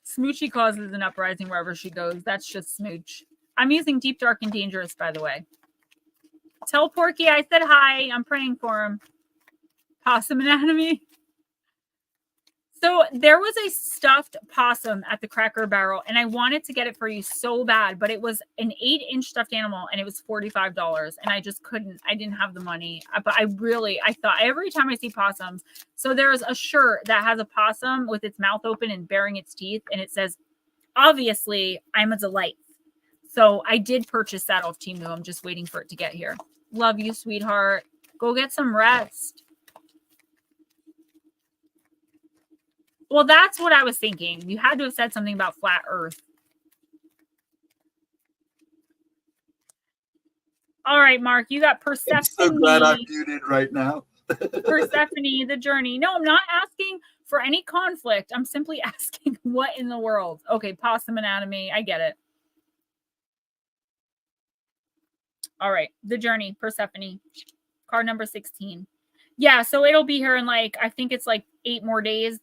Smoochy causes an uprising wherever she goes. That's just Smooch. I'm using Deep, Dark, and Dangerous, by the way. Tell Porky I said hi. I'm praying for him. Possum Anatomy. So there was a stuffed possum at the Cracker Barrel, and I wanted to get it for you so bad, but it was an 8-inch stuffed animal, and it was $45, and I just couldn't. I didn't have the money, but I thought every time I see possums. So there's a shirt that has a possum with its mouth open and baring its teeth, and it says, obviously, I'm a delight. So I did purchase that off Temu. I'm just waiting for it to get here. Love you, sweetheart. Go get some rest. Well, that's what I was thinking. You had to have said something about flat Earth. All right, Mark, you got Persephone. I'm so glad I'm muted right now. Persephone, the journey. No, I'm not asking for any conflict. I'm simply asking what in the world. Okay, Possum Anatomy. I get it. All right, the journey, Persephone. Card number 16. Yeah, so it'll be here in like, I think it's like 8 more days.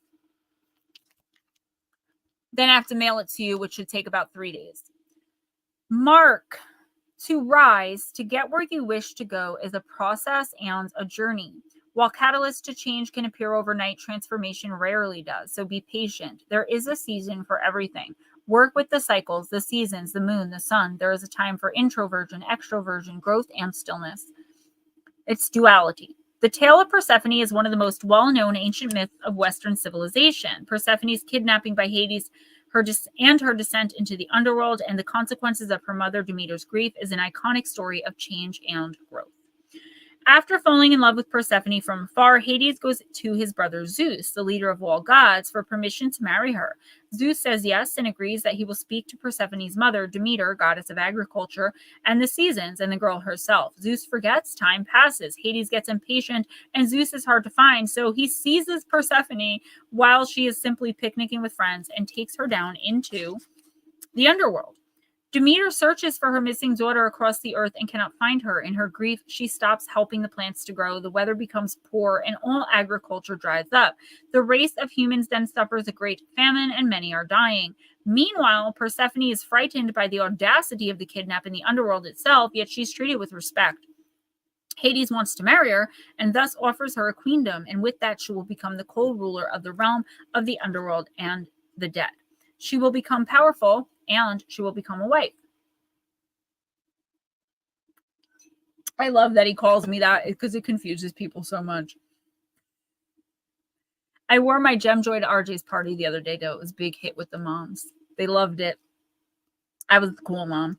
Then I have to mail it to you, which should take about 3 days. Mark, to rise, to get where you wish to go is a process and a journey. While catalysts to change can appear overnight, transformation rarely does. So be patient. There is a season for everything. Work with the cycles, the seasons, the moon, the sun. There is a time for introversion, extroversion, growth, and stillness. It's duality. The tale of Persephone is one of the most well-known ancient myths of Western civilization. Persephone's kidnapping by Hades, her descent into the underworld, and the consequences of her mother Demeter's grief is an iconic story of change and growth. After falling in love with Persephone from afar, Hades goes to his brother Zeus, the leader of all gods, for permission to marry her. Zeus says yes and agrees that he will speak to Persephone's mother, Demeter, goddess of agriculture, and the seasons, and the girl herself. Zeus forgets, time passes. Hades gets impatient, and Zeus is hard to find, so he seizes Persephone while she is simply picnicking with friends and takes her down into the underworld. Demeter searches for her missing daughter across the earth and cannot find her. In her grief, she stops helping the plants to grow. The weather becomes poor and all agriculture dries up. The race of humans then suffers a great famine and many are dying. Meanwhile, Persephone is frightened by the audacity of the kidnap in the underworld itself, yet she's treated with respect. Hades wants to marry her and thus offers her a queendom, and with that she will become the co-ruler of the realm of the underworld and the dead. She will become powerful and she will become a wife. I love that he calls me that because it confuses people so much. I wore my Gem Joy to RJ's party the other day, though. It was a big hit with the moms. They loved it. I was the cool mom.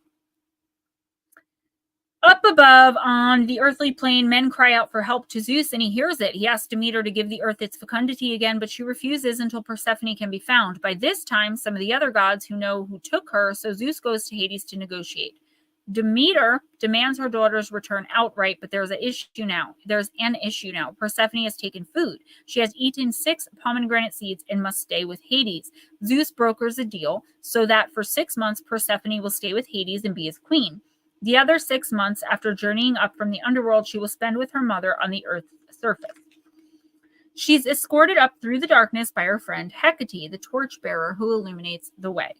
Up above on the earthly plane, men cry out for help to Zeus, and he hears it. He asks Demeter to give the earth its fecundity again, but she refuses until Persephone can be found. By this time, some of the other gods who know who took her, so Zeus goes to Hades to negotiate. Demeter demands her daughter's return outright, but there's an issue now. Persephone has taken food. She has eaten 6 pomegranate seeds and must stay with Hades. Zeus brokers a deal so that for 6 months, Persephone will stay with Hades and be his queen. The other 6 months, after journeying up from the underworld, she will spend with her mother on the earth's surface. She's escorted up through the darkness by her friend Hecate, the torchbearer who illuminates the way.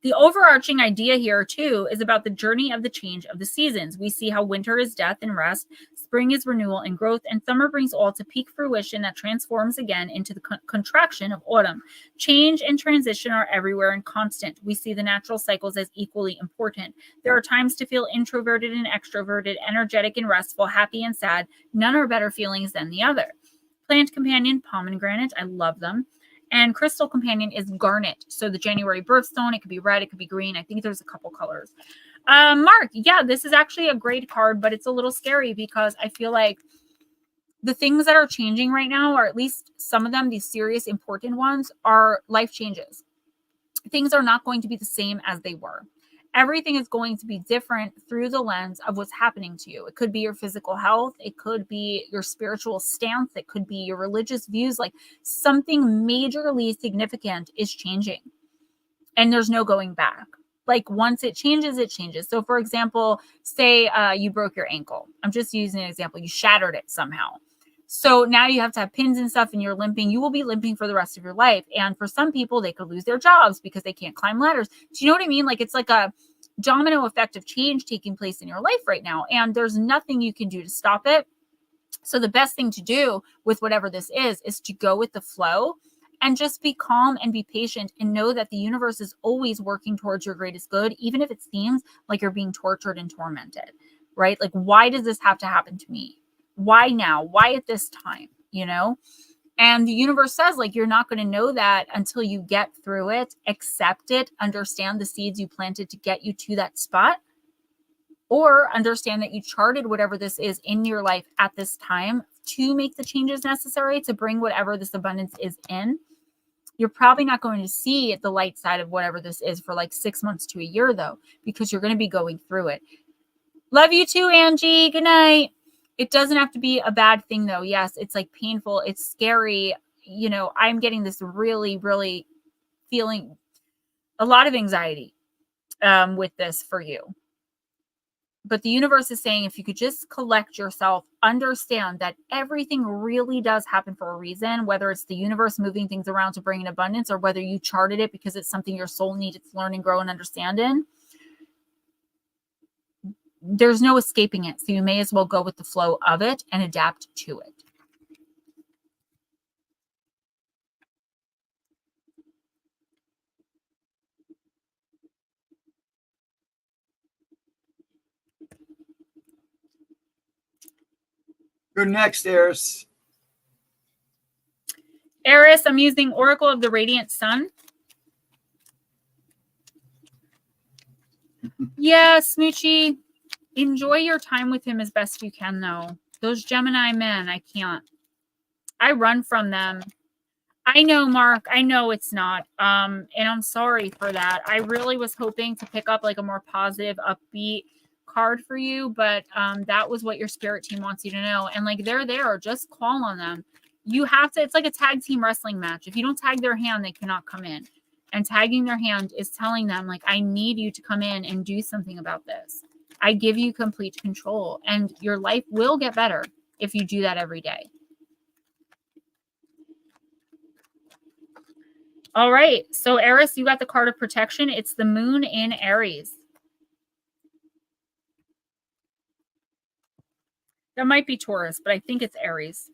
The overarching idea here, too, is about the journey of the change of the seasons. We see how winter is death and rest, spring is renewal and growth, and summer brings all to peak fruition that transforms again into the contraction of autumn. Change and transition are everywhere and constant. We see the natural cycles as equally important. There are times to feel introverted and extroverted, energetic and restful, happy and sad. None are better feelings than the other. Plant companion, pomegranate, I love them. And crystal companion is garnet. So the January birthstone, it could be red, it could be green. I think there's a couple colors. Mark, yeah, this is actually a great card, but it's a little scary because I feel like the things that are changing right now, or at least some of them, these serious, important ones, are life changes. Things are not going to be the same as they were. Everything is going to be different through the lens of what's happening to you. It could be your physical health. It could be your spiritual stance. It could be your religious views. Like something majorly significant is changing and there's no going back. Like once it changes, it changes. So for example, say you broke your ankle. I'm just using an example. You shattered it somehow. So now you have to have pins and stuff and you're limping. You will be limping for the rest of your life. And for some people, they could lose their jobs because they can't climb ladders. Do you know what I mean? Like it's like a domino effect of change taking place in your life right now. And there's nothing you can do to stop it. So the best thing to do with whatever this is to go with the flow and just be calm and be patient and know that the universe is always working towards your greatest good, even if it seems like you're being tortured and tormented, right? Like, why does this have to happen to me? Why now? Why at this time? You know? And the universe says, like, you're not going to know that until you get through it, accept it, understand the seeds you planted to get you to that spot, or understand that you charted whatever this is in your life at this time to make the changes necessary to bring whatever this abundance is in. You're probably not going to see the light side of whatever this is for like 6 months to a year, though, because you're going to be going through it. Love you too, Angie. Good night. It doesn't have to be a bad thing, though. Yes, it's like painful. It's scary. You know, I'm getting this really, really feeling a lot of anxiety with this for you. But the universe is saying, if you could just collect yourself, understand that everything really does happen for a reason, whether it's the universe moving things around to bring in abundance or whether you charted it because it's something your soul needed to learn and grow and understand in. There's no escaping it. So you may as well go with the flow of it and adapt to it. You're next, Eris. Eris, I'm using Oracle of the Radiant Sun. Yeah, Smoochie. Enjoy your time with him as best you can, though. Those Gemini men, I can't. I run from them. I know, Mark. I know it's not. And I'm sorry for that. I really was hoping to pick up like a more positive, upbeat card for you, but that was what your spirit team wants you to know. And like they're there, just call on them. You have to, it's like a tag team wrestling match. If you don't tag their hand, they cannot come in. And tagging their hand is telling them, like, I need you to come in and do something about this. I give you complete control, and your life will get better if you do that every day. All right. So, Eris, you got the card of protection. It's the moon in Aries. That might be Taurus, but I think it's Aries.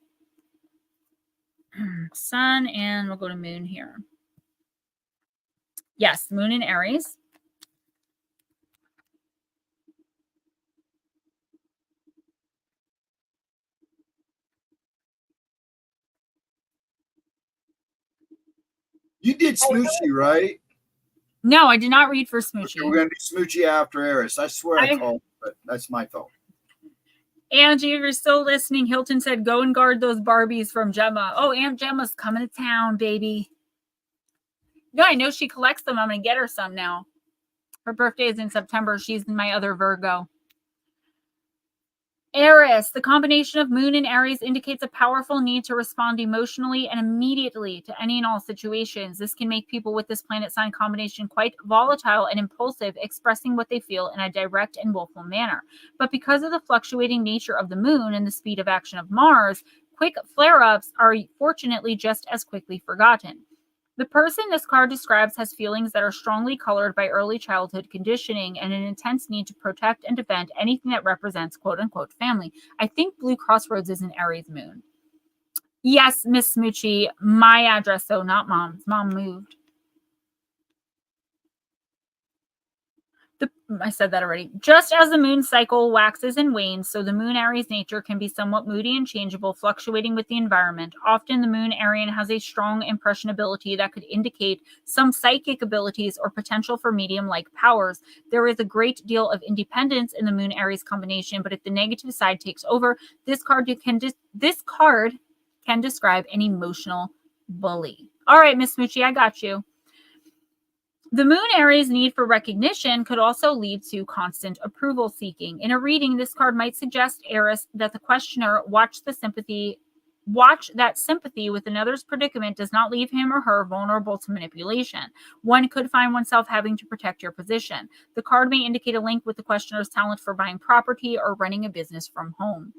Sun, and we'll go to moon here. Yes, moon in Aries. You did Smoochie, right? No, I did not read for Smoochie. Okay, we're going to do Smoochie after Eris. I swear I called, but that's my fault. Angie, if you're still listening, Hilton said, go and guard those Barbies from Gemma. Oh, Aunt Gemma's coming to town, baby. No, I know she collects them. I'm going to get her some now. Her birthday is in September. She's my other Virgo. Eris, the combination of moon and Aries indicates a powerful need to respond emotionally and immediately to any and all situations. This can make people with this planet sign combination quite volatile and impulsive, expressing what they feel in a direct and willful manner. But because of the fluctuating nature of the moon and the speed of action of Mars, quick flare-ups are fortunately just as quickly forgotten. The person this card describes has feelings that are strongly colored by early childhood conditioning and an intense need to protect and defend anything that represents quote-unquote family. I think Blue Crossroads is an Aries moon. Yes, Miss Smoochie, my address, though, not Mom's. Mom moved. I said that already. Just as the moon cycle waxes and wanes, so the moon Aries nature can be somewhat moody and changeable, fluctuating with the environment. Often the moon Arian has a strong impressionability that could indicate some psychic abilities or potential for medium-like powers. There is a great deal of independence in the moon Aries combination, but if the negative side takes over, this card can describe an emotional bully. All right, Miss Smoochie, I got you. The moon Aries need for recognition could also lead to constant approval seeking. In a reading, this card might suggest Eris that the questioner watch that sympathy with another's predicament does not leave him or her vulnerable to manipulation. One could find oneself having to protect your position. The card may indicate a link with the questioner's talent for buying property or running a business from home.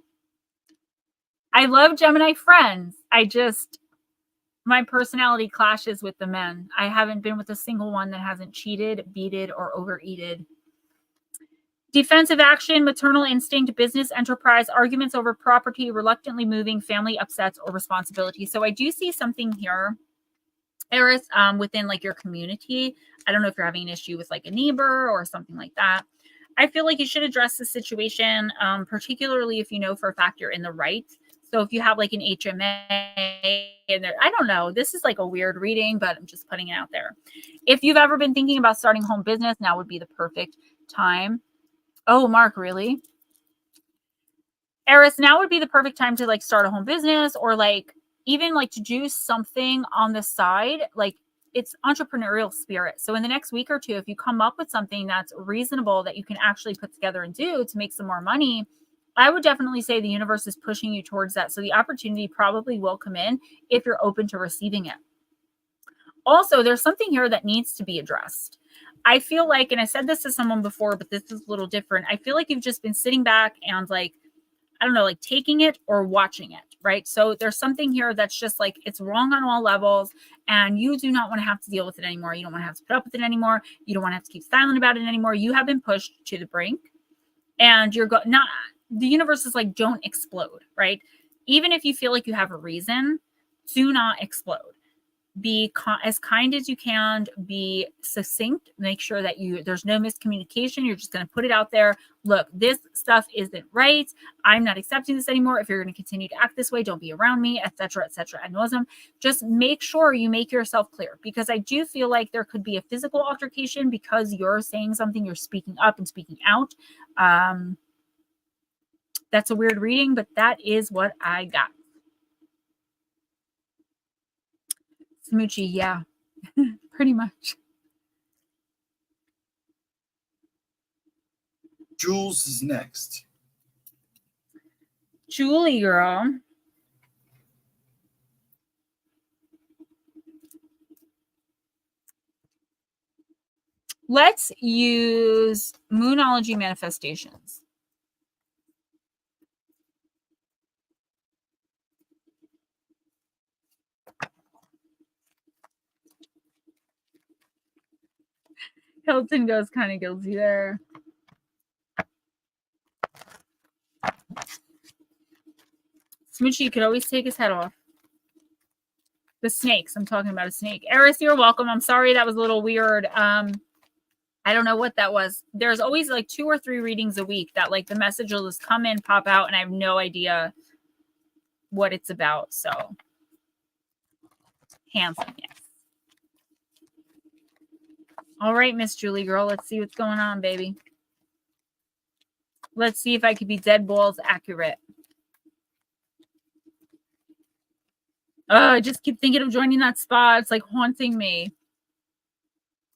I love Gemini friends. My personality clashes with the men. I haven't been with a single one that hasn't cheated, beated, or overeated. Defensive action, maternal instinct, business enterprise, arguments over property, reluctantly moving, family upsets, or responsibility. So I do see something here, Eris, within like your community. I don't know if you're having an issue with like a neighbor or something like that. I feel like you should address the situation, particularly if you know for a fact you're in the right. So if you have like an HMA, and I don't know, this is like a weird reading, but I'm just putting it out there. If you've ever been thinking about starting home business, now would be the perfect time. Oh, Mark, really? Eris, now would be the perfect time to like start a home business or like even like to do something on the side. Like it's entrepreneurial spirit. So in the next week or two, if you come up with something that's reasonable that you can actually put together and do to make some more money, I would definitely say the universe is pushing you towards that. So the opportunity probably will come in if you're open to receiving it. Also, there's something here that needs to be addressed. I feel like, and I said this to someone before, but this is a little different. I feel like you've just been sitting back and like, I don't know, like taking it or watching it, right? So there's something here that's just like, it's wrong on all levels and you do not want to have to deal with it anymore. You don't want to have to put up with it anymore. You don't want to have to keep silent about it anymore. You have been pushed to the brink and you're the universe is like, don't explode, right? Even if you feel like you have a reason, do not explode. Be as kind as you can, be succinct, make sure that there's no miscommunication. You're just going to put it out there. Look, this stuff isn't right. I'm not accepting this anymore. If you're going to continue to act this way, don't be around me, etc., ad nauseam. Just make sure you make yourself clear, because I do feel like there could be a physical altercation because you're saying something, you're speaking up and speaking out. That's a weird reading, but that is what I got. Smoochie, yeah, pretty much. Jules is next. Julie, girl. Let's use Moonology manifestations. Hilton goes kind of guilty there. Smoochie could always take his head off. The snakes. I'm talking about a snake. Eris, you're welcome. I'm sorry that was a little weird. I don't know what that was. There's always like 2 or 3 readings a week that like the message will just come in, pop out, and I have no idea what it's about. So handsome, yes. All right, Miss Julie girl, let's see what's going on, baby. Let's see if I could be dead balls accurate. I just keep thinking of joining that spa. It's like haunting me.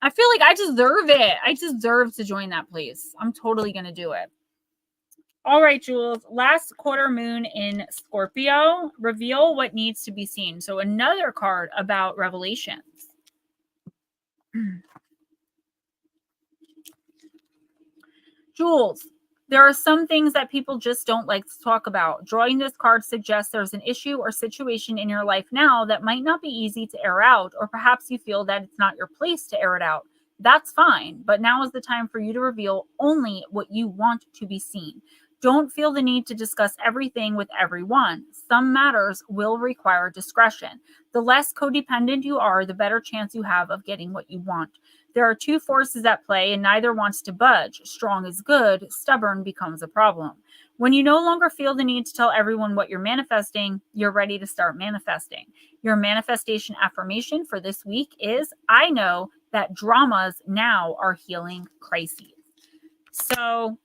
I feel like I deserve it. I deserve to join that place. I'm totally going to do it. All right, Jules. Last quarter moon in Scorpio. Reveal what needs to be seen. So another card about revelations. Jules, there are some things that people just don't like to talk about. Drawing this card suggests there's an issue or situation in your life now that might not be easy to air out, or perhaps you feel that it's not your place to air it out. That's fine, but now is the time for you to reveal only what you want to be seen. Don't feel the need to discuss everything with everyone. Some matters will require discretion. The less codependent you are, the better chance you have of getting what you want. There are 2 forces at play, and neither wants to budge. Strong is good, stubborn becomes a problem. When you no longer feel the need to tell everyone what you're manifesting, you're ready to start manifesting. Your manifestation affirmation for this week is, I know that dramas now are healing crises. So,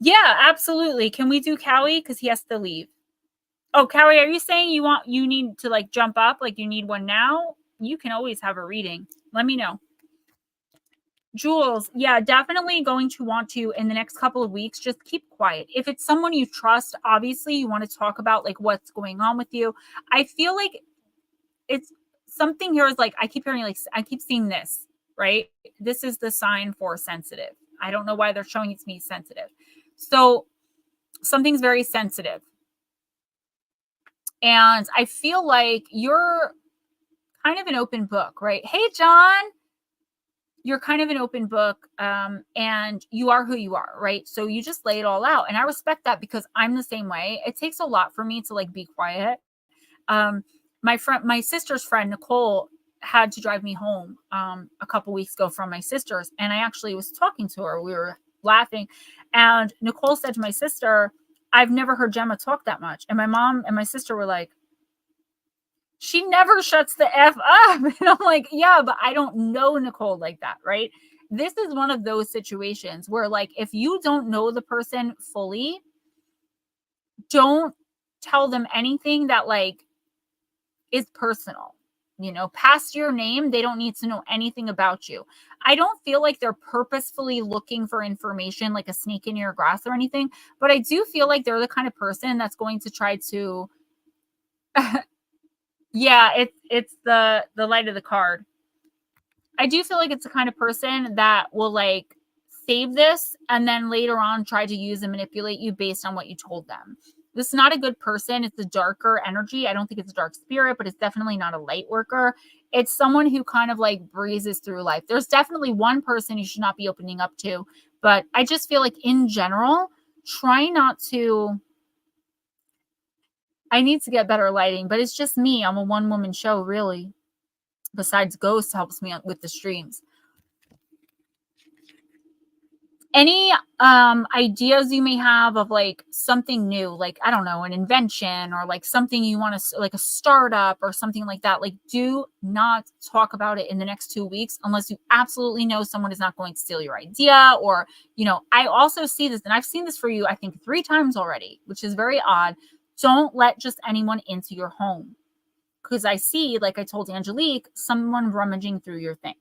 yeah, absolutely. Can we do Cowie? Because he has to leave. Oh, Cowie, are you saying you need to like jump up? Like you need one now? You can always have a reading. Let me know. Jules, yeah, definitely going to want to, in the next couple of weeks, just keep quiet. If it's someone you trust, obviously you want to talk about like what's going on with you. I feel like it's something here is like, I keep hearing like, I keep seeing this, right? This is the sign for sensitive. I don't know why they're showing it to me sensitive. So something's very sensitive. And I feel like you're kind of an open book, right? Hey, John, you're kind of an open book, and you are who you are, right? So you just lay it all out. And I respect that because I'm the same way. It takes a lot for me to like be quiet. My sister's friend, Nicole, had to drive me home a couple weeks ago from my sister's. And I actually was talking to her. We were laughing. And Nicole said to my sister, I've never heard Gemma talk that much. And my mom and my sister were like, she never shuts the F up. And I'm like, yeah, but I don't know Nicole like that, right? This is one of those situations where like, if you don't know the person fully, don't tell them anything that like is personal, you know, past your name. They don't need to know anything about you. I don't feel like they're purposefully looking for information like a snake in your grass or anything, but I do feel like they're the kind of person that's going to try to yeah, it's the light of the card. I do feel like it's the kind of person that will like save this and then later on try to use and manipulate you based on what you told them. This is not a good person. It's a darker energy. I don't think it's a dark spirit, but it's definitely not a light worker. It's someone who kind of like breezes through life. There's definitely one person you should not be opening up to, but I just feel like in general, try not to. I need to get better lighting, but it's just me. I'm a one-woman show, really. Besides Ghost helps me with the streams. Any ideas you may have of like something new, like I don't know, an invention or like something you want to, like a startup or something like that, like do not talk about it in the next 2 weeks unless you absolutely know someone is not going to steal your idea. Or, you know, I also see this, and I've seen this for you I think 3 times already, which is very odd. Don't let just anyone into your home, because I see, like I told Angelique, someone rummaging through your things.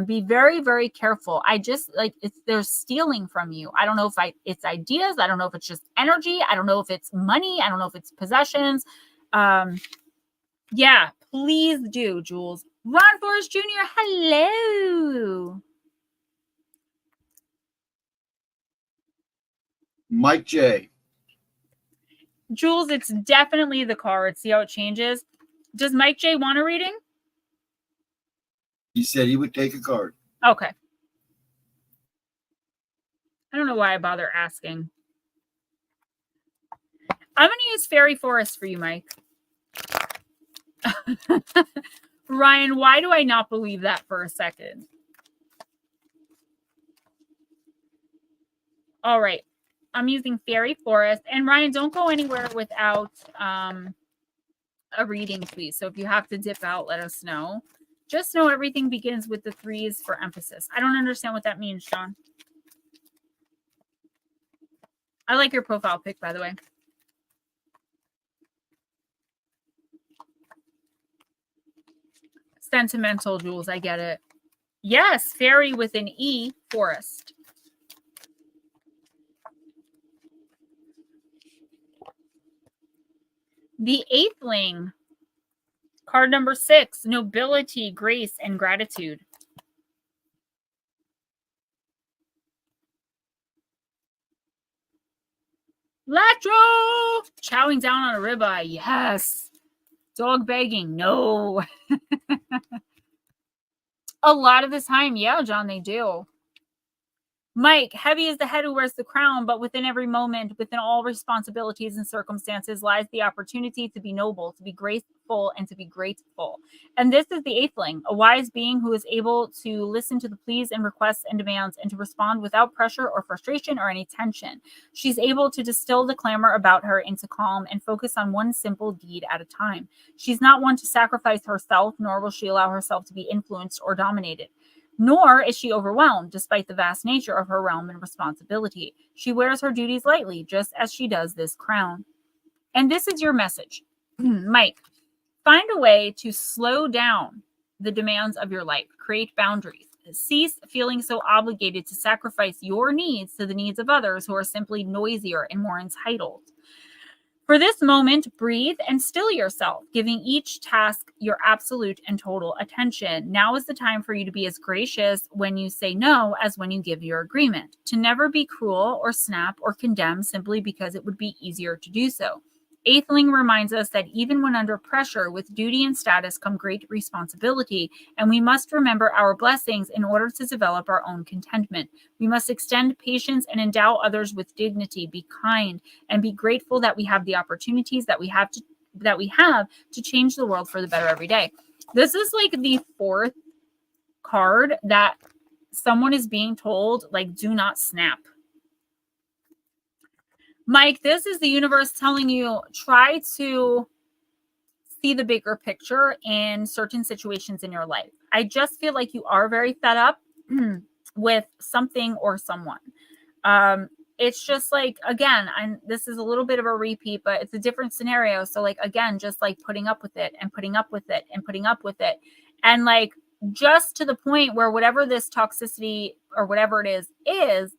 Be very, very careful. I just like they're stealing from you. I don't know if it's ideas. I don't know if it's just energy. I don't know if it's money. I don't know if it's possessions. Yeah, please do, Jules. Ron Forrest Jr., hello. Mike J. Jules, it's definitely the card. See how it changes? Does Mike J want a reading? He said he would take a card. Okay. I don't know why I bother asking. I'm going to use Fairy Forest for you, Mike. Ryan, why do I not believe that for a second? All right. I'm using Fairy Forest. And Ryan, don't go anywhere without a reading, please. So if you have to dip out, let us know. Just know everything begins with the 3s for emphasis. I don't understand what that means, Sean. I like your profile pic, by the way. Sentimental, Jules. I get it. Yes, fairy with an E, forest. The eighthling, card number 6, nobility, grace, and gratitude. Latro! Chowing down on a ribeye. Yes. Dog begging. No. A lot of the time, yeah, John, they do. Mike, heavy is the head who wears the crown, but within every moment, within all responsibilities and circumstances, lies the opportunity to be noble, to be graceful, and to be grateful. And this is the eighthling, a wise being who is able to listen to the pleas and requests and demands and to respond without pressure or frustration or any tension. She's able to distill the clamor about her into calm and focus on one simple deed at a time. She's not one to sacrifice herself, nor will she allow herself to be influenced or dominated. Nor is she overwhelmed, despite the vast nature of her realm and responsibility. She wears her duties lightly, just as she does this crown. And this is your message. Mike, find a way to slow down the demands of your life. Create boundaries. Cease feeling so obligated to sacrifice your needs to the needs of others who are simply noisier and more entitled. For this moment, breathe and still yourself, giving each task your absolute and total attention. Now is the time for you to be as gracious when you say no as when you give your agreement. To never be cruel or snap or condemn simply because it would be easier to do so. Eighthling reminds us that even when under pressure, with duty and status come great responsibility, and we must remember our blessings in order to develop our own contentment. We must extend patience and endow others with dignity, be kind, and be grateful that we have the opportunities that we have to change the world for the better every day. This is like the 4th card that someone is being told, like, do not snap. Mike, this is the universe telling you, try to see the bigger picture in certain situations in your life. I just feel like you are very fed up with something or someone. It's just like, again, this is a little bit of a repeat, but it's a different scenario. So like, again, just like putting up with it and putting up with it and putting up with it. And like, just to the point where whatever this toxicity or whatever it is,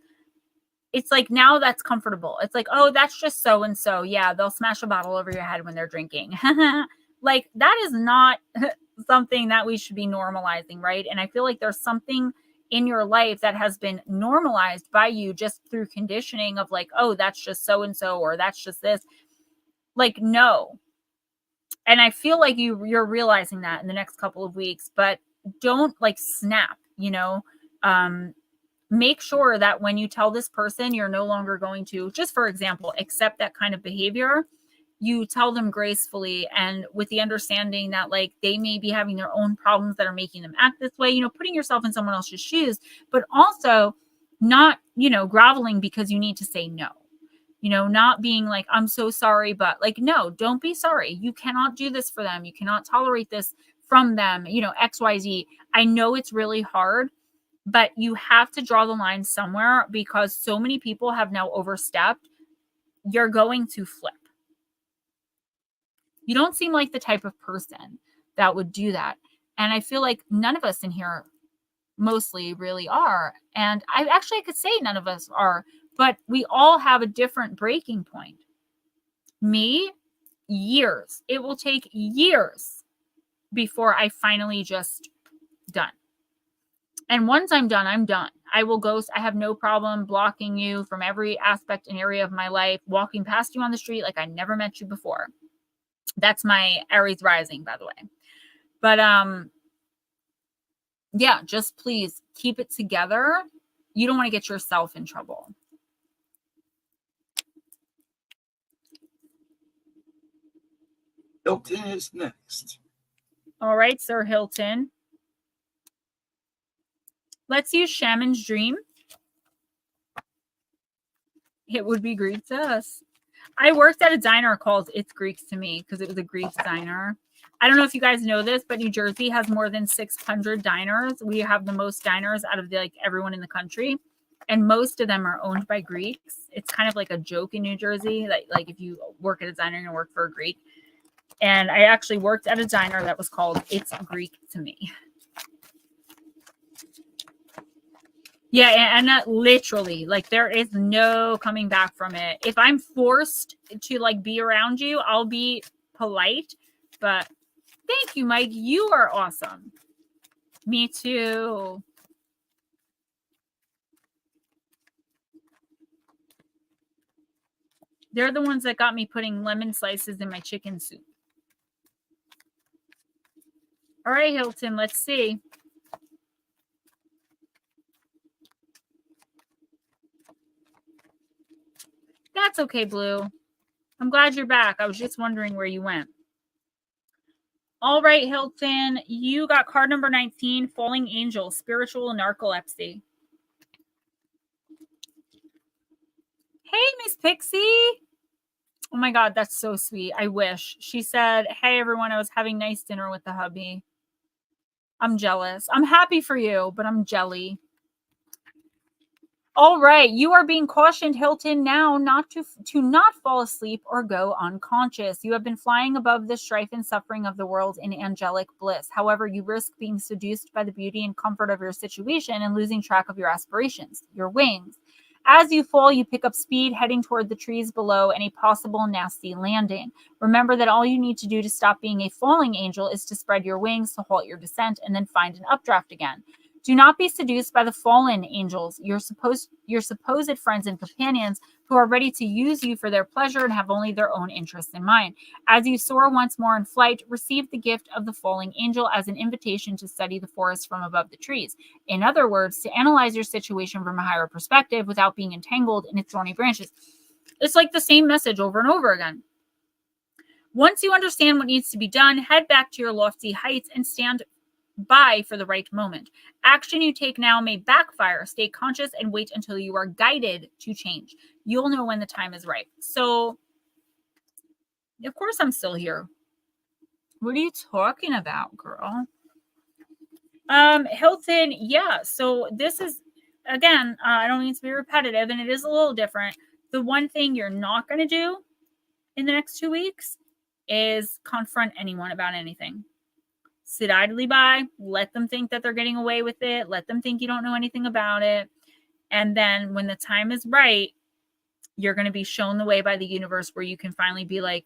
it's like now that's comfortable. It's like, oh, that's just so-and-so. Yeah, they'll smash a bottle over your head when they're drinking. Like, that is not something that we should be normalizing, right? And I feel like there's something in your life that has been normalized by you just through conditioning of like, oh, that's just so-and-so, or that's just this. Like, no. And I feel like you're realizing that in the next couple of weeks, but don't like snap, you know? Make sure that when you tell this person you're no longer going to, just for example, accept that kind of behavior, you tell them gracefully and with the understanding that like they may be having their own problems that are making them act this way, you know, putting yourself in someone else's shoes, but also Not, groveling because you need to say no. Not being like, I'm so sorry, but like, no, don't be sorry. You cannot do this for them. You cannot tolerate this from them, XYZ. I know it's really hard, but you have to draw the line somewhere because so many people have now overstepped. You're going to flip. You don't seem like the type of person that would do that. And I feel like none of us in here mostly really are. And I could say none of us are, but we all have a different breaking point. Me, years. It will take years before I finally just done. And once I'm done, I'm done. I will ghost. I have no problem blocking you from every aspect and area of my life, walking past you on the street like I never met you before. That's my Aries rising, by the way. But yeah, just please keep it together. You don't want to get yourself in trouble. Hilton is next. All right, Sir Hilton. Let's use Shaman's Dream. It would be Greek to us. I worked at a diner called It's Greek to Me because it was a Greek diner. I don't know if you guys know this, but New Jersey has more than 600 diners. We have the most diners out of everyone in the country. And most of them are owned by Greeks. It's kind of like a joke in New Jersey. Like if you work at a diner, you're going to work for a Greek. And I actually worked at a diner that was called It's Greek to Me. Yeah, and not literally, like there is no coming back from it. If I'm forced to like be around you, I'll be polite. But thank you, Mike. You are awesome. Me too. They're the ones that got me putting lemon slices in my chicken soup. All right, Hilton, let's see. That's okay, Blue. I'm glad you're back. I was just wondering where you went. All right, Hilton, you got card number 19, Falling Angel, Spiritual Narcolepsy. Hey, Miss Pixie. Oh my God, that's so sweet. I wish. She said, hey, everyone, I was having nice dinner with the hubby. I'm jealous. I'm happy for you, but I'm jelly. All right, you are being cautioned, Hilton, now not to not fall asleep or go unconscious. You have been flying above the strife and suffering of the world in angelic bliss. However, you risk being seduced by the beauty and comfort of your situation and losing track of your aspirations, your wings. As you fall, you pick up speed, heading toward the trees below and a possible nasty landing. Remember that all you need to do to stop being a falling angel is to spread your wings to halt your descent and then find an updraft again. Do not be seduced by the fallen angels, your supposed friends and companions who are ready to use you for their pleasure and have only their own interests in mind. As you soar once more in flight, receive the gift of the falling angel as an invitation to study the forest from above the trees. In other words, to analyze your situation from a higher perspective without being entangled in its thorny branches. It's like the same message over and over again. Once you understand what needs to be done, head back to your lofty heights and stand by for the right moment. Action you take now may backfire. Stay conscious and wait until you are guided to change. You'll know when the time is right. So, of course, I'm still here. What are you talking about, girl? Hilton, yeah. So this is, again, I don't mean to be repetitive, and it is a little different. The one thing you're not going to do in the next 2 weeks is confront anyone about anything. Sit idly by, let them think that they're getting away with it, let them think you don't know anything about it. And then when the time is right, you're going to be shown the way by the universe where you can finally be like,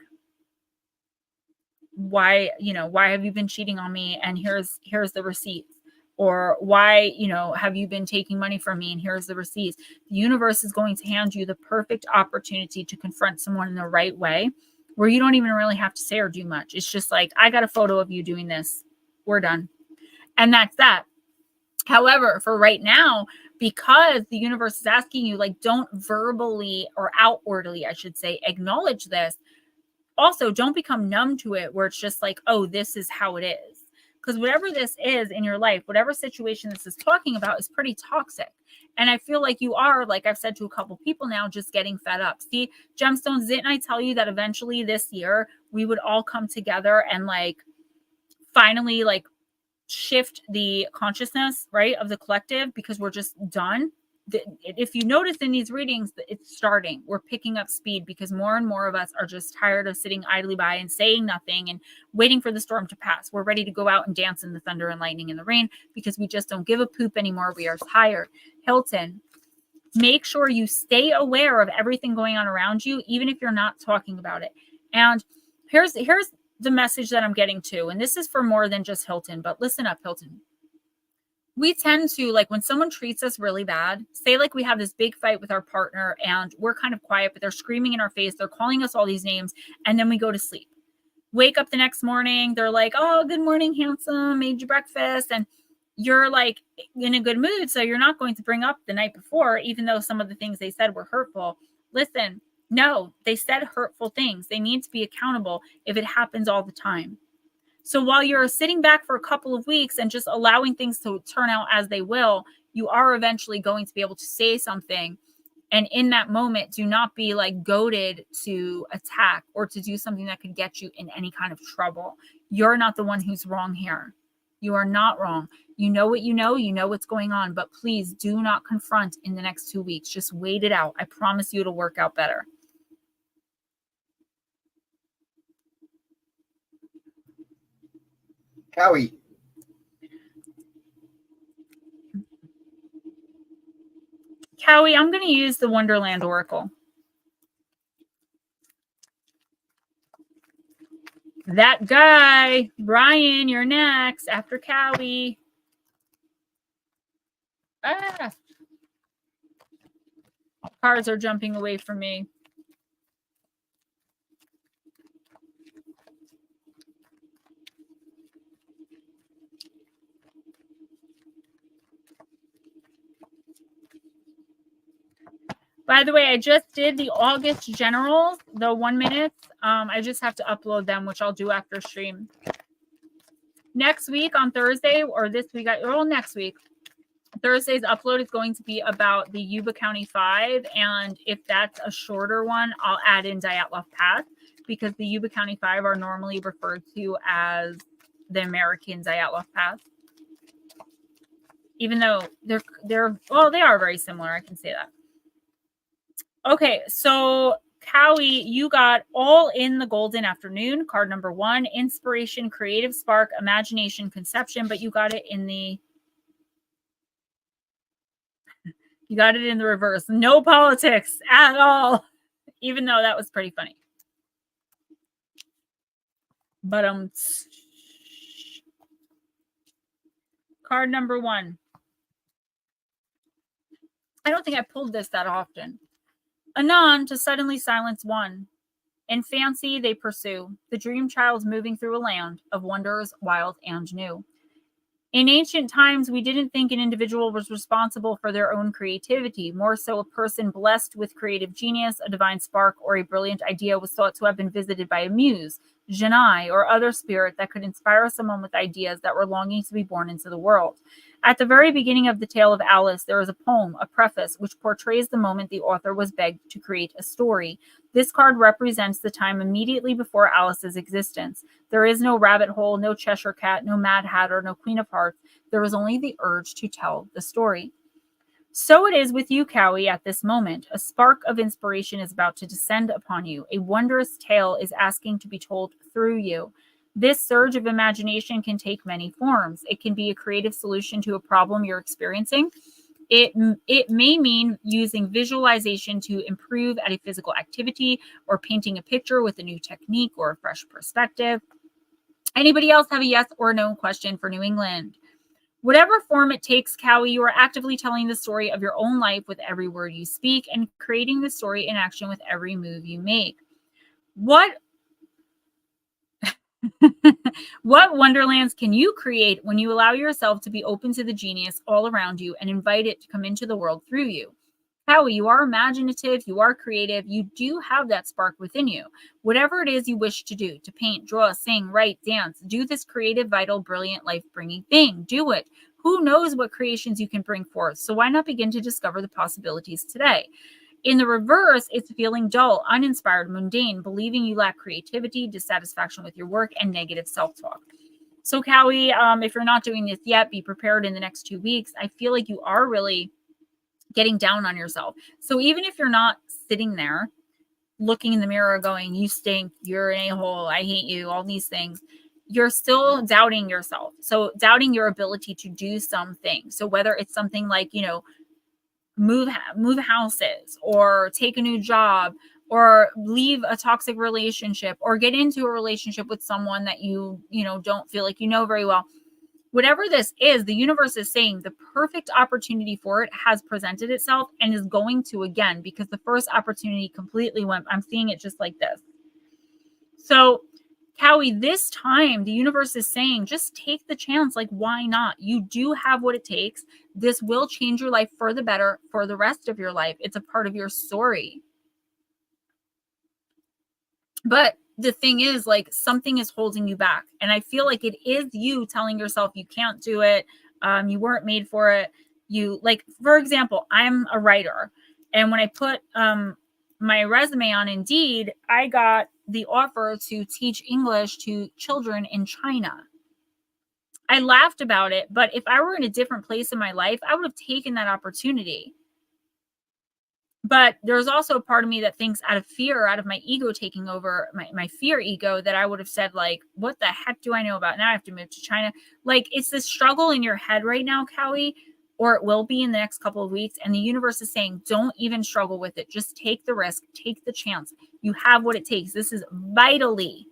why have you been cheating on me? And here's the receipts. Or why, have you been taking money from me? And here's the receipts. The universe is going to hand you the perfect opportunity to confront someone in the right way where you don't even really have to say or do much. It's just like, I got a photo of you doing this. We're done. And that's that. However, for right now, because the universe is asking you, like, don't verbally or outwardly, I should say, acknowledge this. Also, don't become numb to it where it's just like, oh, this is how it is. because whatever this is in your life, whatever situation this is talking about is pretty toxic. And I feel like you are, like I've said to a couple people now, just getting fed up. See, Gemstones, didn't I tell you that eventually this year we would all come together and like finally like shift the consciousness, right, of the collective, because we're just done. If you notice in these readings, it's starting. We're picking up speed because more and more of us are just tired of sitting idly by and saying nothing and waiting for the storm to pass. We're ready to go out and dance in the thunder and lightning and the rain because we just don't give a poop anymore. We are tired. Hilton, make sure you stay aware of everything going on around you, even if you're not talking about it. And here's the message that I'm getting to, and this is for more than just Hilton, but listen up, Hilton. We tend to, like, when someone treats us really bad, say like we have this big fight with our partner and we're kind of quiet, but they're screaming in our face, they're calling us all these names, and then we go to sleep. Wake up the next morning, they're like, oh, good morning, handsome, made you breakfast, and you're like in a good mood, so you're not going to bring up the night before, even though some of the things they said were hurtful. Listen, no, they said hurtful things. They need to be accountable if it happens all the time. So while you're sitting back for a couple of weeks and just allowing things to turn out as they will, you are eventually going to be able to say something. And in that moment, do not be like goaded to attack or to do something that could get you in any kind of trouble. You're not the one who's wrong here. You are not wrong. You know what you know what's going on, but please do not confront in the next 2 weeks. Just wait it out. I promise you it'll work out better. Howie. Cowie, I'm going to use the Wonderland Oracle. That guy, Brian, you're next after Cowie. Ah. Cards are jumping away from me. By the way, I just did the August generals, the 1 minute. I just have to upload them, which I'll do after stream. Next week on Thursday, or this week, next week, Thursday's upload is going to be about the Yuba County 5. And if that's a shorter one, I'll add in Dyatlov Path, because the Yuba County 5 are normally referred to as the American Dyatlov Path. Even though they are very similar. I can say that. Okay, so Cowie, you got All in the Golden Afternoon, card number 1, inspiration, creative spark, imagination, conception, but you got it in the reverse. No politics at all, even though that was pretty funny. But card number 1. I don't think I pulled this that often. Anon, to suddenly silence one. In fancy they pursue, the dream child's moving through a land of wonders wild and new. In ancient times, we didn't think an individual was responsible for their own creativity. More so, a person blessed with creative genius, a divine spark, or a brilliant idea was thought to have been visited by a muse, genii, or other spirit that could inspire someone with ideas that were longing to be born into the world. At the very beginning of the tale of Alice, there is a poem, a preface, which portrays the moment the author was begged to create a story. This card represents the time immediately before Alice's existence. There is no rabbit hole, no Cheshire Cat, no Mad Hatter, no Queen of Hearts. There is only the urge to tell the story. So it is with you, Cowie, at this moment. A spark of inspiration is about to descend upon you. A wondrous tale is asking to be told through you. This surge of imagination can take many forms. It can be a creative solution to a problem you're experiencing. It may mean using visualization to improve at a physical activity, or painting a picture with a new technique or a fresh perspective. Anybody else have a yes or no question for New England? Whatever form it takes, Cowie, you are actively telling the story of your own life with every word you speak and creating the story in action with every move you make. What wonderlands can you create when you allow yourself to be open to the genius all around you and invite it to come into the world through you? Howie, you are imaginative, you are creative, you do have that spark within you. Whatever it is you wish to do, to paint, draw, sing, write, dance, do this creative, vital, brilliant, life-bringing thing. Do it. Who knows what creations you can bring forth? So why not begin to discover the possibilities today? In the reverse, it's feeling dull, uninspired, mundane, believing you lack creativity, dissatisfaction with your work, and negative self-talk. So, Cowie, if you're not doing this yet, be prepared in the next 2 weeks. I feel like you are really getting down on yourself. So even if you're not sitting there looking in the mirror going, you stink, you're an a-hole, I hate you, all these things, you're still doubting yourself. So doubting your ability to do something. So whether it's something like, you know, move houses or take a new job or leave a toxic relationship or get into a relationship with someone that you know, don't feel like you know very well. Whatever this is, the universe is saying the perfect opportunity for it has presented itself and is going to again, because the first opportunity completely went. I'm seeing it just like this. So, Cowie, this time the universe is saying, just take the chance. Like, why not? You do have what it takes. This will change your life for the better for the rest of your life. It's a part of your story. But the thing is, like, something is holding you back. And I feel like it is you telling yourself you can't do it. You weren't made for it. You, like, for example, I'm a writer. And when I put my resume on Indeed, I got the offer to teach English to children in China. I laughed about it, but if I were in a different place in my life, I would have taken that opportunity. But there's also a part of me that thinks out of fear, out of my ego taking over, my fear ego, that I would have said, like, what the heck do I know about? Now I have to move to China. Like, it's this struggle in your head right now, Cowie, or it will be in the next couple of weeks. And the universe is saying, don't even struggle with it. Just take the risk, take the chance. You have what it takes. This is vitally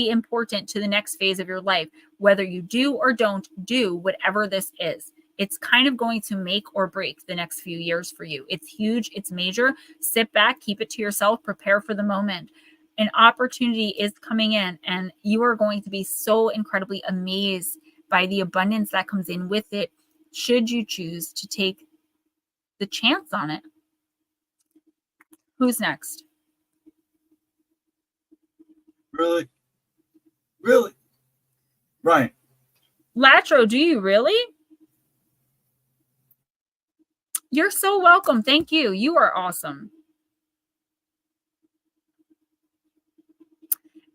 important to the next phase of your life, whether you do or don't do whatever this is. It's kind of going to make or break the next few years for you. It's huge. It's major. Sit back, keep it to yourself, prepare for the moment. An opportunity is coming in, and you are going to be so incredibly amazed by the abundance that comes in with it, should you choose to take the chance on it. Who's next? Really? Really? Right. Latro, do you really? You're so welcome. Thank you. You are awesome.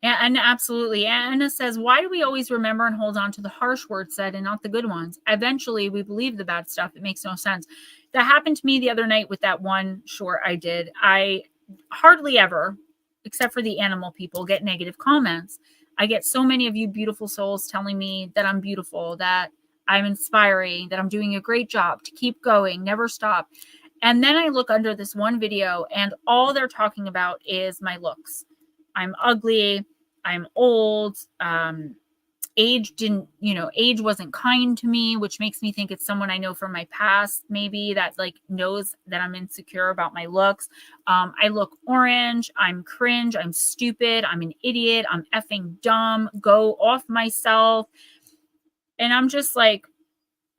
And absolutely. Anna says, why do we always remember and hold on to the harsh words said and not the good ones? Eventually, we believe the bad stuff. It makes no sense. That happened to me the other night with that one short I did. I hardly ever, except for the animal people, get negative comments. I get so many of you beautiful souls telling me that I'm beautiful, that I'm inspiring, that I'm doing a great job, to keep going, never stop. And then I look under this one video and all they're talking about is my looks. I'm ugly. I'm old. Age wasn't kind to me, which makes me think it's someone I know from my past, maybe, that like knows that I'm insecure about my looks. I look orange. I'm cringe. I'm stupid. I'm an idiot. I'm effing dumb. Go off myself. And I'm just like,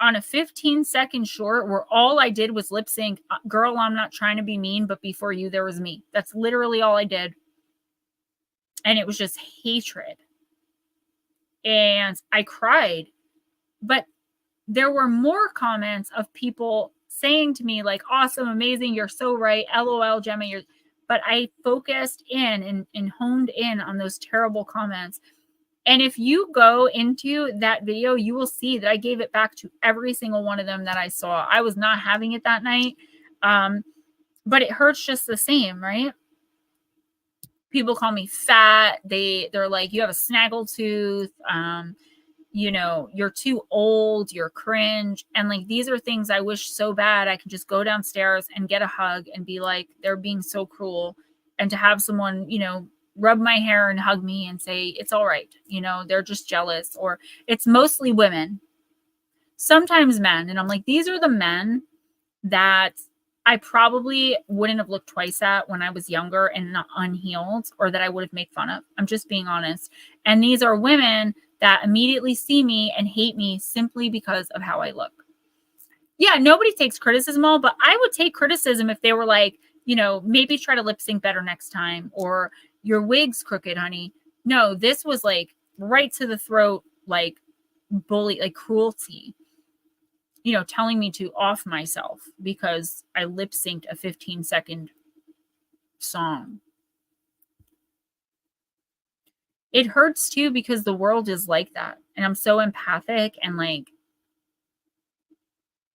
on a 15-second short where all I did was lip sync, girl, I'm not trying to be mean, but before you, there was me. That's literally all I did. And it was just hatred. And I cried. But there were more comments of people saying to me, like, awesome, amazing, you're so right, LOL, Gemma, you're... But I focused in and honed in on those terrible comments. And if you go into that video, you will see that I gave it back to every single one of them that I saw. I was not having it that night. But it hurts just the same, right? People call me fat. They're like, you have a snaggle tooth. You're too old. You're cringe. And like, these are things I wish so bad I could just go downstairs and get a hug and be like, they're being so cruel. And to have someone, rub my hair and hug me and say, it's all right. They're just jealous. Or it's mostly women, sometimes men. And I'm like, these are the men that I probably wouldn't have looked twice at when I was younger and not unhealed, or that I would have made fun of. I'm just being honest. And these are women that immediately see me and hate me simply because of how I look. Yeah, nobody takes criticism all, but I would take criticism if they were like, you know, maybe try to lip sync better next time, or your wig's crooked, honey. No, this was like right to the throat, like bully, like cruelty, you know, telling me to off myself because I lip synced a 15-second song. It hurts too because the world is like that. And I'm so empathic, and like,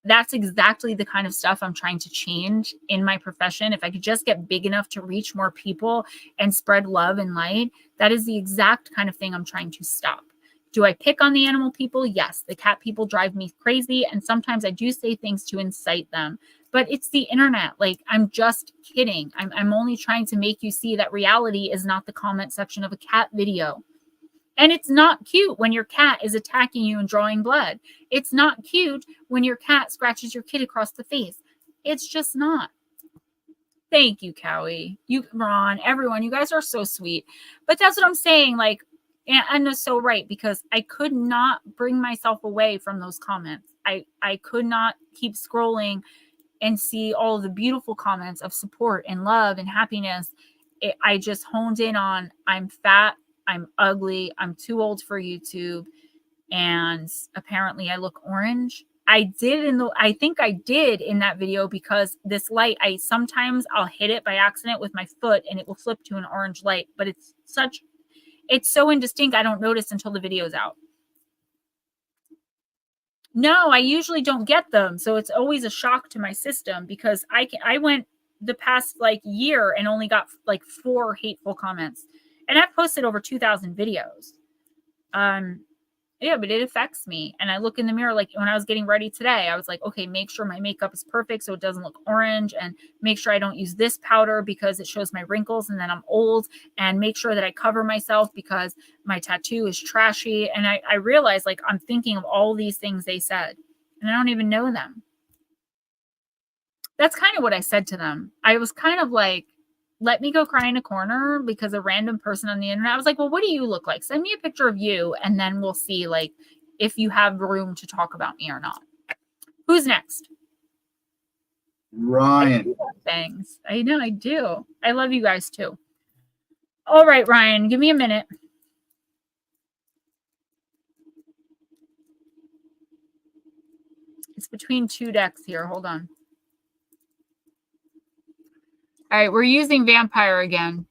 that's exactly the kind of stuff I'm trying to change in my profession. If I could just get big enough to reach more people and spread love and light, that is the exact kind of thing I'm trying to stop. Do I pick on the animal people? Yes. The cat people drive me crazy. And sometimes I do say things to incite them. But it's the internet. Like, I'm just kidding. I'm only trying to make you see that reality is not the comment section of a cat video. And it's not cute when your cat is attacking you and drawing blood. It's not cute when your cat scratches your kid across the face. It's just not. Thank you, Cowie. You, Ron, everyone, you guys are so sweet. But that's what I'm saying. Like, and Anna's so right, because I could not bring myself away from those comments. I could not keep scrolling and see all the beautiful comments of support and love and happiness. I just honed in on, I'm fat, I'm ugly, I'm too old for YouTube, and apparently I look orange. I think I did in that video, because this light, sometimes I'll hit it by accident with my foot and it will flip to an orange light, but it's so indistinct I don't notice until the video's out. No, I usually don't get them, so it's always a shock to my system, because I went the past like year and only got like 4 hateful comments, and I've posted over 2,000 videos. Yeah, but it affects me. And I look in the mirror, like when I was getting ready today, I was like, okay, make sure my makeup is perfect so it doesn't look orange, and make sure I don't use this powder because it shows my wrinkles and then I'm old, and make sure that I cover myself because my tattoo is trashy. And I realized, like, I'm thinking of all these things they said and I don't even know them. That's kind of what I said to them. I was kind of like, let me go cry in a corner because a random person on the internet, I was like, well, what do you look like? Send me a picture of you, and then we'll see, like, if you have room to talk about me or not. Who's next? Ryan. Thanks. I know, I do. I love you guys too. All right, Ryan, give me a minute. It's between 2 decks here. Hold on. All right, we're using Vampire again.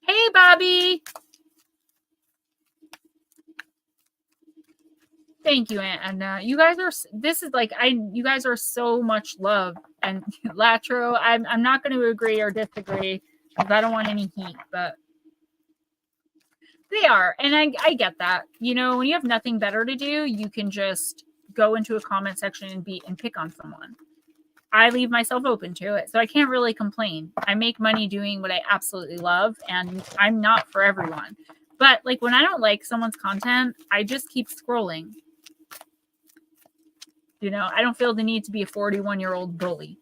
Hey, Bobby. Thank you, Aunt. You guys are, this is like, you guys are so much love. And Latro, I'm not going to agree or disagree because I don't want any heat, but they are. And I get that. You know, when you have nothing better to do, you can just go into a comment section and pick on someone. I leave myself open to it, so I can't really complain. I make money doing what I absolutely love, and I'm not for everyone. But like, when I don't like someone's content, I just keep scrolling. You know, I don't feel the need to be a 41-year-old bully.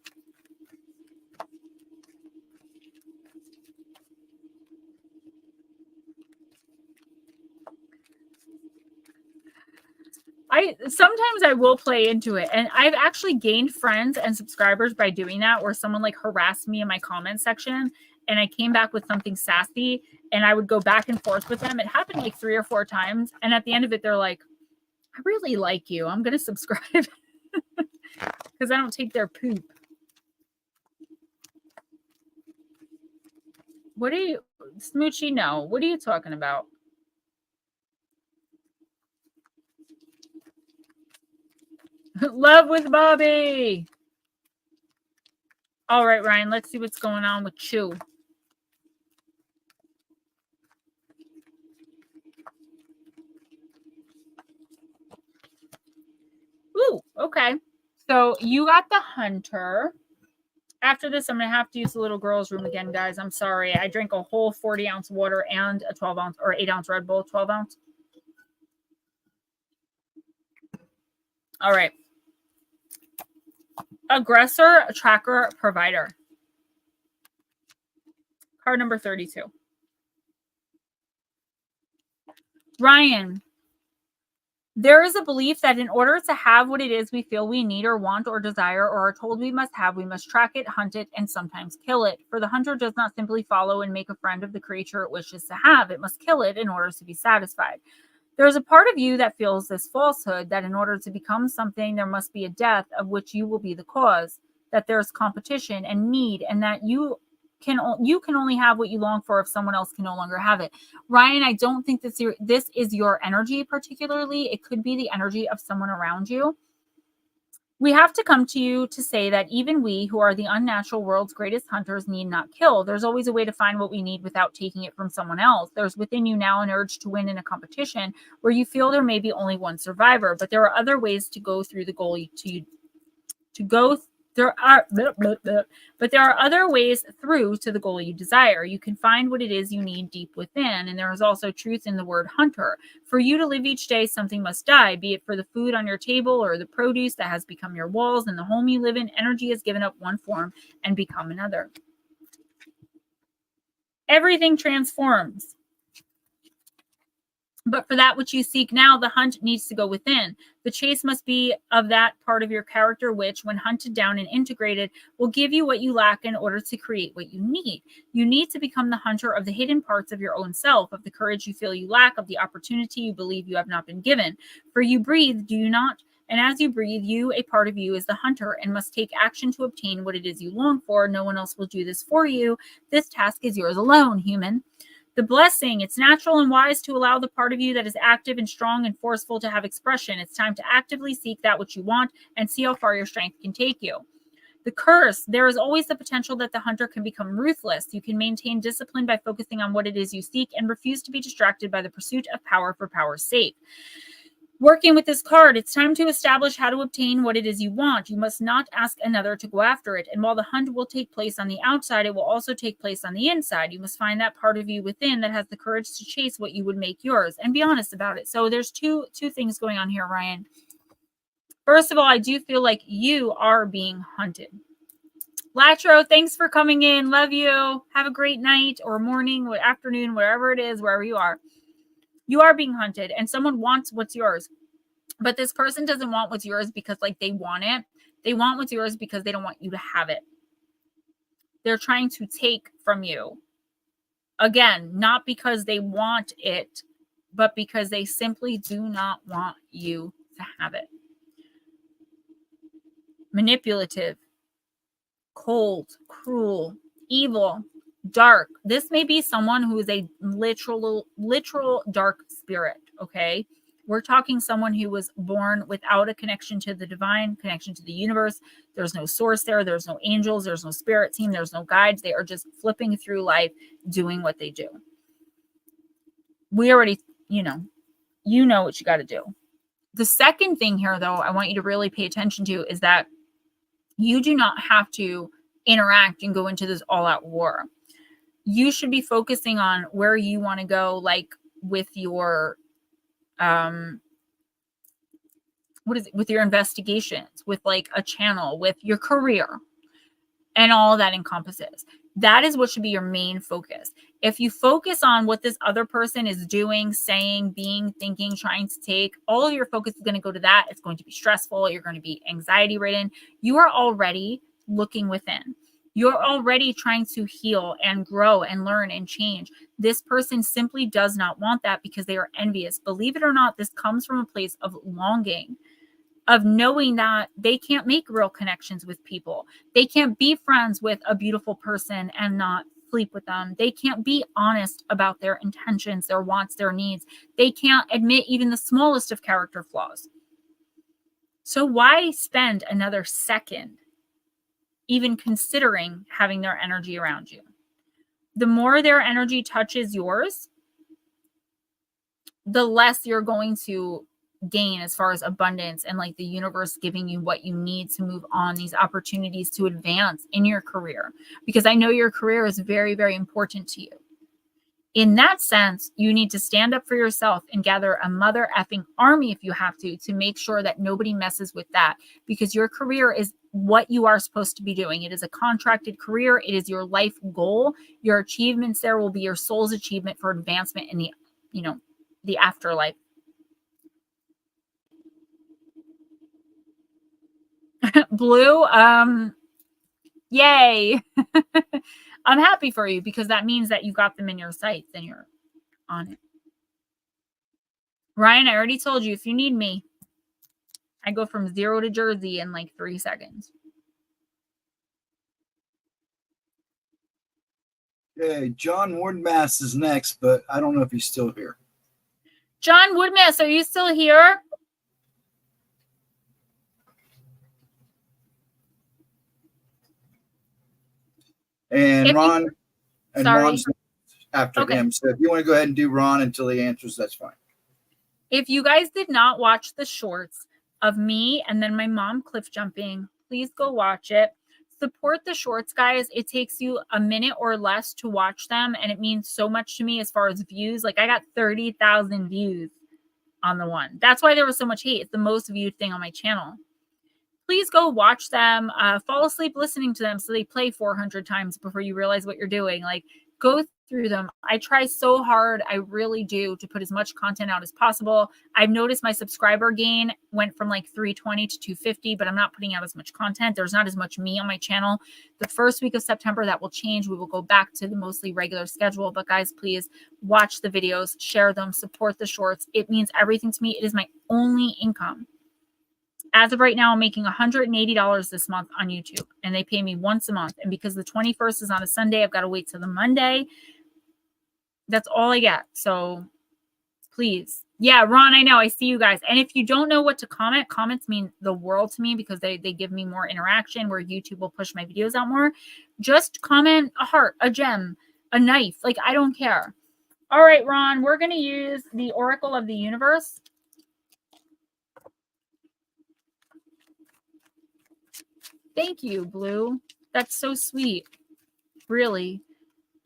Sometimes I will play into it, and I've actually gained friends and subscribers by doing that, where someone like harassed me in my comment section and I came back with something sassy, and I would go back and forth with them. It happened like 3 or 4 times, and at the end of it, they're like, I really like you. I'm going to subscribe because I don't take their poop. What are you, Smoochie? No. What are you talking about? Love with Bobby. All right, Ryan, let's see what's going on with Chew. Ooh, okay. So you got the Hunter. After this, I'm going to have to use the little girl's room again, guys. I'm sorry. I drank a whole 40-ounce water and a 12-ounce or 8-ounce Red Bull, 12-ounce. All right. Aggressor, tracker, provider. Card number 32. Ryan, There is a belief that in order to have what it is we feel we need or want or desire or are told we must have, we must track it, hunt it, and sometimes kill it. For the hunter does not simply follow and make a friend of the creature it wishes to have. It must kill it in order to be satisfied. There is a part of you that feels this falsehood, that in order to become something, there must be a death of which you will be the cause, that there's competition and need, and that you can only have what you long for if someone else can no longer have it. Ryan, I don't think this is your energy particularly. It could be the energy of someone around you. We have to come to you to say that even we, who are the unnatural world's greatest hunters, need not kill. There's always a way to find what we need without taking it from someone else. There's within you now an urge to win in a competition where you feel there may be only one survivor, but there are other ways to go through the goal there are other ways through to the goal you desire. You can find what it is you need deep within, and there is also truth in the word hunter. For you to live each day, something must die, be it for the food on your table or the produce that has become your walls and the home you live in. Energy has given up one form and become another. Everything transforms. But for that which you seek now, the hunt needs to go within. The chase must be of that part of your character which, when hunted down and integrated, will give you what you lack in order to create what you need. You need to become the hunter of the hidden parts of your own self, of the courage you feel you lack, of the opportunity you believe you have not been given. For you breathe, do you not? And as you breathe, you, a part of you, is the hunter and must take action to obtain what it is you long for. No one else will do this for you. This task is yours alone, human. The blessing, it's natural and wise to allow the part of you that is active and strong and forceful to have expression. It's time to actively seek that which you want and see how far your strength can take you. The curse, there is always the potential that the hunter can become ruthless. You can maintain discipline by focusing on what it is you seek and refuse to be distracted by the pursuit of power for power's sake. Working with this card, it's time to establish how to obtain what it is you want. You must not ask another to go after it. And while the hunt will take place on the outside, it will also take place on the inside. You must find that part of you within that has the courage to chase what you would make yours and be honest about it. So there's two things going on here, Ryan. First of all, I do feel like you are being hunted. Latro, thanks for coming in. Love you. Have a great night or morning or afternoon, wherever it is, wherever you are. You are being hunted and someone wants what's yours. But this person doesn't want what's yours because like they want it. They want what's yours because they don't want you to have it. They're trying to take from you. Again, not because they want it, but because they simply do not want you to have it. Manipulative, cold, cruel, evil, dark. This may be someone who is a literal dark spirit, okay? We're talking someone who was born without a connection to the divine, connection to the universe. There's no source there. There's no angels. There's no spirit team. There's no guides. They are just flipping through life, doing what they do. We already, you know what you got to do. The second thing here, though, I want you to really pay attention to is that you do not have to interact and go into this all-out war. You should be focusing on where you want to go, like with your with your investigations, with like a channel, with your career, and all that encompasses. That is what should be your main focus. If you focus on what this other person is doing, saying, being, thinking, trying to take, all of your focus is going to go to that. It's going to be stressful. You're going to be anxiety ridden. You are already looking within. You're already trying to heal and grow and learn and change. This person simply does not want that because they are envious. Believe it or not, this comes from a place of longing, of knowing that they can't make real connections with people. They can't be friends with a beautiful person and not sleep with them. They can't be honest about their intentions, their wants, their needs. They can't admit even the smallest of character flaws. So why spend another second even considering having their energy around you? The more their energy touches yours, the less you're going to gain as far as abundance and like the universe giving you what you need to move on, these opportunities to advance in your career. Because I know your career is very, very important to you. In that sense, you need to stand up for yourself and gather a mother effing army if you have to make sure that nobody messes with that, because your career is what you are supposed to be doing. It is a contracted career. It is your life goal. Your achievements there will be your soul's achievement for advancement in the afterlife. Blue, yay. I'm happy for you because that means that you got them in your sights and you're on it. Ryan, I already told you, if you need me, I go from 0 to Jersey in like 3 seconds. Okay, John Wardmass is next, but I don't know if he's still here. John Woodmass, are you still here? And Ron, Ron's after him. So if you want to go ahead and do Ron until he answers, that's fine. If you guys did not watch the shorts of me and then my mom cliff jumping, please go watch it. Support the shorts, guys. It takes you a minute or less to watch them, and it means so much to me as far as views. Like, I got 30,000 views on the one. That's why there was so much hate. It's the most viewed thing on my channel. Please go watch them. Fall asleep listening to them so they play 400 times before you realize what you're doing. Like, go through them. I try so hard, I really do, to put as much content out as possible. I've noticed my subscriber gain went from like 320 to 250, but I'm not putting out as much content. There's not as much me on my channel. The first week of September, that will change. We will go back to the mostly regular schedule. But guys, please watch the videos, share them, support the shorts. It means everything to me. It is my only income. As of right now, I'm making $180 this month on YouTube, and they pay me once a month. And because the 21st is on a Sunday, I've got to wait till the Monday. That's all I get. So please. Yeah, Ron, I know. I see you guys. And if you don't know what to comment, comments mean the world to me because they give me more interaction where YouTube will push my videos out more. Just comment a heart, a gem, a knife. Like, I don't care. All right, Ron, we're going to use the Oracle of the Universe. Thank you, Blue. That's so sweet. Really.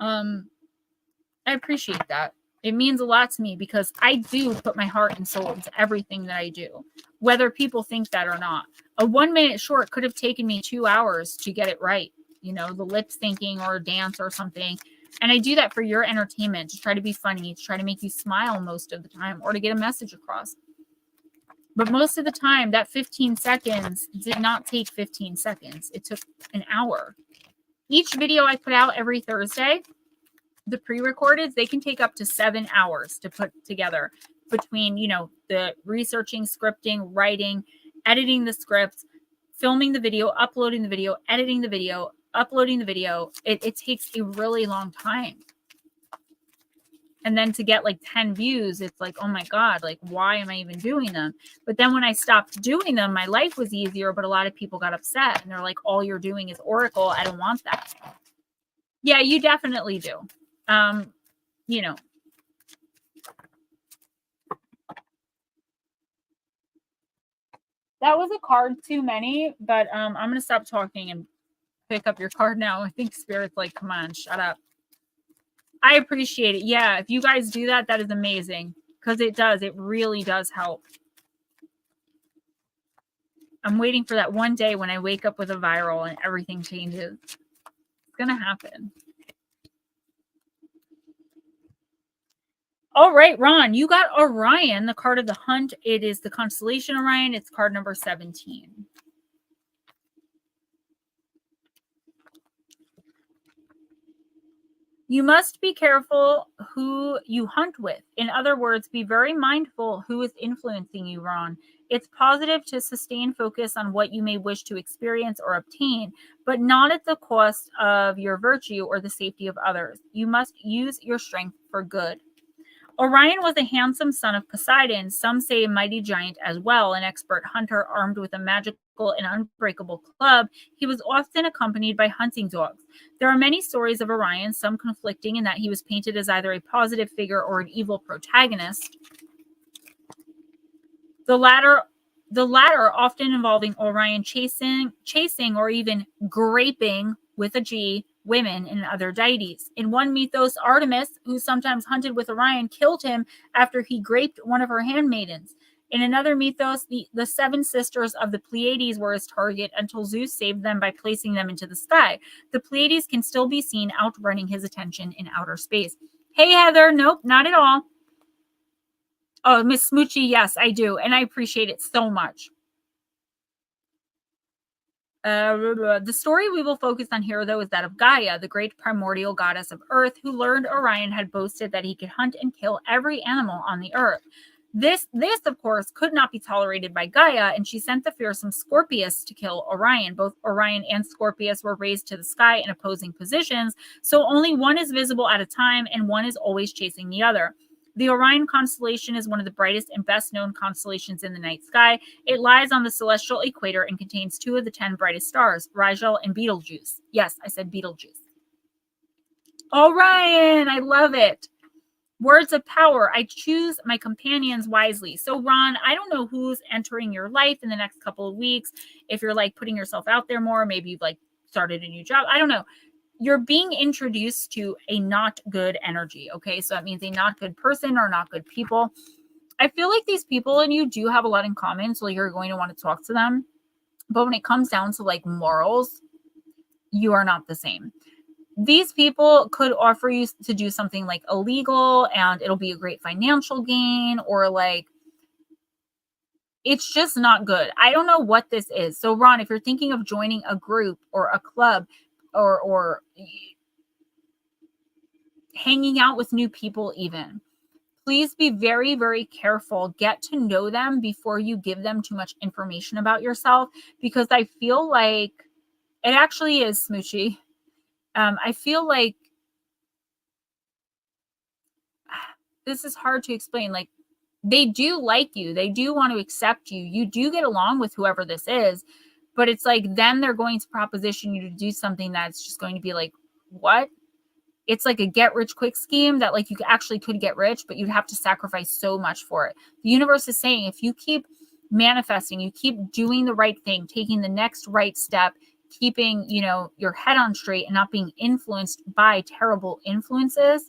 I appreciate that. It means a lot to me because I do put my heart and soul into everything that I do, whether people think that or not. A 1-minute short could have taken me 2 hours to get it right. You know, the lip syncing or dance or something. And I do that for your entertainment, to try to be funny, to try to make you smile most of the time, or to get a message across. But most of the time, that 15 seconds did not take 15 seconds. It took an hour. Each video I put out every Thursday, the pre-recorded, they can take up to 7 hours to put together between, you know, the researching, scripting, writing, editing the script, filming the video, uploading the video, editing the video, uploading the video. It takes a really long time. And then to get like 10 views, it's like, oh my God, like, why am I even doing them? But then when I stopped doing them, my life was easier, but a lot of people got upset and they're like, all you're doing is Oracle. I don't want that. Yeah, you definitely do. You know. That was a card too many, but I'm going to stop talking and pick up your card now. I think Spirit's like, come on, shut up. I appreciate it. Yeah, if you guys do that, that is amazing. Because it does. It really does help. I'm waiting for that one day when I wake up with a viral and everything changes. It's going to happen. All right, Ron, you got Orion, the card of the hunt. It is the constellation Orion. It's card number 17. You must be careful who you hunt with. In other words, be very mindful who is influencing you, Ron. It's positive to sustain focus on what you may wish to experience or obtain, but not at the cost of your virtue or the safety of others. You must use your strength for good. Orion was a handsome son of Poseidon, some say a mighty giant as well, an expert hunter armed with a magical and unbreakable club. He was often accompanied by hunting dogs. There are many stories of Orion, some conflicting in that he was painted as either a positive figure or an evil protagonist. The latter often involving Orion chasing or even graping, with a G, women and other deities. In one mythos, Artemis, who sometimes hunted with Orion, killed him after he graped one of her handmaidens. In another mythos, the 7 sisters of the Pleiades were his target until Zeus saved them by placing them into the sky. The Pleiades can still be seen outrunning his attention in outer space. Hey, Heather. Nope, not at all. Oh, Miss Smoochie, yes, I do. And I appreciate it so much. The story we will focus on here, though, is that of Gaia, the great primordial goddess of Earth, who learned Orion had boasted that he could hunt and kill every animal on the Earth. This, of course, could not be tolerated by Gaia, and she sent the fearsome Scorpius to kill Orion. Both Orion and Scorpius were raised to the sky in opposing positions, so only one is visible at a time, and one is always chasing the other. The Orion constellation is one of the brightest and best-known constellations in the night sky. It lies on the celestial equator and contains 2 of the 10 brightest stars, Rigel and Betelgeuse. Yes, I said Betelgeuse. Orion, I love it. Words of power. I choose my companions wisely. So, Ron, I don't know who's entering your life in the next couple of weeks. If you're like putting yourself out there more, maybe you've like started a new job. I don't know. You're being introduced to a not good energy. Okay. So that means a not good person or not good people. I feel like these people and you do have a lot in common. So you're going to want to talk to them. But when it comes down to like morals, you are not the same. These people could offer you to do something like illegal and it'll be a great financial gain, or like it's just not good. I don't know what this is. So Ron, if you're thinking of joining a group or a club or hanging out with new people even, please be very, very careful. Get to know them before you give them too much information about yourself, because I feel like it actually is smoochy. I feel like this is hard to explain. Like, they do like you. They do want to accept you. You do get along with whoever this is, but it's like, then they're going to proposition you to do something that's just going to be like, what? It's like a get rich quick scheme that like you actually could get rich, but you'd have to sacrifice so much for it. The universe is saying, if you keep manifesting, you keep doing the right thing, taking the next right step, keeping, your head on straight and not being influenced by terrible influences,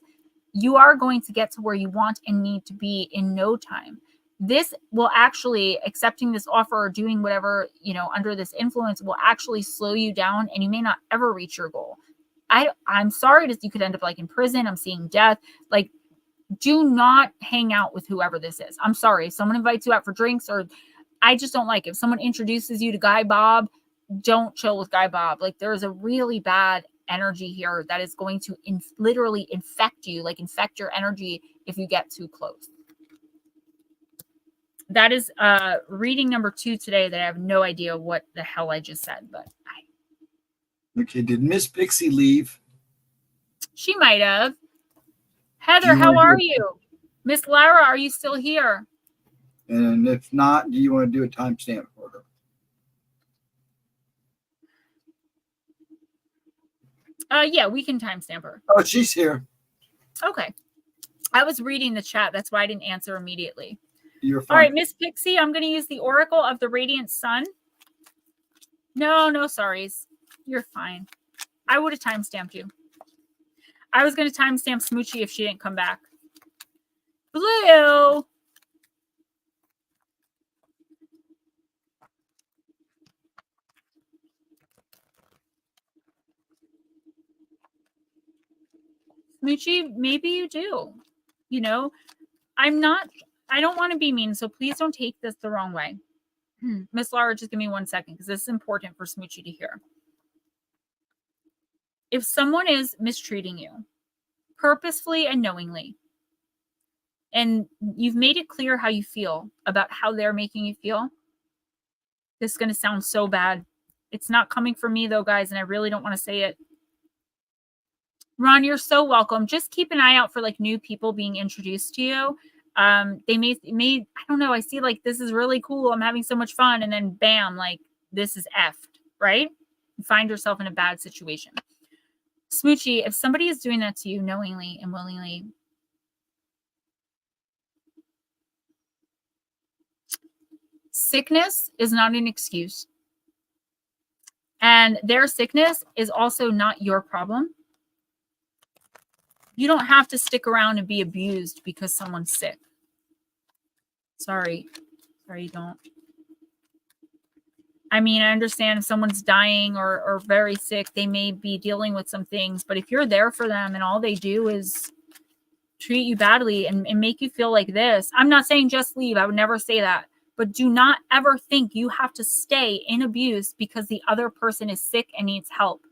you are going to get to where you want and need to be in no time. This will actually, accepting this offer or doing whatever, under this influence will actually slow you down, and you may not ever reach your goal. I'm sorry that you could end up like in prison. I'm seeing death. Like, do not hang out with whoever this is. I'm sorry. If someone invites you out for drinks, or I just don't like it. If someone introduces you to Guy Bob, don't chill with Guy Bob. Like, there's a really bad energy here that is going to literally infect you, like infect your energy if you get too close. That is reading number 2 today that I have no idea what the hell I just said, but Okay, did Miss Pixie leave? She might have. Heather, how are you? Miss Lara, are you still here? And if not, do you want to do a timestamp for her? Yeah, we can timestamp her. Oh, she's here. Okay. I was reading the chat. That's why I didn't answer immediately. You're fine. All right, Miss Pixie, I'm going to use the Oracle of the Radiant Sun. No sorries. You're fine. I would have timestamped you. I was going to timestamp Smoochie if she didn't come back. Blue. Smoochie, maybe you do. I don't want to be mean, so please don't take this the wrong way. Miss Laura, just give me 1 second, because this is important for Smoochie to hear. If someone is mistreating you purposefully and knowingly, and you've made it clear how you feel about how they're making you feel, this is going to sound so bad. It's not coming from me, though, guys, and I really don't want to say it. Ron, you're so welcome. Just keep an eye out for like new people being introduced to you. They may, I don't know. I see like, this is really cool. I'm having so much fun. And then bam, like this is effed, right? You find yourself in a bad situation. Smoochie, if somebody is doing that to you knowingly and willingly, sickness is not an excuse. And their sickness is also not your problem. You don't have to stick around and be abused because someone's sick. Sorry, you don't. I mean, I understand if someone's dying or very sick, they may be dealing with some things. But if you're there for them and all they do is treat you badly and make you feel like this, I'm not saying just leave. I would never say that. But do not ever think you have to stay in abuse because the other person is sick and needs help.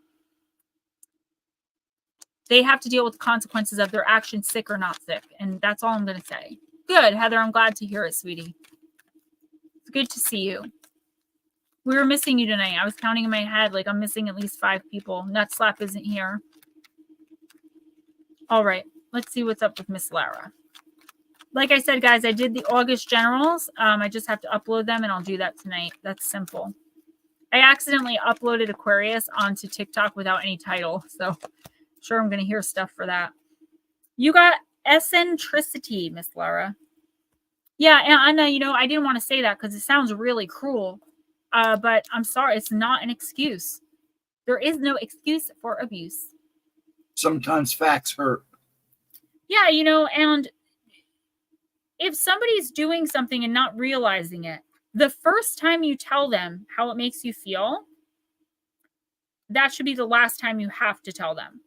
They have to deal with the consequences of their actions, sick or not sick. And that's all I'm going to say. Good, Heather. I'm glad to hear it, sweetie. It's good to see you. We were missing you tonight. I was counting in my head like I'm missing at least 5 people. Nutslap isn't here. All right. Let's see what's up with Miss Lara. Like I said, guys, I did the August generals. I just have to upload them, and I'll do that tonight. That's simple. I accidentally uploaded Aquarius onto TikTok without any title, so I'm sure I'm going to hear stuff for that. You got eccentricity, Miss Lara. Yeah, and I didn't want to say that because it sounds really cruel, but I'm sorry. It's not an excuse. There is no excuse for abuse. Sometimes facts hurt. Yeah, and if somebody's doing something and not realizing it, the first time you tell them how it makes you feel, that should be the last time you have to tell them.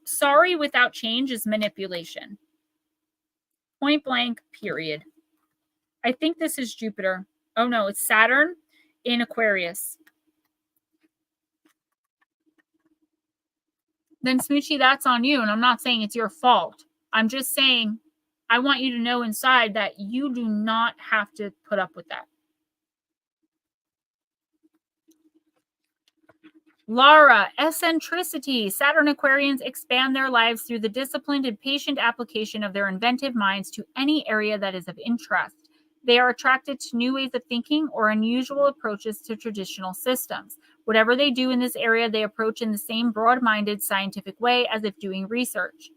Sorry without change is manipulation. Point blank, period. I think this is Jupiter. Oh, no, it's Saturn in Aquarius. Then, Smoochie, that's on you, and I'm not saying it's your fault. I'm just saying I want you to know inside that you do not have to put up with that. Lara, eccentricity. Saturn Aquarians expand their lives through the disciplined and patient application of their inventive minds to any area that is of interest. They are attracted to new ways of thinking or unusual approaches to traditional systems. Whatever they do in this area, they approach in the same broad-minded scientific way as if doing research.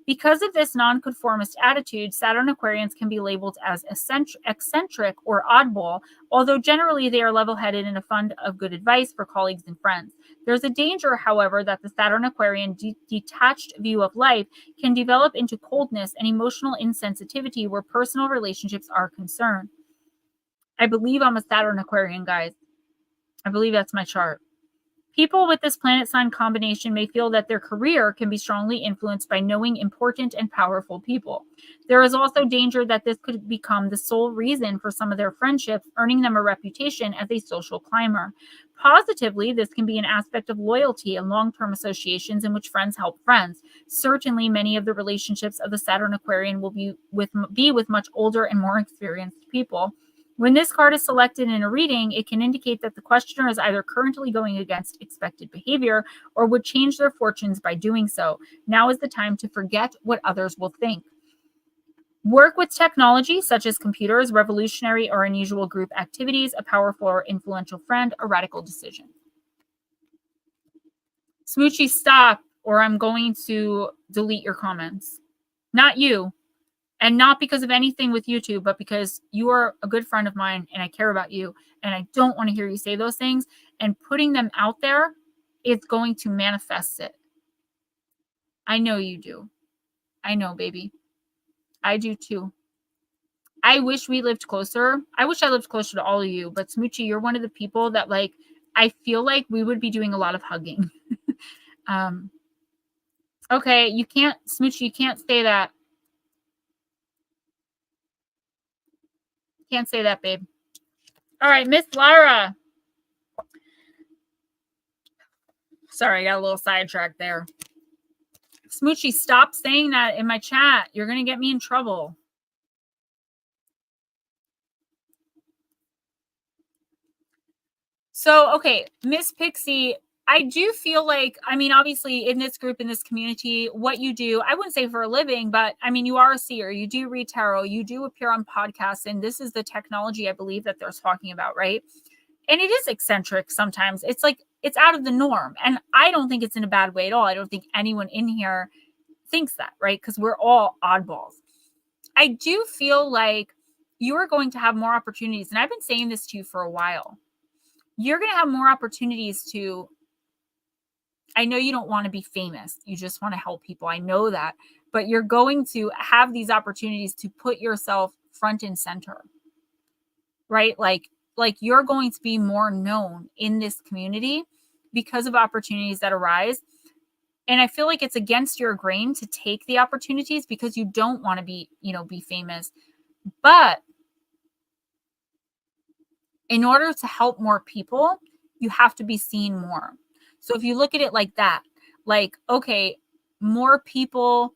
Because of this nonconformist attitude, Saturn Aquarians can be labeled as eccentric or oddball, although generally they are level-headed and a fund of good advice for colleagues and friends. There's a danger, however, that the Saturn Aquarian detached view of life can develop into coldness and emotional insensitivity where personal relationships are concerned. I believe I'm a Saturn Aquarian, guys. I believe that's my chart. People with this planet sign combination may feel that their career can be strongly influenced by knowing important and powerful people. There is also danger that this could become the sole reason for some of their friendships, earning them a reputation as a social climber. Positively, this can be an aspect of loyalty and long-term associations in which friends help friends. Certainly, many of the relationships of the Saturn Aquarian will be with much older and more experienced people. When this card is selected in a reading, it can indicate that the questioner is either currently going against expected behavior or would change their fortunes by doing so. Now is the time to forget what others will think. Work with technology, such as computers, revolutionary or unusual group activities, a powerful or influential friend, a radical decision. Smoochie, stop, or I'm going to delete your comments. Not you. And not because of anything with YouTube, but because you are a good friend of mine and I care about you. And I don't want to hear you say those things. And putting them out there is going to manifest it. I know you do. I know, baby. I do too. I wish we lived closer. I wish I lived closer to all of you. But Smoochie, you're one of the people that I feel like we would be doing a lot of hugging. Okay, you can't, Smoochie, you can't say that. Can't say that, babe. All right, Miss Lara. Sorry, I got a little sidetracked there. Smoochie, stop saying that in my chat. You're going to get me in trouble. So, okay, Miss Pixie, I do feel like, obviously in this group, in this community, what you do, I wouldn't say for a living, but you are a seer, you do read tarot, you do appear on podcasts, and this is the technology I believe that they're talking about, right? And it is eccentric sometimes. It's like, it's out of the norm. And I don't think it's in a bad way at all. I don't think anyone in here thinks that, right? Because we're all oddballs. I do feel like you are going to have more opportunities. And I've been saying this to you for a while. You're going to have more opportunities to, I know you don't want to be famous. You just want to help people. I know that. But you're going to have these opportunities to put yourself front and center, right? Like you're going to be more known in this community because of opportunities that arise. And I feel like it's against your grain to take the opportunities because you don't want to be famous. But In order to help more people, you have to be seen more. So if you look at it like that, like, okay, more people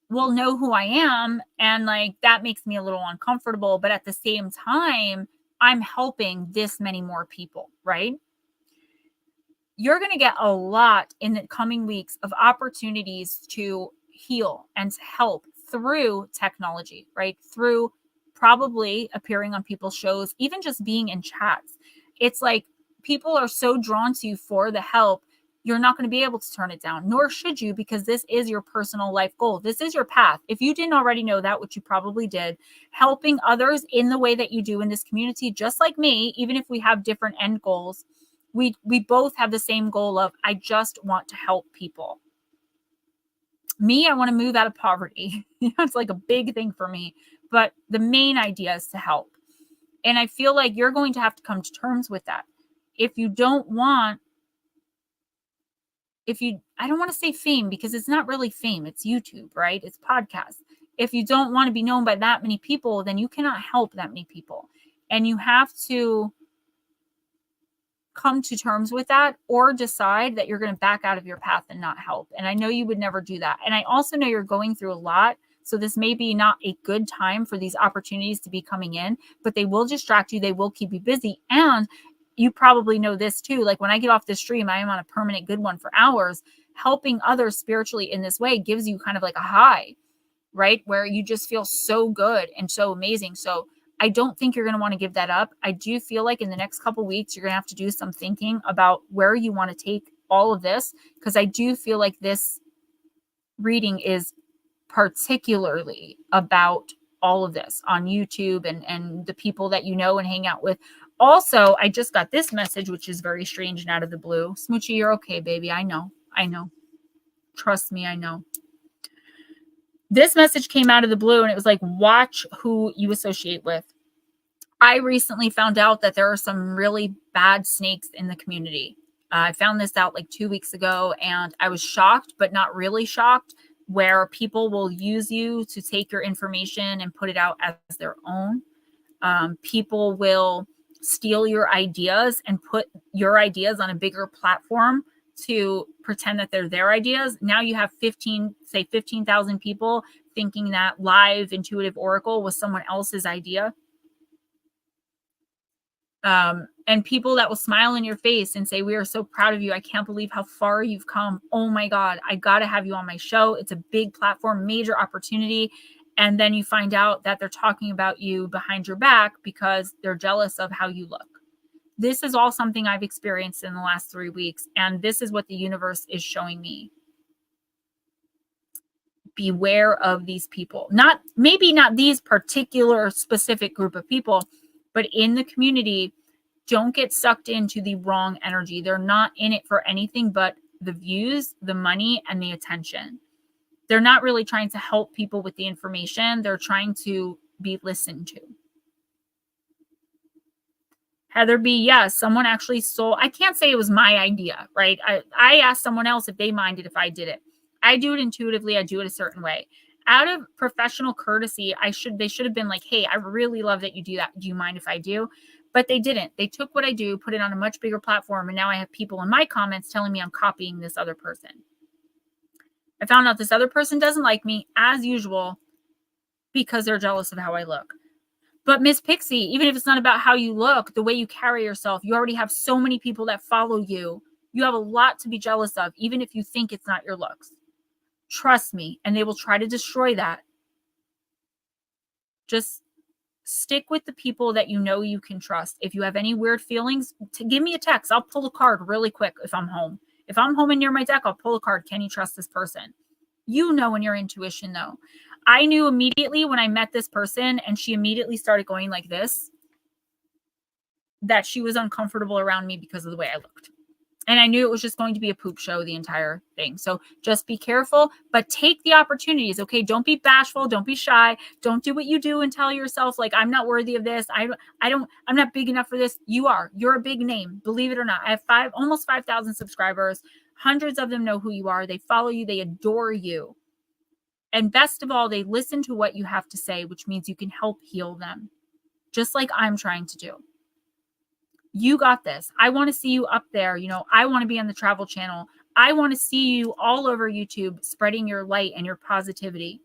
will know who I am, and like that makes me a little uncomfortable, but at the same time, I'm helping this many more people, right? You're going to get a lot in the coming weeks of opportunities to heal and to help through technology, right? Through probably appearing on people's shows, even just being in chats. It's like people are so drawn to you for the help, you're not going to be able to turn it down, nor should you, because this is your personal life goal. This is your path. If you didn't already know that, which you probably did, helping others in the way that you do in this community, just like me, even if we have different end goals, we both have the same goal of, I just want to help people. Me, I want to move out of poverty. It's like a big thing for me, but the main idea is to help. And I feel like you're going to have to come to terms with that. If you don't want, I don't want to say fame, because it's not really fame. It's YouTube, right? It's podcasts. If you don't want to be known by that many people, then you cannot help that many people. And you have to come to terms with that, or decide that you're going to back out of your path and not help. And I know you would never do that. And I also know you're going through a lot. So this may be not a good time for these opportunities to be coming in, but they will distract you. They will keep you busy. And you probably know this too. Like when I get off this stream, I am on a permanent good one for hours. Helping others spiritually in this way gives you kind of like a high, right? Where you just feel so good and so amazing. So I don't think you're going to want to give that up. I do feel like in the next couple of weeks, you're going to have to do some thinking about where you want to take all of this, because I do feel like this reading is particularly about all of this on YouTube and the people that you know and hang out with. Also, I just got this message, which is very strange and out of the blue. Smoochie, you're okay, baby. I know. Trust me, I know. This message came out of the blue, and it was like, watch who you associate with. I recently found out that there are some really bad snakes in the community. I found this out like 2 weeks ago, and I was shocked, but not really shocked, where people will use you to take your information and put it out as their own. People will steal your ideas and put your ideas on a bigger platform to pretend that they're their ideas. Now you have 15,000 people thinking that Live Intuitive Oracle was someone else's idea. And people that will smile in your face and say, we are so proud of you. I can't believe how far you've come. Oh my God, I got to have you on my show. It's a big platform, major opportunity. And then you find out that they're talking about you behind your back because they're jealous of how you look. This is all something I've experienced in the last 3 weeks. And this is what the universe is showing me. Beware of these people. Maybe not these particular specific group of people, but in the community, don't get sucked into the wrong energy. They're not in it for anything but the views, the money, and the attention. They're not really trying to help people with the information. They're trying to be listened to. Heather B, yes, someone actually sold. I can't say it was my idea, right? I asked someone else if they minded if I did it. I do it intuitively. I do it a certain way. Out of professional courtesy, they should have been like, hey, I really love that you do that. Do you mind if I do? But they didn't. They took what I do, put it on a much bigger platform, and now I have people in my comments telling me I'm copying this other person. I found out this other person doesn't like me, as usual, because they're jealous of how I look. But Miss Pixie, even if it's not about how you look, the way you carry yourself, you already have so many people that follow you. You have a lot to be jealous of, even if you think it's not your looks. Trust me, and they will try to destroy that. Just stick with the people that you know you can trust. If you have any weird feelings, give me a text. I'll pull a card really quick if I'm home. If I'm home and near my deck, I'll pull a card. Can you trust this person? You know in your intuition, though. I knew immediately when I met this person and she immediately started going like this, that she was uncomfortable around me because of the way I looked. And I knew it was just going to be a poop show, the entire thing. So just be careful, but take the opportunities. Okay. Don't be bashful. Don't be shy. Don't do what you do and tell yourself like, I'm not worthy of this. I'm not big enough for this. You are. You're a big name. Believe it or not. I have almost 5,000 subscribers. Hundreds of them know who you are. They follow you. They adore you. And best of all, they listen to what you have to say, which means you can help heal them, just like I'm trying to do. You got this. I want to see you up there. You know, I want to be on the Travel Channel. I want to see you all over YouTube spreading your light and your positivity.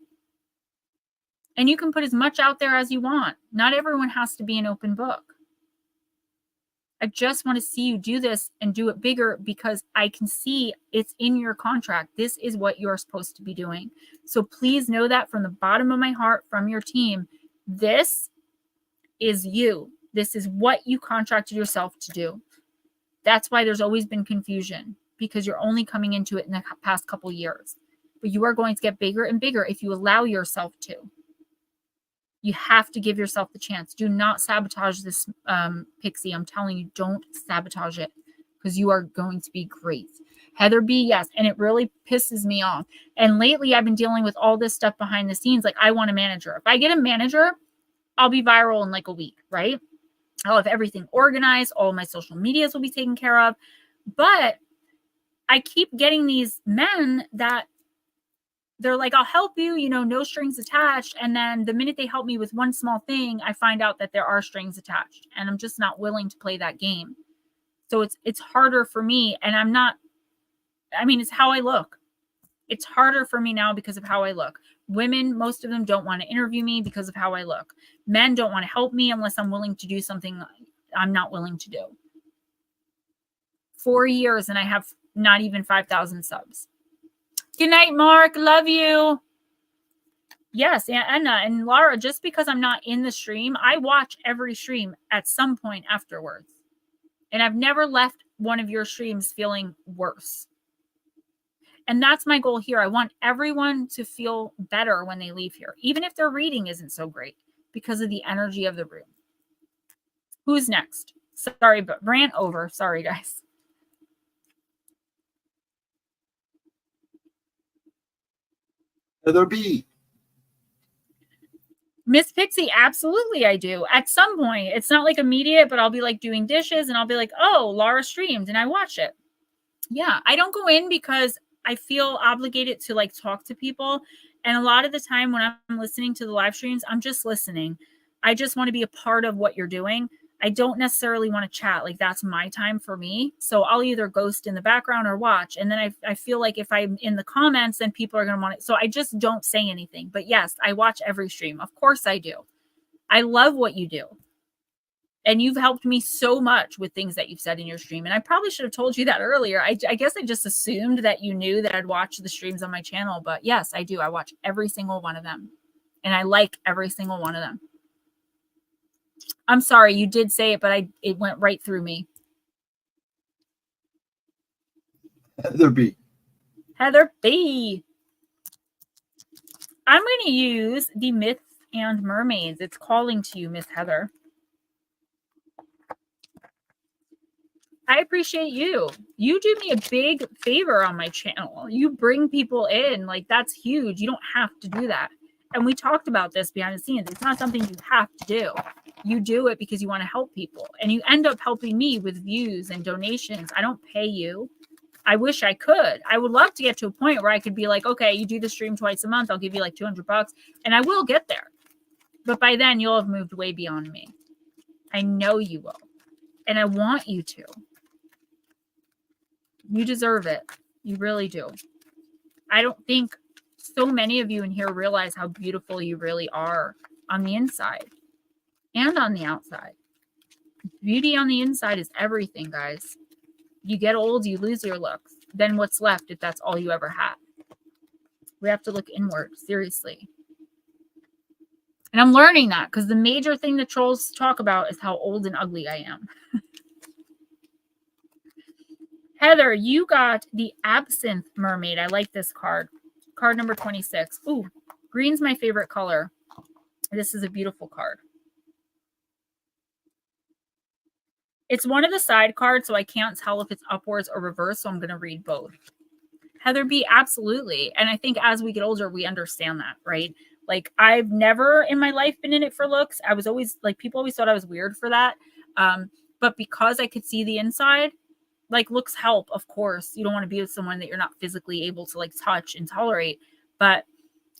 And you can put as much out there as you want. Not everyone has to be an open book. I just want to see you do this and do it bigger because I can see it's in your contract. This is what you're supposed to be doing. So please know that from the bottom of my heart, from your team, this is you. This is what you contracted yourself to do. That's why there's always been confusion, because you're only coming into it in the past couple years. But you are going to get bigger and bigger if you allow yourself to. You have to give yourself the chance. Do not sabotage this, Pixie. I'm telling you, don't sabotage it, because you are going to be great. Heather B, yes. And it really pisses me off. And lately I've been dealing with all this stuff behind the scenes. Like, I want a manager. If I get a manager, I'll be viral in like a week, right? I'll have everything organized. All my social medias will be taken care of. But I keep getting these men that they're like, I'll help you, you know, no strings attached. And then the minute they help me with one small thing, I find out that there are strings attached, and I'm just not willing to play that game. So it's harder for me. And I'm not, I mean, it's how I look. It's harder for me now because of how I look. Women, most of them don't want to interview me because of how I look. Men don't want to help me unless I'm willing to do something I'm not willing to do. 4 years and I have not even 5,000 subs. Good night, Mark. Love you. Yes, Anna and Laura, just because I'm not in the stream, I watch every stream at some point afterwards. And I've never left one of your streams feeling worse. And that's my goal here. I want everyone to feel better when they leave here, even if their reading isn't so great, because of the energy of the room. Who's next? Sorry, but rant over. Sorry, guys. Heather B. Miss Pixie, absolutely I do. At some point, it's not like immediate, but I'll be like doing dishes and I'll be like, oh, Laura streamed and I watch it. Yeah, I don't go in because I feel obligated to like talk to people. And a lot of the time when I'm listening to the live streams, I'm just listening. I just want to be a part of what you're doing. I don't necessarily want to chat. Like, that's my time for me. So I'll either ghost in the background or watch. And then I feel like if I'm in the comments, then people are going to want it. So I just don't say anything. But yes, I watch every stream. Of course I do. I love what you do. And you've helped me so much with things that you've said in your stream. And I probably should have told you that earlier. I guess I just assumed that you knew that I'd watch the streams on my channel. But yes, I do. I watch every single one of them. And I like every single one of them. I'm sorry, you did say it, but it went right through me. Heather B. Heather B. I'm going to use the Myths and Mermaids. It's calling to you, Miss Heather. I appreciate you. You do me a big favor on my channel. You bring people in. Like, that's huge. You don't have to do that. And we talked about this behind the scenes. It's not something you have to do. You do it because you want to help people. And you end up helping me with views and donations. I don't pay you. I wish I could. I would love to get to a point where I could be like, okay, you do the stream twice a month. I'll give you like $200. And I will get there. But by then, you'll have moved way beyond me. I know you will. And I want you to. You deserve it. You really do. I don't think so many of you in here realize how beautiful you really are on the inside and on the outside. Beauty on the inside is everything, guys. You get old, you lose your looks. Then what's left if that's all you ever had? We have to look inward, seriously. And I'm learning that because the major thing the trolls talk about is how old and ugly I am. Heather, you got the Absinthe Mermaid. I like this card. Card number 26. Ooh, green's my favorite color. This is a beautiful card. It's one of the side cards, so I can't tell if it's upwards or reverse, so I'm going to read both. Heather B, absolutely. And I think as we get older, we understand that, right? Like, I've never in my life been in it for looks. I was always, like, people always thought I was weird for that. But because I could see the inside, like, looks help, of course. You don't want to be with someone that you're not physically able to, like, touch and tolerate. But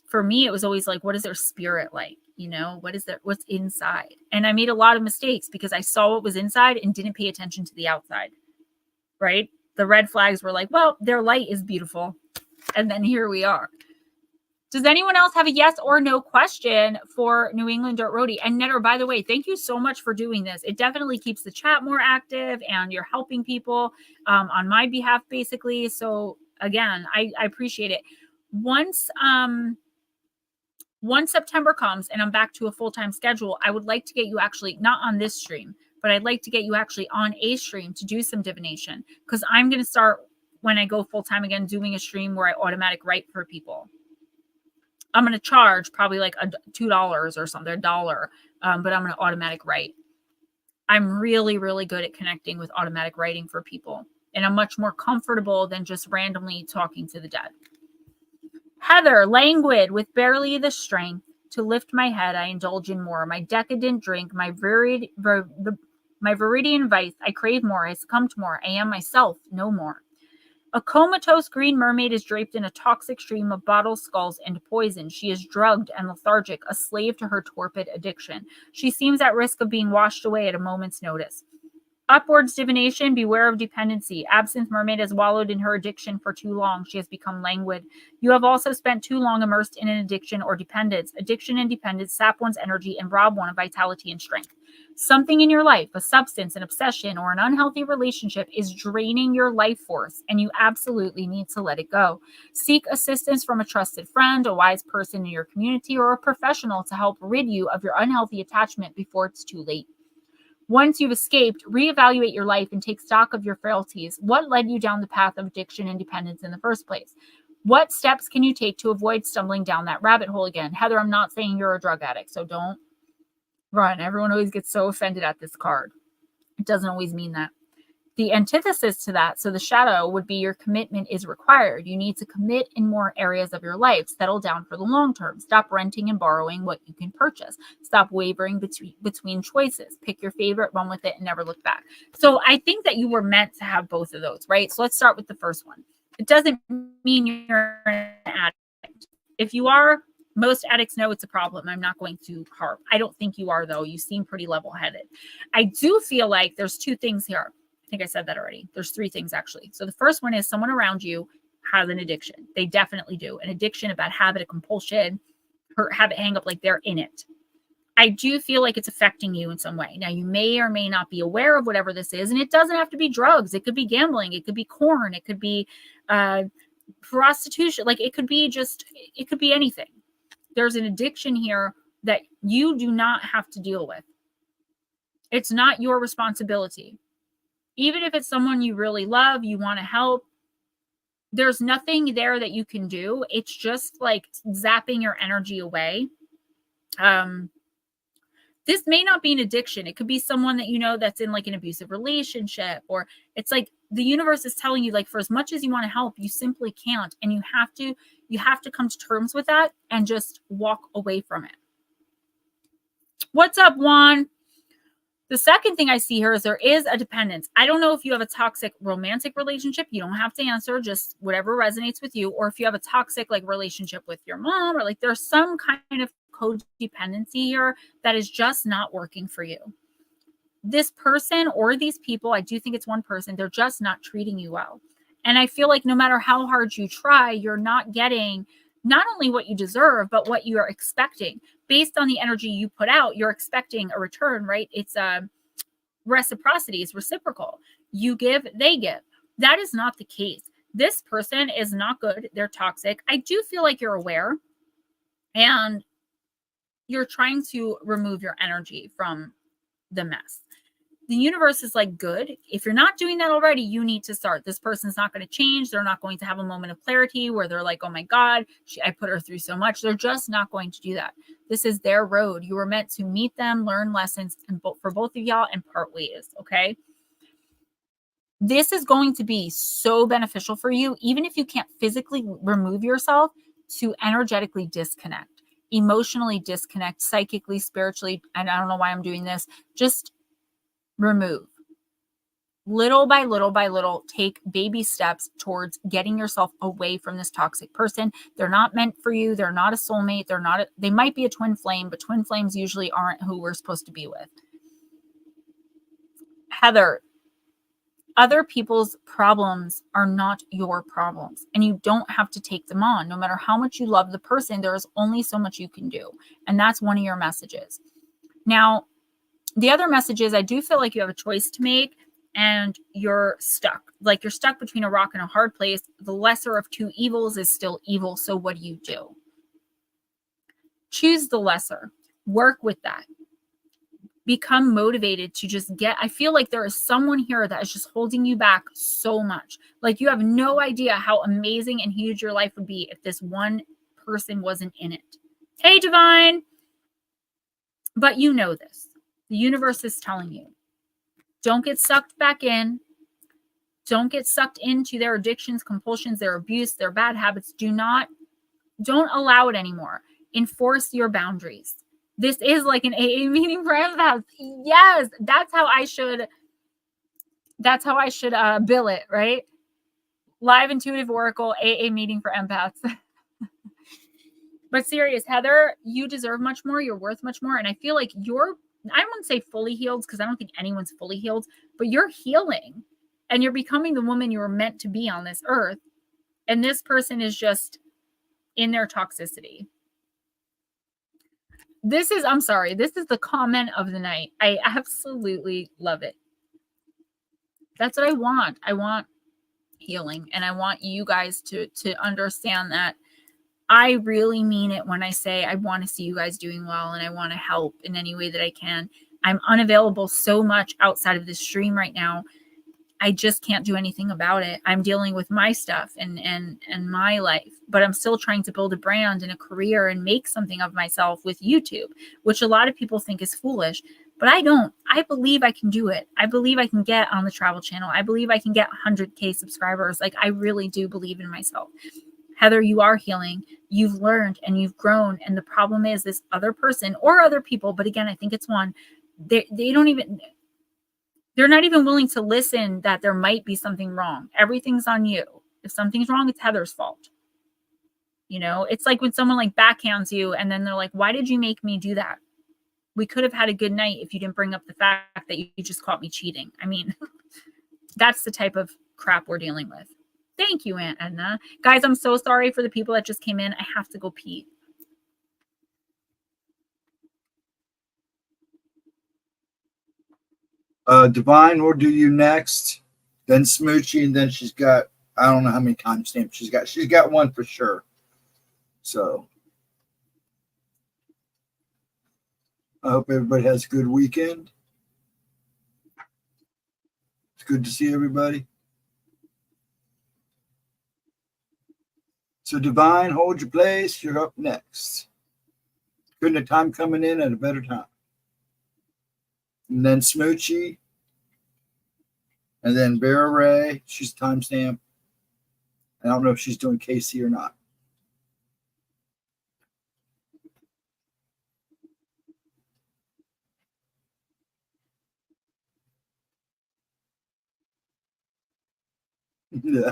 for me, it was always like, what is their spirit like? You know, what is there? What's inside? And I made a lot of mistakes because I saw what was inside and didn't pay attention to the outside, right? The red flags were like, well, their light is beautiful. And then here we are. Does anyone else have a yes or no question for New England Dirt Roadie? And NEDR, by the way, thank you so much for doing this. It definitely keeps the chat more active and you're helping people on my behalf, basically. So again, I appreciate it. Once September comes and I'm back to a full-time schedule, I would like to get you actually not on this stream, but I'd like to get you actually on a stream to do some divination, because I'm going to start, when I go full-time again, doing a stream where I automatic write for people. I'm going to charge probably like $2 or something, $1, but I'm going to automatic write. I'm really, really good at connecting with automatic writing for people, and I'm much more comfortable than just randomly talking to the dead. Heather, languid, with barely the strength to lift my head, I indulge in more. My decadent drink, my viridian vice, I crave more, I succumb to more. I am myself, no more. A comatose green mermaid is draped in a toxic stream of bottle skulls and poison. She is drugged and lethargic, a slave to her torpid addiction. She seems at risk of being washed away at a moment's notice. Upwards divination, beware of dependency. Absinthe mermaid has wallowed in her addiction for too long. She has become languid. You have also spent too long immersed in an addiction or dependence. Addiction and dependence sap one's energy and rob one of vitality and strength. Something in your life, a substance, an obsession, or an unhealthy relationship is draining your life force, and you absolutely need to let it go. Seek assistance from a trusted friend, a wise person in your community, or a professional to help rid you of your unhealthy attachment before it's too late. Once you've escaped, reevaluate your life and take stock of your frailties. What led you down the path of addiction and dependence in the first place? What steps can you take to avoid stumbling down that rabbit hole again? Heather, I'm not saying you're a drug addict, so don't run. Everyone always gets so offended at this card. It doesn't always mean that. The antithesis to that, so the shadow, would be your commitment is required. You need to commit in more areas of your life. Settle down for the long term. Stop renting and borrowing what you can purchase. Stop wavering between choices. Pick your favorite, run with it, and never look back. So I think that you were meant to have both of those, right? So let's start with the first one. It doesn't mean you're an addict. If you are, most addicts know it's a problem. I'm not going to harp. I don't think you are, though. You seem pretty level-headed. I do feel like there's two things here. I think I said that already. There's three things, actually. So the first one is someone around you has an addiction. They definitely do. An addiction, a bad habit, a compulsion, habit hang up, like they're in it. I do feel like it's affecting you in some way. Now, you may or may not be aware of whatever this is, and it doesn't have to be drugs. It could be gambling. It could be corn. It could be prostitution. Like it could be anything. There's an addiction here that you do not have to deal with. It's not your responsibility. Even if it's someone you really love, you want to help, there's nothing there that you can do. It's just like zapping your energy away. This may not be an addiction. It could be someone that you know that's in like an abusive relationship, or it's like the universe is telling you, like, for as much as you want to help, you simply can't. And you have to come to terms with that and just walk away from it. What's up, Juan? The second thing I see here is there is a dependence. I don't know if you have a toxic romantic relationship. You don't have to answer, just whatever resonates with you. Or if you have a toxic like relationship with your mom, or like there's some kind of codependency here that is just not working for you. This person or these people, I do think it's one person, they're just not treating you well. And I feel like no matter how hard you try, you're not getting not only what you deserve, but what you are expecting. Based on the energy you put out, you're expecting a return, right? It's reciprocity, is reciprocal. You give, they give. That is not the case. This person is not good. They're toxic. I do feel like you're aware and you're trying to remove your energy from the mess. The universe is like, good. If you're not doing that already, you need to start. This person's not going to change. They're not going to have a moment of clarity where they're like, oh my God, I put her through so much. They're just not going to do that. This is their road. You were meant to meet them, learn lessons, and for both of y'all, and part ways. Okay. This is going to be so beneficial for you, even if you can't physically remove yourself, to energetically disconnect, emotionally disconnect, psychically, spiritually. And I don't know why I'm doing this. Just remove little by little by little, take baby steps towards getting yourself away from this toxic person. They're not meant for you. They're not a soulmate. They might be a twin flame, but twin flames usually aren't who we're supposed to be with. Heather, other people's problems are not your problems, and you don't have to take them on. No matter how much you love the person, there is only so much you can do. And that's one of your messages. Now, the other message is, I do feel like you have a choice to make, and you're stuck. Like, you're stuck between a rock and a hard place. The lesser of two evils is still evil. So what do? Choose the lesser. Work with that. Become motivated to just I feel like there is someone here that is just holding you back so much. Like, you have no idea how amazing and huge your life would be if this one person wasn't in it. Hey, Divine. But you know this. The universe is telling you. Don't get sucked back in. Don't get sucked into their addictions, compulsions, their abuse, their bad habits. Don't allow it anymore. Enforce your boundaries. This is like an AA meeting for empaths. Yes, that's how I should bill it, right? Live intuitive oracle, AA meeting for empaths. But serious, Heather, you deserve much more. You're worth much more. And I feel like I wouldn't say fully healed, because I don't think anyone's fully healed, but you're healing and you're becoming the woman you were meant to be on this earth. And this person is just in their toxicity. This is the comment of the night. I absolutely love it. That's what I want. I want healing, and I want you guys to understand that I really mean it when I say I want to see you guys doing well, and I want to help in any way that I can. I'm unavailable so much outside of this stream right now. I just can't do anything about it. I'm dealing with my stuff and my life, but I'm still trying to build a brand and a career and make something of myself with YouTube, which a lot of people think is foolish, but I don't. I believe I can do it. I believe I can get on the travel channel. I believe I can get 100K subscribers. Like, I really do believe in myself. Heather, you are healing. You've learned and you've grown. And the problem is, this other person or other people, but again, I think it's one, they're not even willing to listen that there might be something wrong. Everything's on you. If something's wrong, it's Heather's fault. You know, it's like when someone like backhands you and then they're like, why did you make me do that? We could have had a good night if you didn't bring up the fact that you just caught me cheating. I mean, that's the type of crap we're dealing with. Thank you, Aunt Edna. Guys, I'm so sorry for the people that just came in. I have to go pee. Divine, we'll do you next, then Smoochie, and then she's got, I don't know how many timestamps she's got. She's got one for sure. So I hope everybody has a good weekend. It's good to see everybody. So Divine, hold your place. You're up next. Couldn't have time coming in at a better time. And then Smoochie. And then Vera Ray. She's timestamp. I don't know if she's doing Casey or not.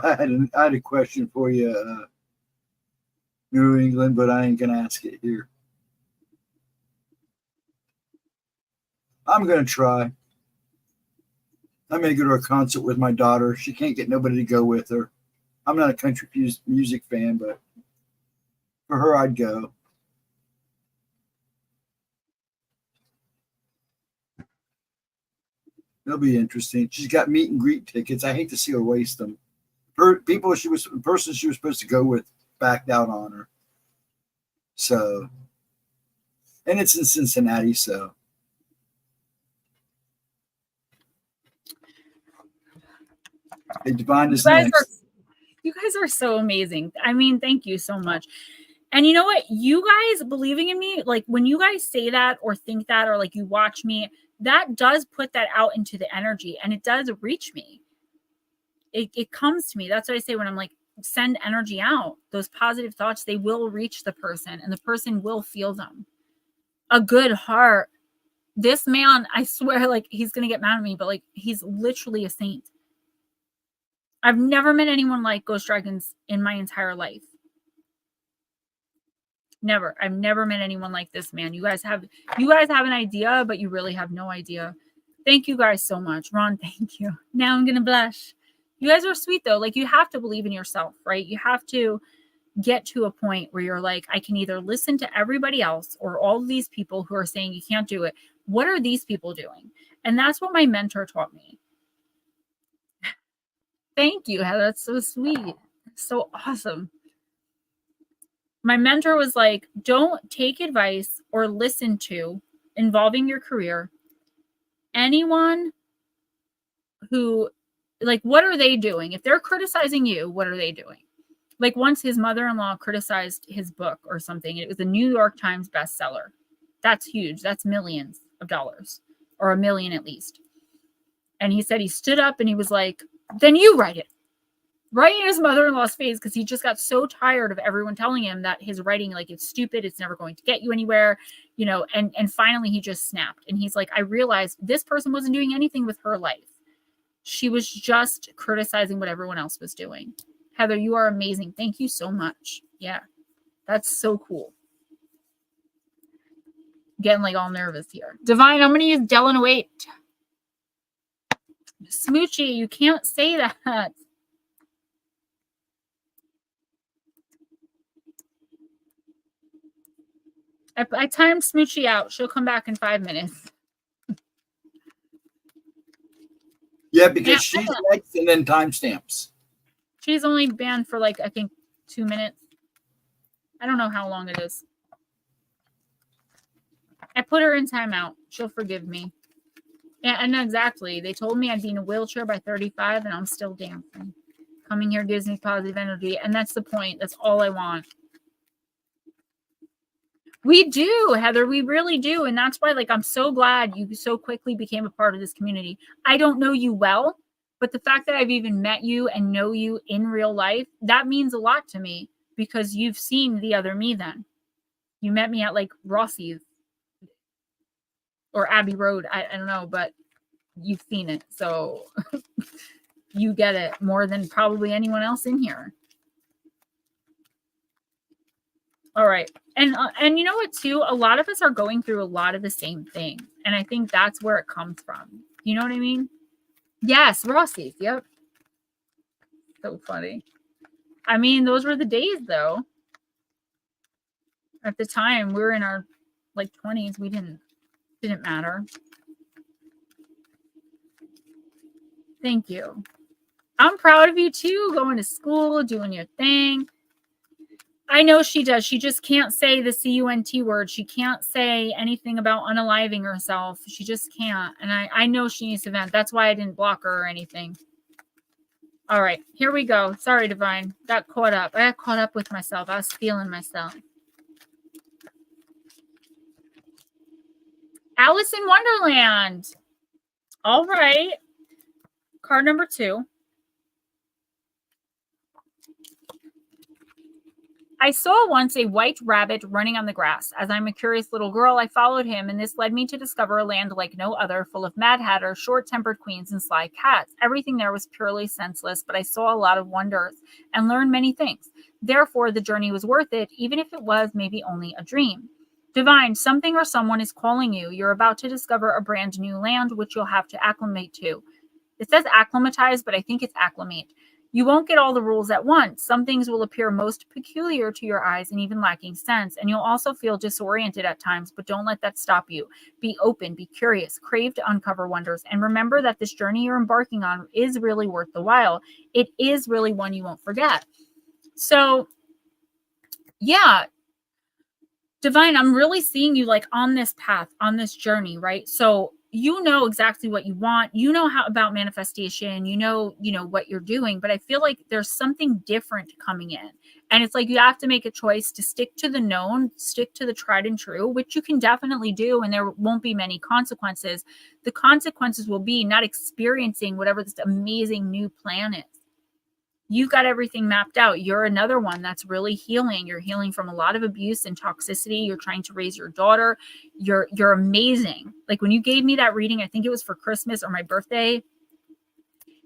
I had a question for you, New England, but I ain't going to ask it here. I'm going to try. I may go to a concert with my daughter. She can't get nobody to go with her. I'm not a country music fan, but for her, I'd go. It'll be interesting. She's got meet and greet tickets. I hate to see her waste them. The person she was supposed to go with backed out on her. So, and it's in Cincinnati, so. Hey, Divine is next. You guys are so amazing. I mean, thank you so much. And you know what? You guys believing in me, like when you guys say that or think that, or like you watch me, that does put that out into the energy and it does reach me. It comes to me. That's what I say when I'm like, send energy out. Those positive thoughts, they will reach the person and the person will feel them. A good heart This man, I swear, like, he's going to get mad at me, but like, he's literally a saint. I've never met anyone like Ghost Dragons in my entire life. Never. I've never met anyone like this man. You guys have an idea, but you really have no idea. Thank you guys so much. Ron, thank you. Now I'm going to blush. You guys are sweet though. Like, you have to believe in yourself, right? You have to get to a point where you're like, I can either listen to everybody else or all of these people who are saying you can't do it. What are these people doing? And that's what my mentor taught me. Thank you, Heather. That's so sweet. So awesome. My mentor was like, don't take advice or listen to, involving your career, anyone who, like, what are they doing? If they're criticizing you, what are they doing? Like, once his mother-in-law criticized his book or something, it was a New York Times bestseller. That's huge. That's millions of dollars, or $1 million at least. And he said he stood up and he was like, then you write it. Right in his mother-in-law's face, because he just got so tired of everyone telling him that his writing, like, it's stupid, it's never going to get you anywhere, you know, and finally he just snapped. And he's like, I realized this person wasn't doing anything with her life. She was just criticizing what everyone else was doing. Heather, you are amazing. Thank you so much. Yeah, that's so cool. Getting like all nervous here. Divine, I'm going to use Delano 8. Smoochie, you can't say that. I timed Smoochie out. She'll come back in 5 minutes. Yeah, because she likes and then timestamps. She's only banned for like, I think, 2 minutes. I don't know how long it is. I put her in timeout. She'll forgive me. Yeah, I know exactly. They told me I'd be in a wheelchair by 35 and I'm still dancing. Coming here gives me positive energy. And that's the point. That's all I want. We do, Heather. We really do. And that's why, like, I'm so glad you so quickly became a part of this community. I don't know you well, but the fact that I've even met you and know you in real life, that means a lot to me, because you've seen the other me then. You met me at like Rossi's or Abbey Road. I don't know, but you've seen it. So you get it more than probably anyone else in here. All right. And you know what, too? A lot of us are going through a lot of the same thing. And I think that's where it comes from. You know what I mean? Yes, Rossi's. Yep. So funny. I mean, those were the days, though. At the time, we were in our like 20s. We didn't matter. Thank you. I'm proud of you, too. Going to school, doing your thing. I know she does. She just can't say the C-U-N-T word. She can't say anything about unaliving herself. She just can't. And I know she needs to vent. That's why I didn't block her or anything. All right, here we go. Sorry, Divine. Got caught up. I got caught up with myself. I was feeling myself. Alice in Wonderland. All right. Card number 2. I saw once a white rabbit running on the grass. As I'm a curious little girl, I followed him, and this led me to discover a land like no other, full of mad hatters, short-tempered queens, and sly cats. Everything there was purely senseless, but I saw a lot of wonders and learned many things. Therefore, the journey was worth it, even if it was maybe only a dream. Divine, something or someone is calling you. You're about to discover a brand new land, which you'll have to acclimate to. It says acclimatize, but I think it's acclimate. You won't get all the rules at once. Some things will appear most peculiar to your eyes and even lacking sense, and you'll also feel disoriented at times, but don't let that stop you. Be open, be curious, crave to uncover wonders, and remember that this journey you're embarking on is really worth the while. It is really one you won't forget. So, yeah, Divine, I'm really seeing you like on this path, on this journey, right? So you know exactly what you want. You know how about manifestation, you know what you're doing, but I feel like there's something different coming in. And it's like you have to make a choice to stick to the known, stick to the tried and true, which you can definitely do, and there won't be many consequences. The consequences will be not experiencing whatever this amazing new plan is. You got everything mapped out. You're another one that's really healing. You're healing from a lot of abuse and toxicity. You're trying to raise your daughter. You're amazing. Like when you gave me that reading, I think it was for Christmas or my birthday.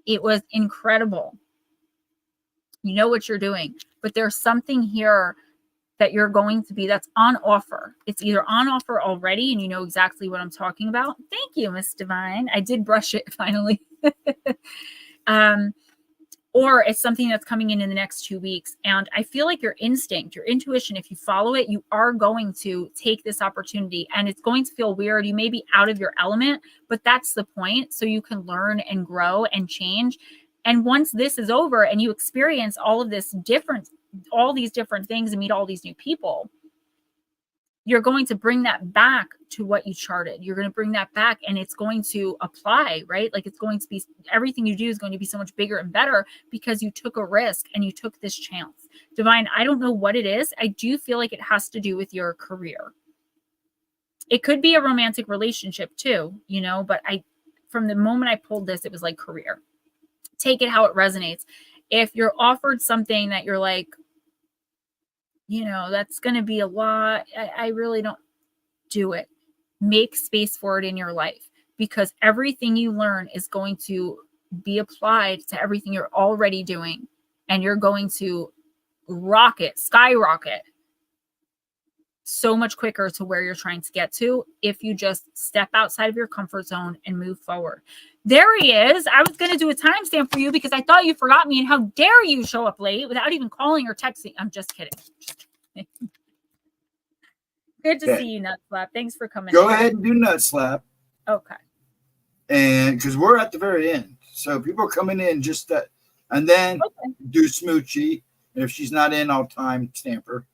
It was incredible. You know what you're doing, but there's something here that you're going to be that's on offer. It's either on offer already and you know exactly what I'm talking about. Thank you, Miss Divine. I did brush it finally. Or it's something that's coming in the next 2 weeks. And I feel like your instinct, your intuition, if you follow it, you are going to take this opportunity, and it's going to feel weird. You may be out of your element, but that's the point. So you can learn and grow and change. And once this is over and you experience all of this different, all these different things and meet all these new people, you're going to bring that back to what you charted. You're going to bring that back and it's going to apply, right? Like it's going to be, everything you do is going to be so much bigger and better because you took a risk and you took this chance. Divine, I don't know what it is. I do feel like it has to do with your career. It could be a romantic relationship too, you know, but from the moment I pulled this, it was like career. Take it how it resonates. If you're offered something that you're like, you know, that's going to be a lot. I really don't do it. Make space for it in your life because everything you learn is going to be applied to everything you're already doing. And you're going to skyrocket so much quicker to where you're trying to get to if you just step outside of your comfort zone and move forward. There he is. I was going to do a timestamp for you because I thought you forgot me, and how dare you show up late without even calling or texting. I'm just kidding. Good to see you, Nutslap. Thanks for coming. Go ahead and do Nutslap. Okay. And because we're at the very end. So people are coming in just that, and then do Smoochie. And if she's not in, I'll time stamp her.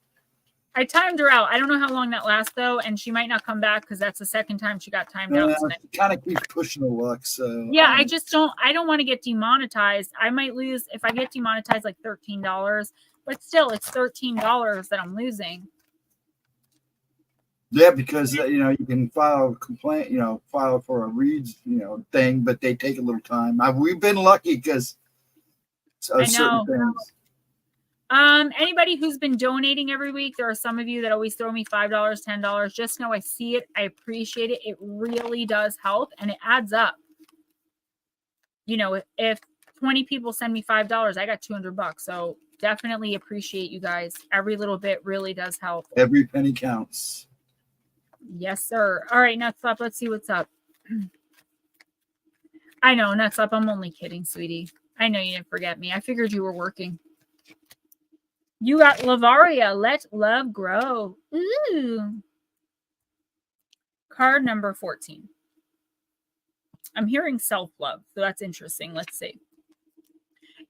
I timed her out. I don't know how long that lasts, though, and she might not come back because that's the second time she got timed out. She kind of keeps pushing the luck. So yeah, I don't want to get demonetized. I might lose if I get demonetized like $13, but still, it's $13 that I'm losing. Yeah, because you know you can file a complaint, you know, file for a reads, you know, thing, but they take a little time. We've been lucky because certain things. Anybody who's been donating every week, there are some of you that always throw me $5, $10. Just know I see it. I appreciate it. It really does help and it adds up. You know, if 20 people send me $5, I got $200. So definitely appreciate you guys. Every little bit really does help. Every penny counts. Yes, sir. All right, Nutslap, let's see what's up. I know, Nutslap, I'm only kidding, sweetie. I know you didn't forget me. I figured you were working. You got Lavaria. Let love grow. Ooh. Card number 14. I'm hearing self-love, so that's interesting. Let's see.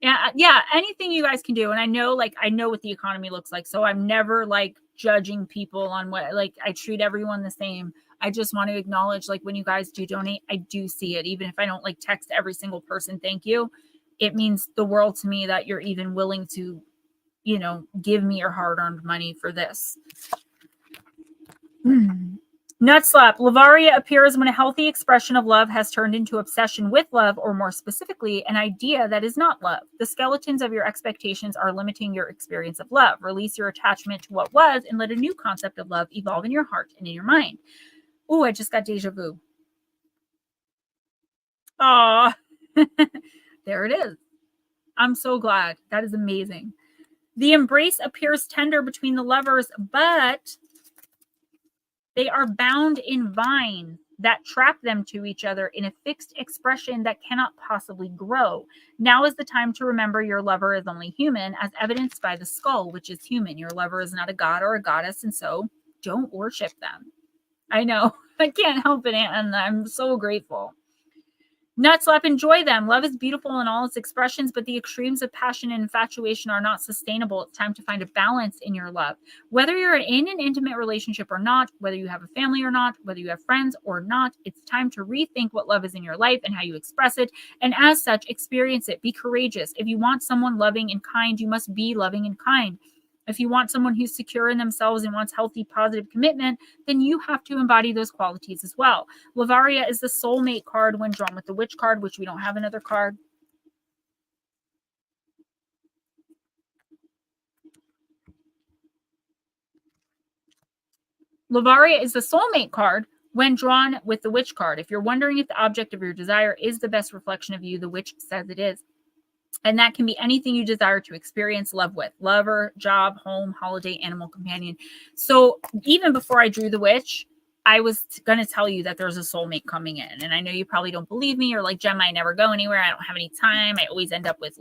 Yeah, anything you guys can do. And I know what the economy looks like. So I'm never like judging people on what, like I treat everyone the same. I just want to acknowledge like when you guys do donate, I do see it. Even if I don't like text every single person, thank you. It means the world to me that you're even willing to, you know, give me your hard-earned money for this. Nutslap. Lavaria appears when a healthy expression of love has turned into obsession with love, or more specifically, an idea that is not love. The skeletons of your expectations are limiting your experience of love. Release your attachment to what was and let a new concept of love evolve in your heart and in your mind. Ooh, I just got deja vu. Aw. There it is. I'm so glad. That is amazing. The embrace appears tender between the lovers, but they are bound in vines that trap them to each other in a fixed expression that cannot possibly grow. Now is the time to remember your lover is only human, as evidenced by the skull, which is human. Your lover is not a god or a goddess, and so don't worship them. I know. I can't help it, and I'm so grateful. Nutslap, enjoy them. Love is beautiful in all its expressions, but the extremes of passion and infatuation are not sustainable. It's time to find a balance in your love. Whether you're in an intimate relationship or not, whether you have a family or not, whether you have friends or not, it's time to rethink what love is in your life and how you express it. And as such, experience it. Be courageous. If you want someone loving and kind, you must be loving and kind. If you want someone who's secure in themselves and wants healthy, positive commitment, then you have to embody those qualities as well. Lavaria is the soulmate card when drawn with the witch card, which we don't have another card. Lavaria is the soulmate card when drawn with the witch card. If you're wondering if the object of your desire is the best reflection of you, the witch says it is. And that can be anything you desire to experience love with: lover, job, home, holiday, animal, companion. So even before I drew the witch, I was going to tell you that there's a soulmate coming in. And I know you probably don't believe me, or like, Gemma, I never go anywhere. I don't have any time. I always end up with,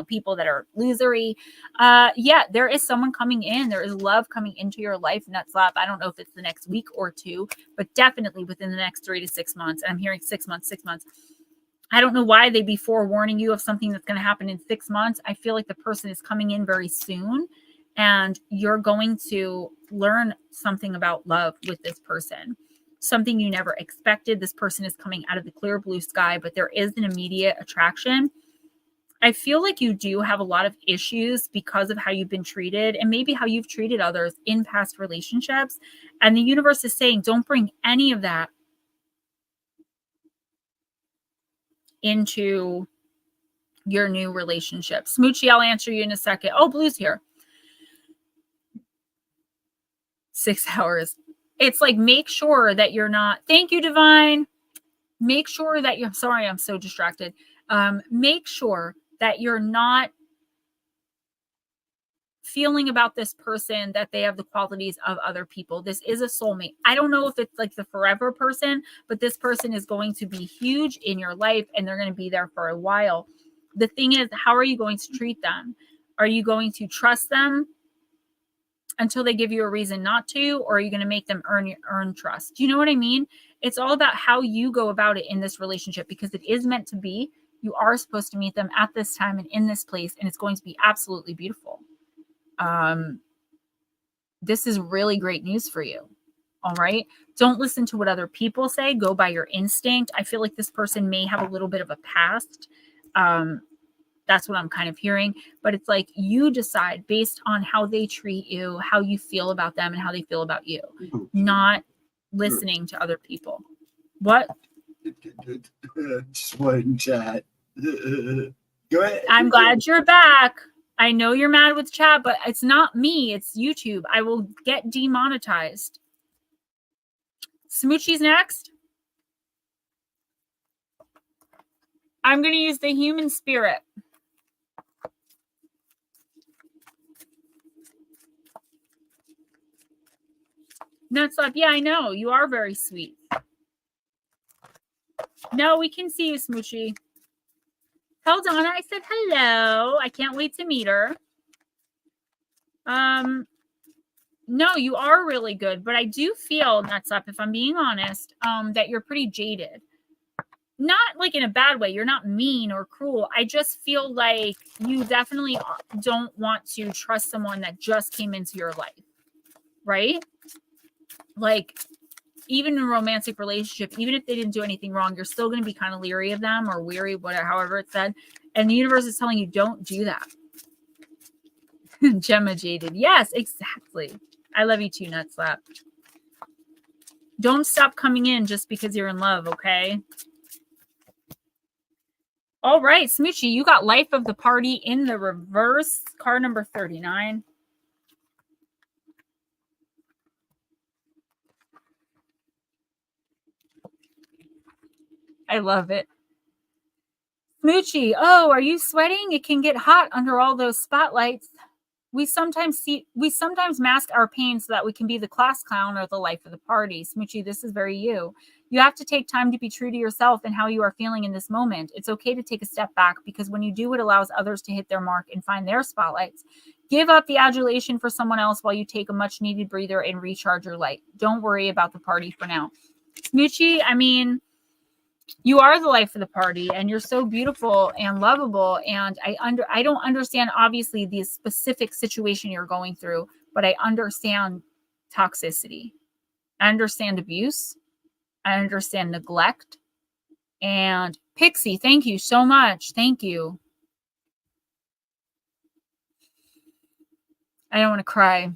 people that are losery. Yeah, there is someone coming in. There is love coming into your life. Nutslap. I don't know if it's the next week or two, but definitely within the next 3 to 6 months. And I'm hearing 6 months. I don't know why they'd be forewarning you of something that's going to happen in 6 months. I feel like the person is coming in very soon, and you're going to learn something about love with this person, something you never expected. This person is coming out of the clear blue sky, but there is an immediate attraction. I feel like you do have a lot of issues because of how you've been treated and maybe how you've treated others in past relationships. And the universe is saying, don't bring any of that into your new relationship. Smoochie, I'll answer you in a second. Oh, Blue's here. 6 hours. It's like, make sure that you're not. Thank you, Divine. Make sure that you're. Sorry, I'm so distracted. Make sure that you're not feeling about this person that they have the qualities of other people. This is a soulmate. I don't know if it's like the forever person, but this person is going to be huge in your life, and they're going to be there for a while. The thing is, how are you going to treat them? Are you going to trust them until they give you a reason not to, or are you going to make them earn trust? Do you know what I mean? It's all about how you go about it in this relationship, because it is meant to be. You are supposed to meet them at this time and in this place, and it's going to be absolutely beautiful. This is really great news for you. All right. Don't listen to what other people say. Go by your instinct. I feel like this person may have a little bit of a past. That's what I'm kind of hearing, but it's like, you decide based on how they treat you, how you feel about them, and how they feel about you, not listening to other people. What? Just one chat. Go ahead. I'm glad you're back. I know you're mad with chat, but it's not me. It's YouTube. I will get demonetized. Smoochie's next. I'm going to use the human spirit. Nutslap. Yeah, I know. You are very sweet. No, we can see you, Smoochie. Tell Donna I said hello. I can't wait to meet her. No, you are really good, but I do feel, Nutslap, if I'm being honest, that you're pretty jaded. Not like in a bad way. You're not mean or cruel. I just feel like you definitely don't want to trust someone that just came into your life, right? Like, even in a romantic relationship, even if they didn't do anything wrong, you're still going to be kind of leery of them, or weary, whatever, however it's said. And the universe is telling you, don't do that. Gemma Jade. Yes, exactly. I love you too, Nutslap. Don't stop coming in just because you're in love, okay? All right, Smoochie, you got life of the party in the reverse. Card number 39. I love it. Smoochie, oh, are you sweating? It can get hot under all those spotlights. We sometimes mask our pain so that we can be the class clown or the life of the party. Smoochie, this is very you. You have to take time to be true to yourself and how you are feeling in this moment. It's okay to take a step back, because when you do, it allows others to hit their mark and find their spotlights. Give up the adulation for someone else while you take a much needed breather and recharge your light. Don't worry about the party for now. Smoochie, I mean, you are the life of the party, and you're so beautiful and lovable. And I don't understand, obviously, the specific situation you're going through, but I understand toxicity. I understand abuse. I understand neglect. And Pixie, thank you so much. Thank you. I don't want to cry.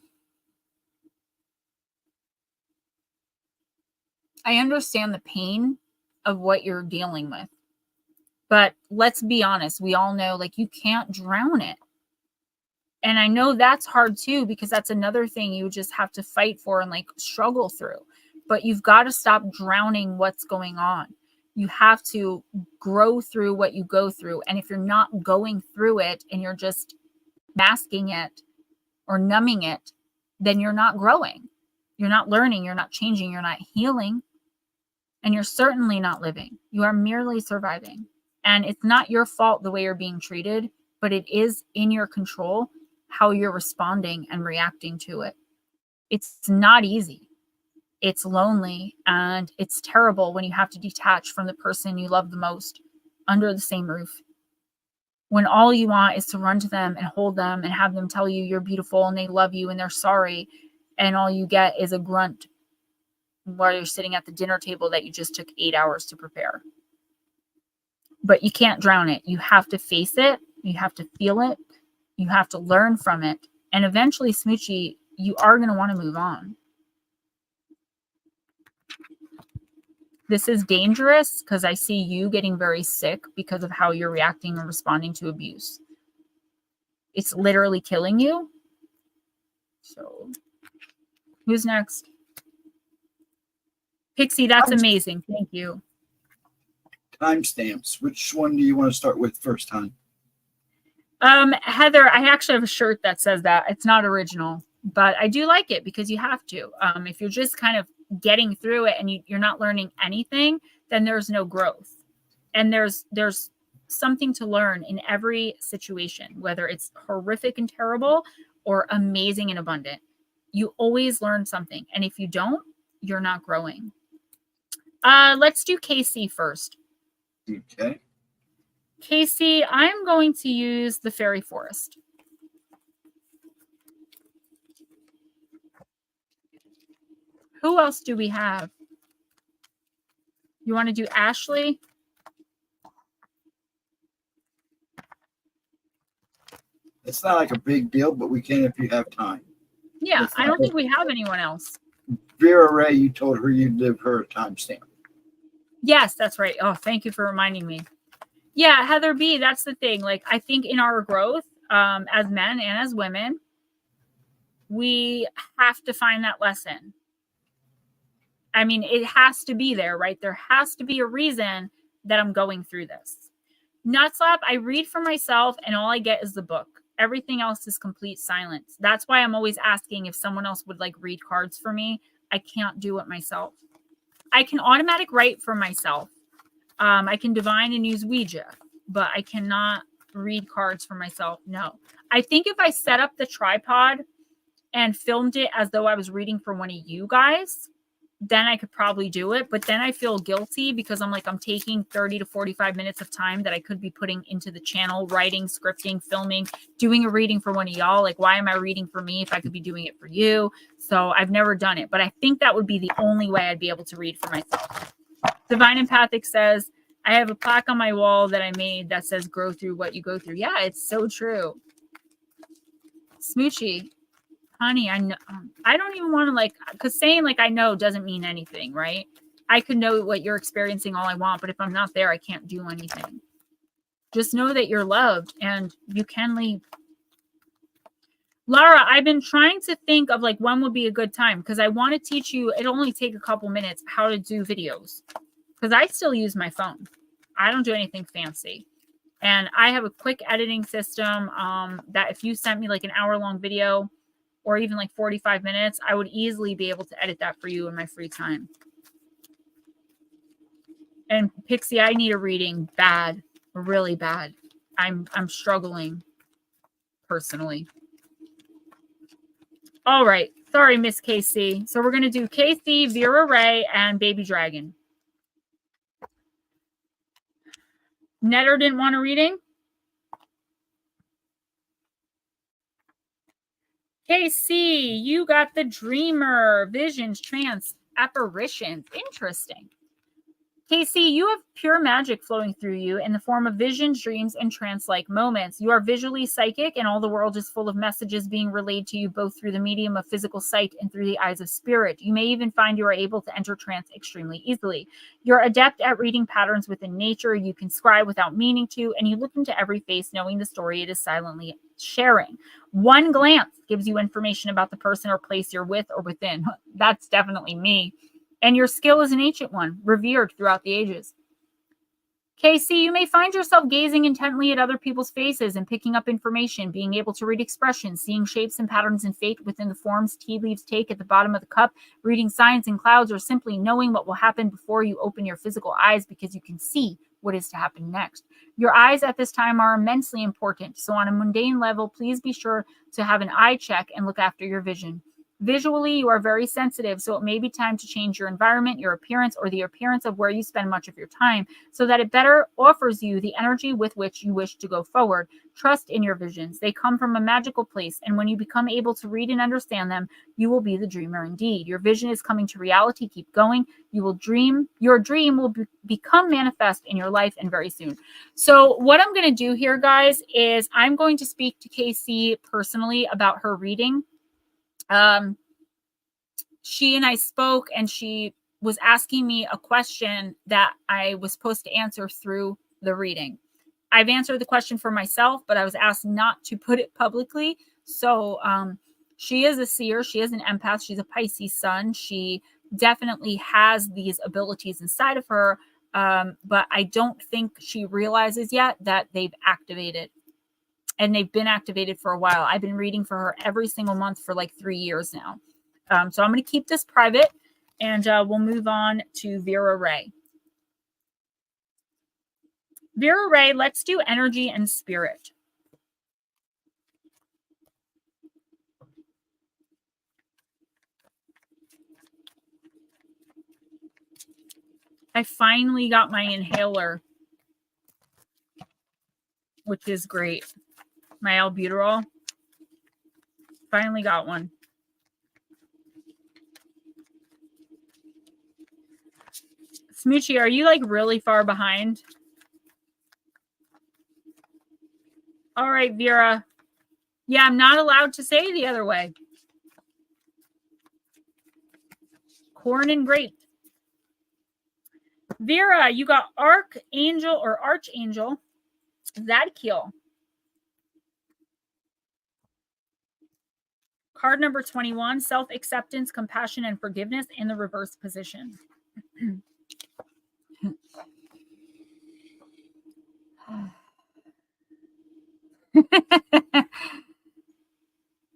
I understand the pain of what you're dealing with. But let's be honest. We all know, like, you can't drown it. And I know that's hard too, because that's another thing you just have to fight for and like struggle through. But you've got to stop drowning what's going on. You have to grow through what you go through. And if you're not going through it and you're just masking it or numbing it, then you're not growing. You're not learning. You're not changing. You're not healing. And you're certainly not living. You are merely surviving. And it's not your fault the way you're being treated, but it is in your control how you're responding and reacting to it. It's not easy. It's lonely, and it's terrible when you have to detach from the person you love the most under the same roof. When all you want is to run to them and hold them and have them tell you you're beautiful and they love you and they're sorry, and all you get is a grunt while you're sitting at the dinner table that you just took 8 hours to prepare. But you can't drown it. You have to face it. You have to feel it. You have to learn from it. And eventually, Smoochie, you are going to want to move on. This is dangerous because I see you getting very sick because of how you're reacting and responding to abuse. It's literally killing you. So, who's next? Pixie, that's amazing. Thank you. Timestamps. Which one do you want to start with first time? Heather, I actually have a shirt that says that. It's not original, but I do like it because you have to. If you're just kind of getting through it and you're not learning anything, then there's no growth. And there's something to learn in every situation, whether it's horrific and terrible or amazing and abundant. You always learn something. And if you don't, you're not growing. Let's do KC first. Okay. Casey, I'm going to use the Fairy Forest. Who else do we have? You want to do Ashley? It's not like a big deal, but we can if you have time. Yeah, I don't think we have anyone else. Vera Ray, you told her you'd give her a timestamp. Yes, that's right. Oh, thank you for reminding me. Yeah, Heather B, that's the thing. Like, I think in our growth, as men and as women, we have to find that lesson. I mean, it has to be there, right? There has to be a reason that I'm going through this. Nutslap, I read for myself and all I get is the book. Everything else is complete silence. That's why I'm always asking if someone else would like read cards for me. I can't do it myself. I can automatic write for myself. I can divine and use Ouija, but I cannot read cards for myself. No. I think if I set up the tripod and filmed it as though I was reading for one of you guys, then I could probably do it. But then I feel guilty because I'm taking 30 to 45 minutes of time that I could be putting into the channel, writing, scripting, filming, doing a reading for one of y'all. Like, why am I reading for me if I could be doing it for you? So I've never done it, but I think that would be the only way I'd be able to read for myself. Divine Empathic says, I have a plaque on my wall that I made that says, grow through what you go through. Yeah, it's so true. Smoochie. Honey, I know. I don't even want to because saying I know doesn't mean anything, right? I could know what you're experiencing all I want, but if I'm not there, I can't do anything. Just know that you're loved and you can leave. Lara, I've been trying to think of when would be a good time because I want to teach you. It'll only take a couple minutes how to do videos because I still use my phone. I don't do anything fancy. And I have a quick editing system that if you sent me an hour-long video, or even 45 minutes, I would easily be able to edit that for you in my free time. And Pixie, I need a reading bad, really bad. I'm struggling personally. All right. Sorry, Miss KC. So we're going to do KC, Vera Ray, and Baby Dragon. NEDR didn't want a reading? KC, you got the Dreamer, Visions, Trance, Apparitions. Interesting. Casey, you have pure magic flowing through you in the form of visions, dreams, and trance-like moments. You are visually psychic, and all the world is full of messages being relayed to you both through the medium of physical sight and through the eyes of spirit. You may even find you are able to enter trance extremely easily. You're adept at reading patterns within nature. You can scry without meaning to, and you look into every face knowing the story it is silently sharing. One glance gives you information about the person or place you're with or within. That's definitely me. And your skill is an ancient one, revered throughout the ages. Casey, you may find yourself gazing intently at other people's faces and picking up information, being able to read expressions, seeing shapes and patterns in fate within the forms tea leaves take at the bottom of the cup, reading signs in clouds, or simply knowing what will happen before you open your physical eyes because you can see what is to happen next. Your eyes at this time are immensely important, so on a mundane level, please be sure to have an eye check and look after your vision. Visually, you are very sensitive, so it may be time to change your environment, your appearance, or the appearance of where you spend much of your time so that it better offers you the energy with which you wish to go forward. Trust in your visions. They come from a magical place, and when you become able to read and understand them, you will be the dreamer indeed. Your vision is coming to reality. Keep going. You will dream. Your dream will become manifest in your life and very soon. So what I'm going to do here, guys, is I'm going to speak to Casey personally about her reading. She and I spoke, and she was asking me a question that I was supposed to answer through the reading. I've answered the question for myself, but I was asked not to put it publicly. So she is a seer. She is an empath. She's a Pisces sun. She definitely has these abilities inside of her, but I don't think she realizes yet that they've activated. And they've been activated for a while. I've been reading for her every single month for like 3 years now. So I'm going to keep this private, and we'll move on to Vera Ray. Vera Ray, let's do energy and spirit. I finally got my inhaler, which is great. My albuterol. Finally got one. Smoochie, are you like really far behind? All right, Vera. Yeah, I'm not allowed to say the other way. Corn and grape. Vera, you got Archangel or Archangel Zadkiel. Card number 21, self-acceptance, compassion, and forgiveness in the reverse position.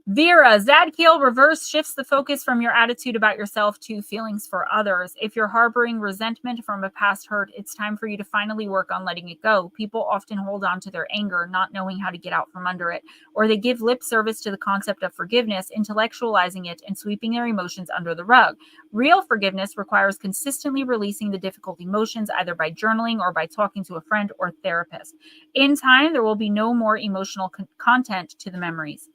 Vera, Zadkiel reverse shifts the focus from your attitude about yourself to feelings for others. If you're harboring resentment from a past hurt, it's time for you to finally work on letting it go. People often hold on to their anger, not knowing how to get out from under it, or they give lip service to the concept of forgiveness, intellectualizing it and sweeping their emotions under the rug. Real forgiveness requires consistently releasing the difficult emotions, either by journaling or by talking to a friend or therapist. In time, there will be no more emotional content to the memories.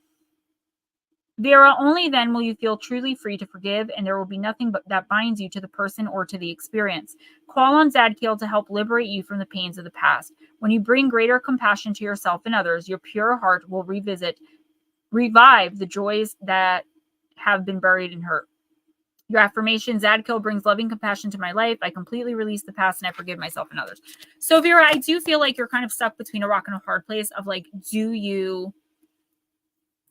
Vera, only then will you feel truly free to forgive, and there will be nothing but that binds you to the person or to the experience. Call on Zadkiel to help liberate you from the pains of the past. When you bring greater compassion to yourself and others, your pure heart will revive the joys that have been buried in hurt. Your affirmation, Zadkiel brings loving compassion to my life. I completely release the past and I forgive myself and others. So Vera, I do feel like you're kind of stuck between a rock and a hard place of like, do you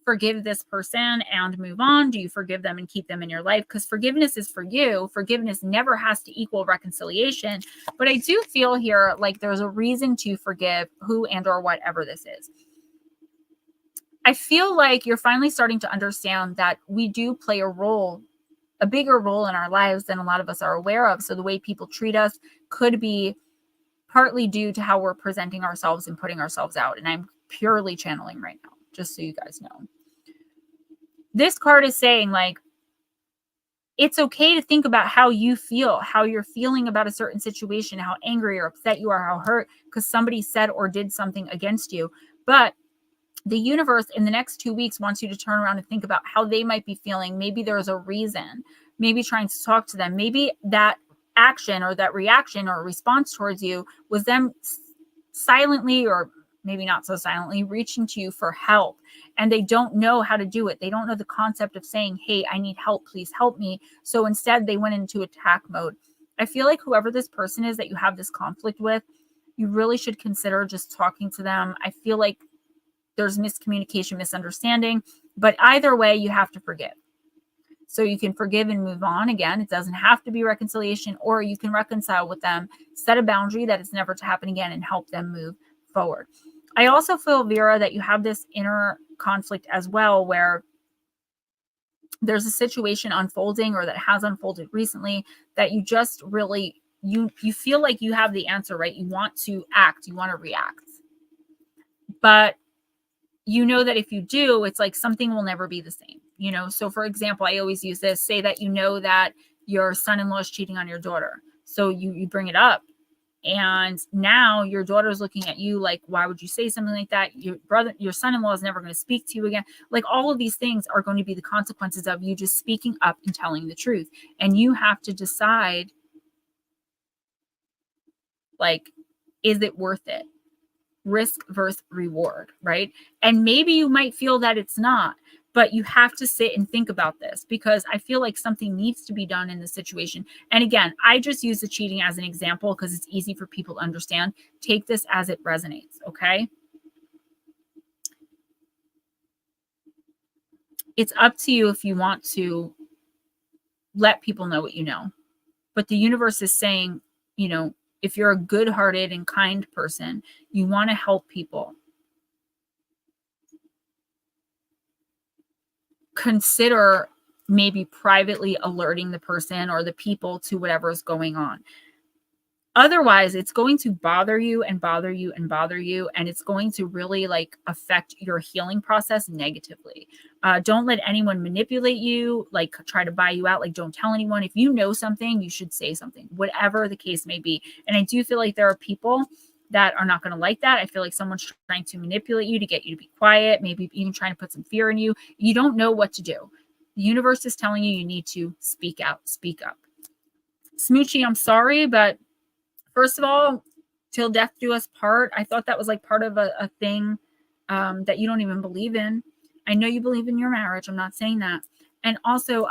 forgive this person and move on? Do you forgive them and keep them in your life? Because forgiveness is for you. Forgiveness never has to equal reconciliation. But I do feel here like there's a reason to forgive who and or whatever this is. I feel like you're finally starting to understand that we do play a role, a bigger role in our lives than a lot of us are aware of. So the way people treat us could be partly due to how we're presenting ourselves and putting ourselves out. And I'm purely channeling right now, just so you guys know. This card is saying, like, it's okay to think about how you feel, how you're feeling about a certain situation, how angry or upset you are, how hurt because somebody said or did something against you. But the universe in the next 2 weeks wants you to turn around and think about how they might be feeling. Maybe there's a reason, maybe trying to talk to them, maybe that action or that reaction or response towards you was them silently, or maybe not so silently, reaching to you for help. And they don't know how to do it. They don't know the concept of saying, hey, I need help, please help me. So instead they went into attack mode. I feel like whoever this person is that you have this conflict with, you really should consider just talking to them. I feel like there's miscommunication, misunderstanding, but either way, you have to forgive. So you can forgive and move on. Again, it doesn't have to be reconciliation, or you can reconcile with them, set a boundary that it's never to happen again, and help them move forward. I also feel, Vera, that you have this inner conflict as well, where there's a situation unfolding or that has unfolded recently that you just really, you feel like you have the answer, right? You want to act, you want to react. But you know that if you do, it's like something will never be the same, you know? So for example, I always use this, say that you know that your son-in-law is cheating on your daughter. So you bring it up, and now your daughter's looking at you like, why would you say something like that? Your son-in-law is never going to speak to you again. Like, all of these things are going to be the consequences of you just speaking up and telling the truth. And you have to decide, like, is it worth it? Risk versus reward, right? And maybe you might feel that it's not, but you have to sit and think about this, because I feel like something needs to be done in the situation. And again, I just use the cheating as an example because it's easy for people to understand. Take this as it resonates, okay? It's up to you if you want to let people know what you know. But the universe is saying, you know, if you're a good-hearted and kind person, you want to help people, consider maybe privately alerting the person or the people to whatever is going on. Otherwise, it's going to bother you and bother you and bother you, and it's going to really like affect your healing process negatively. Don't let anyone manipulate you, like try to buy you out. Like, don't tell anyone. If you know something, you should say something, whatever the case may be. And I do feel like there are people that are not going to like that. I feel like someone's trying to manipulate you to get you to be quiet, maybe even trying to put some fear in you. You don't know what to do. The universe is telling you need to speak out, speak up. Smoochie, I'm sorry, but first of all, till death do us part. I thought that was like part of a thing that you don't even believe in. I know you believe in your marriage. I'm not saying that. And also,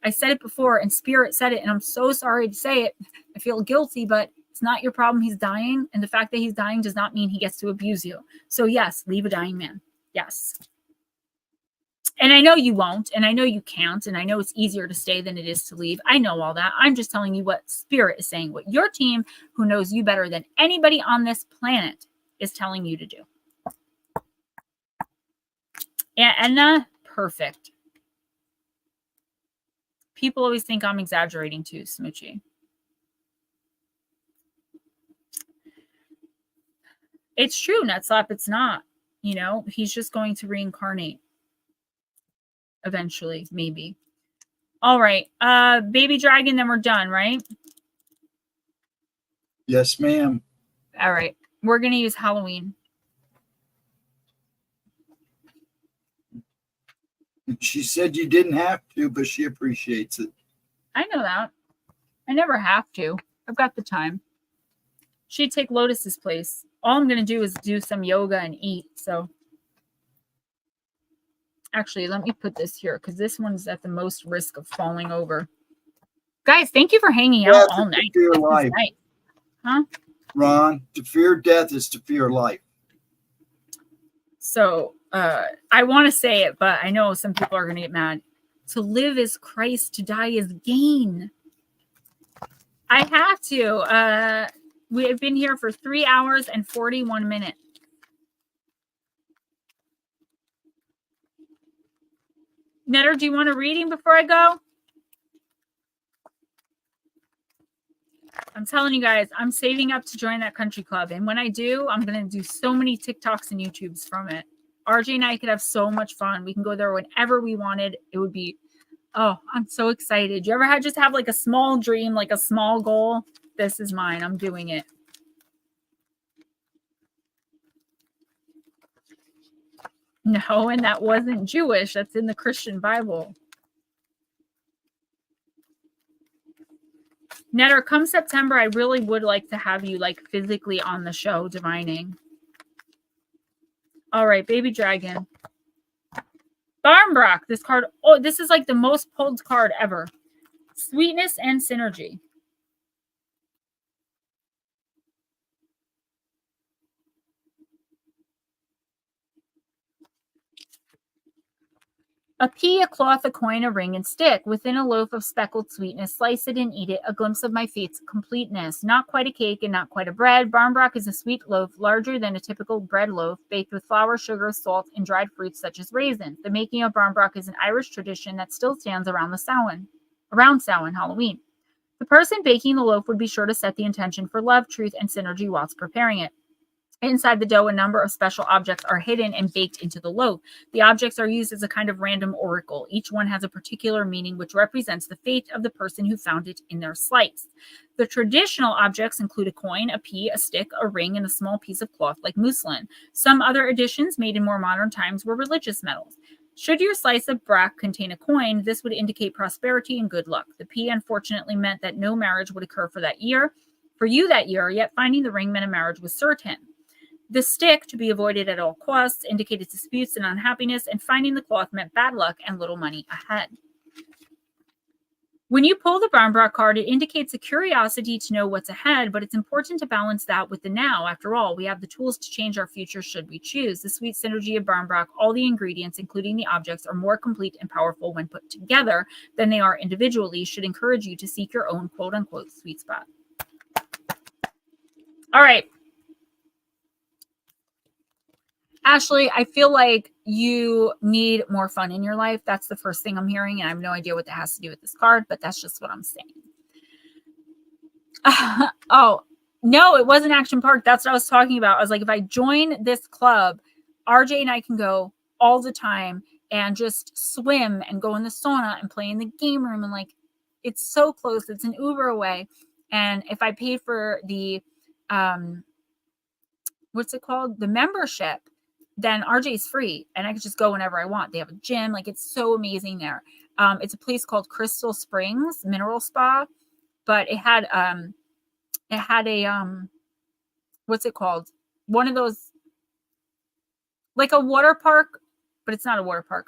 I said it before, and Spirit said it, and I'm so sorry to say it. I feel guilty, but it's not your problem. He's dying, and the fact that he's dying does not mean he gets to abuse you. So yes, leave a dying man. Yes. And I know you won't, and I know you can't, and I know it's easier to stay than it is to leave. I know all that. I'm just telling you what Spirit is saying, what your team, who knows you better than anybody on this planet, is telling you to do. And perfect. People always think I'm exaggerating too, Smoochie. It's true, Nutslap. It's not. You know, he's just going to reincarnate. Eventually, maybe. All right. Baby Dragon, then we're done, right? Yes, ma'am. All right. We're going to use Halloween. She said you didn't have to, but she appreciates it. I know that. I never have to. I've got the time. She'd take Lotus's place. All I'm going to do is do some yoga and eat. So actually, let me put this here because this one's at the most risk of falling over. Guys, thank you for hanging out all night. To fear life. Nice. Huh? Ron, to fear death is to fear life. So I want to say it, but I know some people are going to get mad. To live is Christ, to die is gain. I have to. We have been here for 3 hours and 41 minutes. NEDR, do you want a reading before I go? I'm telling you guys, I'm saving up to join that country club. And when I do, I'm going to do so many TikToks and YouTubes from it. RJ and I could have so much fun. We can go there whenever we wanted. It would be, oh, I'm so excited. You ever just have like a small dream, like a small goal? This is mine. I'm doing it. No, and that wasn't Jewish. That's in the Christian Bible. NEDR, come September, I really would like to have you like physically on the show divining. All right, baby dragon. Barnbrock, this card. Oh, this is like the most pulled card ever. Sweetness and synergy. A pea, a cloth, a coin, a ring, and stick. Within a loaf of speckled sweetness, slice it and eat it. A glimpse of my fate's completeness. Not quite a cake and not quite a bread. Barnbrock is a sweet loaf, larger than a typical bread loaf, baked with flour, sugar, salt, and dried fruits such as raisins. The making of Barnbrock is an Irish tradition that still stands around Samhain Halloween. The person baking the loaf would be sure to set the intention for love, truth, and synergy whilst preparing it. Inside the dough, a number of special objects are hidden and baked into the loaf. The objects are used as a kind of random oracle. Each one has a particular meaning which represents the fate of the person who found it in their slice. The traditional objects include a coin, a pea, a stick, a ring, and a small piece of cloth like muslin. Some other additions made in more modern times were religious metals. Should your slice of brack contain a coin, this would indicate prosperity and good luck. The pea unfortunately meant that no marriage would occur for you that year, yet finding the ring meant a marriage was certain. The stick, to be avoided at all costs, indicated disputes and unhappiness, and finding the cloth meant bad luck and little money ahead. When you pull the Barnbrock card, it indicates a curiosity to know what's ahead, but it's important to balance that with the now. After all, we have the tools to change our future should we choose. The sweet synergy of Barnbrock, all the ingredients, including the objects, are more complete and powerful when put together than they are individually, should encourage you to seek your own quote-unquote sweet spot. All right. Ashley, I feel like you need more fun in your life. That's the first thing I'm hearing, and I have no idea what that has to do with this card, but that's just what I'm saying. Oh, no, it wasn't Action Park. That's what I was talking about. I was like, if I join this club, RJ and I can go all the time and just swim and go in the sauna and play in the game room. And like, it's so close. It's an Uber away. And if I pay for the, what's it called? The membership, then RJ's free and I can just go whenever I want. They have a gym. Like, it's so amazing there. It's a place called Crystal Springs Mineral Spa, but it had a, what's it called? One of those, like a water park, but it's not a water park,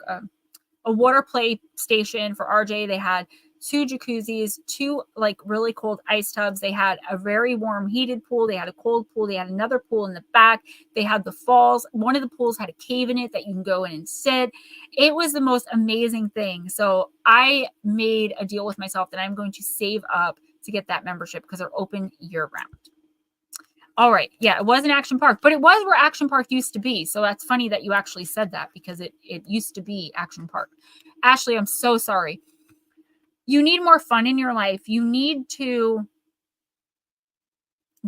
a water play station for RJ. They had 2 jacuzzis, 2 like really cold ice tubs. They had a very warm heated pool. They had a cold pool. They had another pool in the back. They had the falls. One of the pools had a cave in it that you can go in and sit. It was the most amazing thing. So I made a deal with myself that I'm going to save up to get that membership because they're open year round. All right. Yeah, it wasn't Action Park, but it was where Action Park used to be. So that's funny that you actually said that because it used to be Action Park. Ashley, I'm so sorry. You need more fun in your life. You need to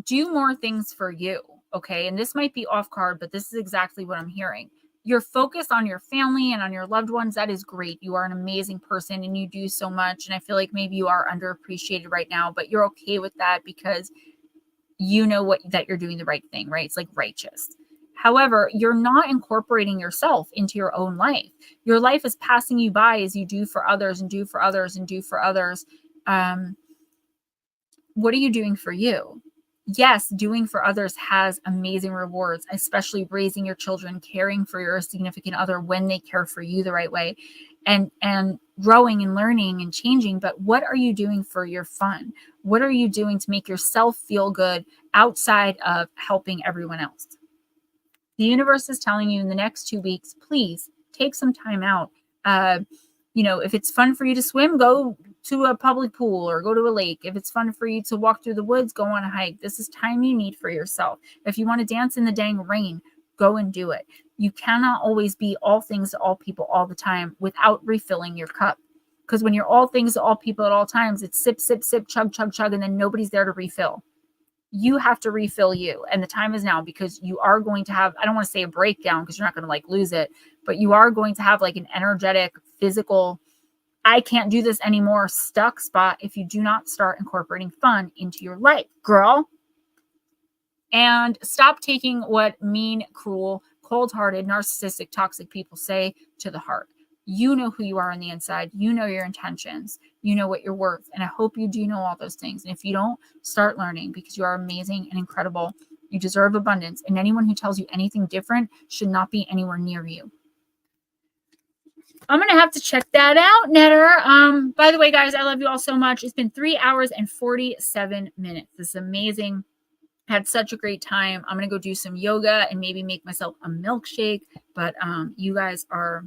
do more things for you, okay? And this might be off card, but this is exactly what I'm hearing. You're focused on your family and on your loved ones. That is great. You are an amazing person and you do so much. And I feel like maybe you are underappreciated right now, but you're okay with that because you know that you're doing the right thing, right? It's like righteous. However, you're not incorporating yourself into your own life. Your life is passing you by as you do for others and do for others and do for others. What are you doing for you? Yes, doing for others has amazing rewards, especially raising your children, caring for your significant other when they care for you the right way, and growing and learning and changing. But what are you doing for your fun? What are you doing to make yourself feel good outside of helping everyone else? The universe is telling you in the next 2 weeks, please take some time out. If it's fun for you to swim, go to a public pool or go to a lake. If it's fun for you to walk through the woods, go on a hike. This is time you need for yourself. If you want to dance in the dang rain, go and do it. You cannot always be all things to all people all the time without refilling your cup. Because when you're all things to all people at all times, it's sip, sip, sip, chug, chug, chug, and then nobody's there to refill. You have to refill you. And the time is now because you are going to have, I don't want to say a breakdown because you're not going to like lose it, but you are going to have like an energetic, physical, I can't do this anymore stuck spot if you do not start incorporating fun into your life, girl. And stop taking what mean, cruel, cold-hearted, narcissistic, toxic people say to the heart. You know who you are on the inside. You know your intentions. You know what you're worth. And I hope you do know all those things. And if you don't, start learning, because you are amazing and incredible. You deserve abundance. And anyone who tells you anything different should not be anywhere near you. I'm going to have to check that out, NEDR. By the way, guys, I love you all so much. It's been 3 hours and 47 minutes. This is amazing. Had such a great time. I'm going to go do some yoga and maybe make myself a milkshake. But you guys are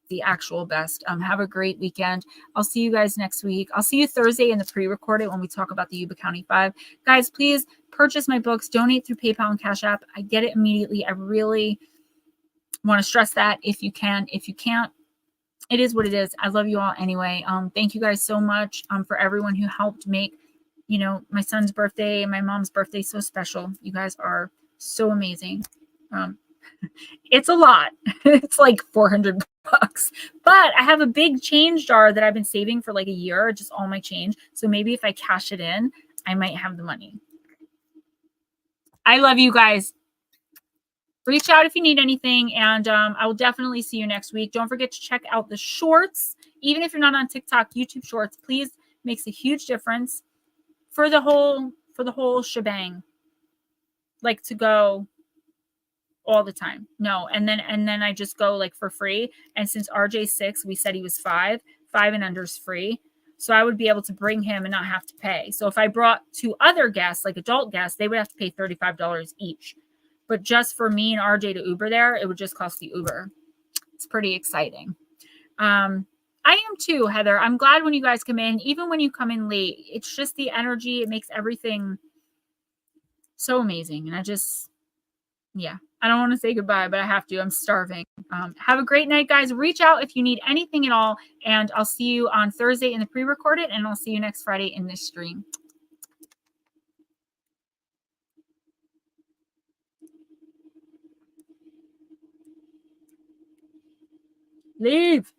the actual best. Have a great weekend. I'll see you guys next week. I'll see you Thursday in the pre-recorded when we talk about the Yuba County 5. Guys, please purchase my books. Donate through PayPal and Cash App. I get it immediately. I really want to stress that if you can. If you can't, it is what it is. I love you all anyway. Thank you guys so much for everyone who helped make, you know, my son's birthday and my mom's birthday so special. You guys are so amazing. It's a lot. It's like $400, but I have a big change jar that I've been saving for like a year, just all my change. So maybe if I cash it in, I might have the money. I love you guys. Reach out if you need anything, and I will definitely see you next week. Don't forget to check out the shorts. Even if you're not on TikTok, YouTube shorts, please, makes a huge difference for the whole shebang. Like to go all the time. No, and then I just go like for free. And since RJ's 6, we said he was 5 and under is free. So I would be able to bring him and not have to pay. So if I brought 2 other guests, like adult guests, they would have to pay $35 each. But just for me and RJ to Uber there, it would just cost the Uber. It's pretty exciting. I am too, Heather. I'm glad when you guys come in, even when you come in late. It's just the energy. It makes everything so amazing. And I just, yeah, I don't want to say goodbye, but I have to. I'm starving. Have a great night, guys. Reach out if you need anything at all. And I'll see you on Thursday in the pre-recorded, and I'll see you next Friday in this stream. Leave.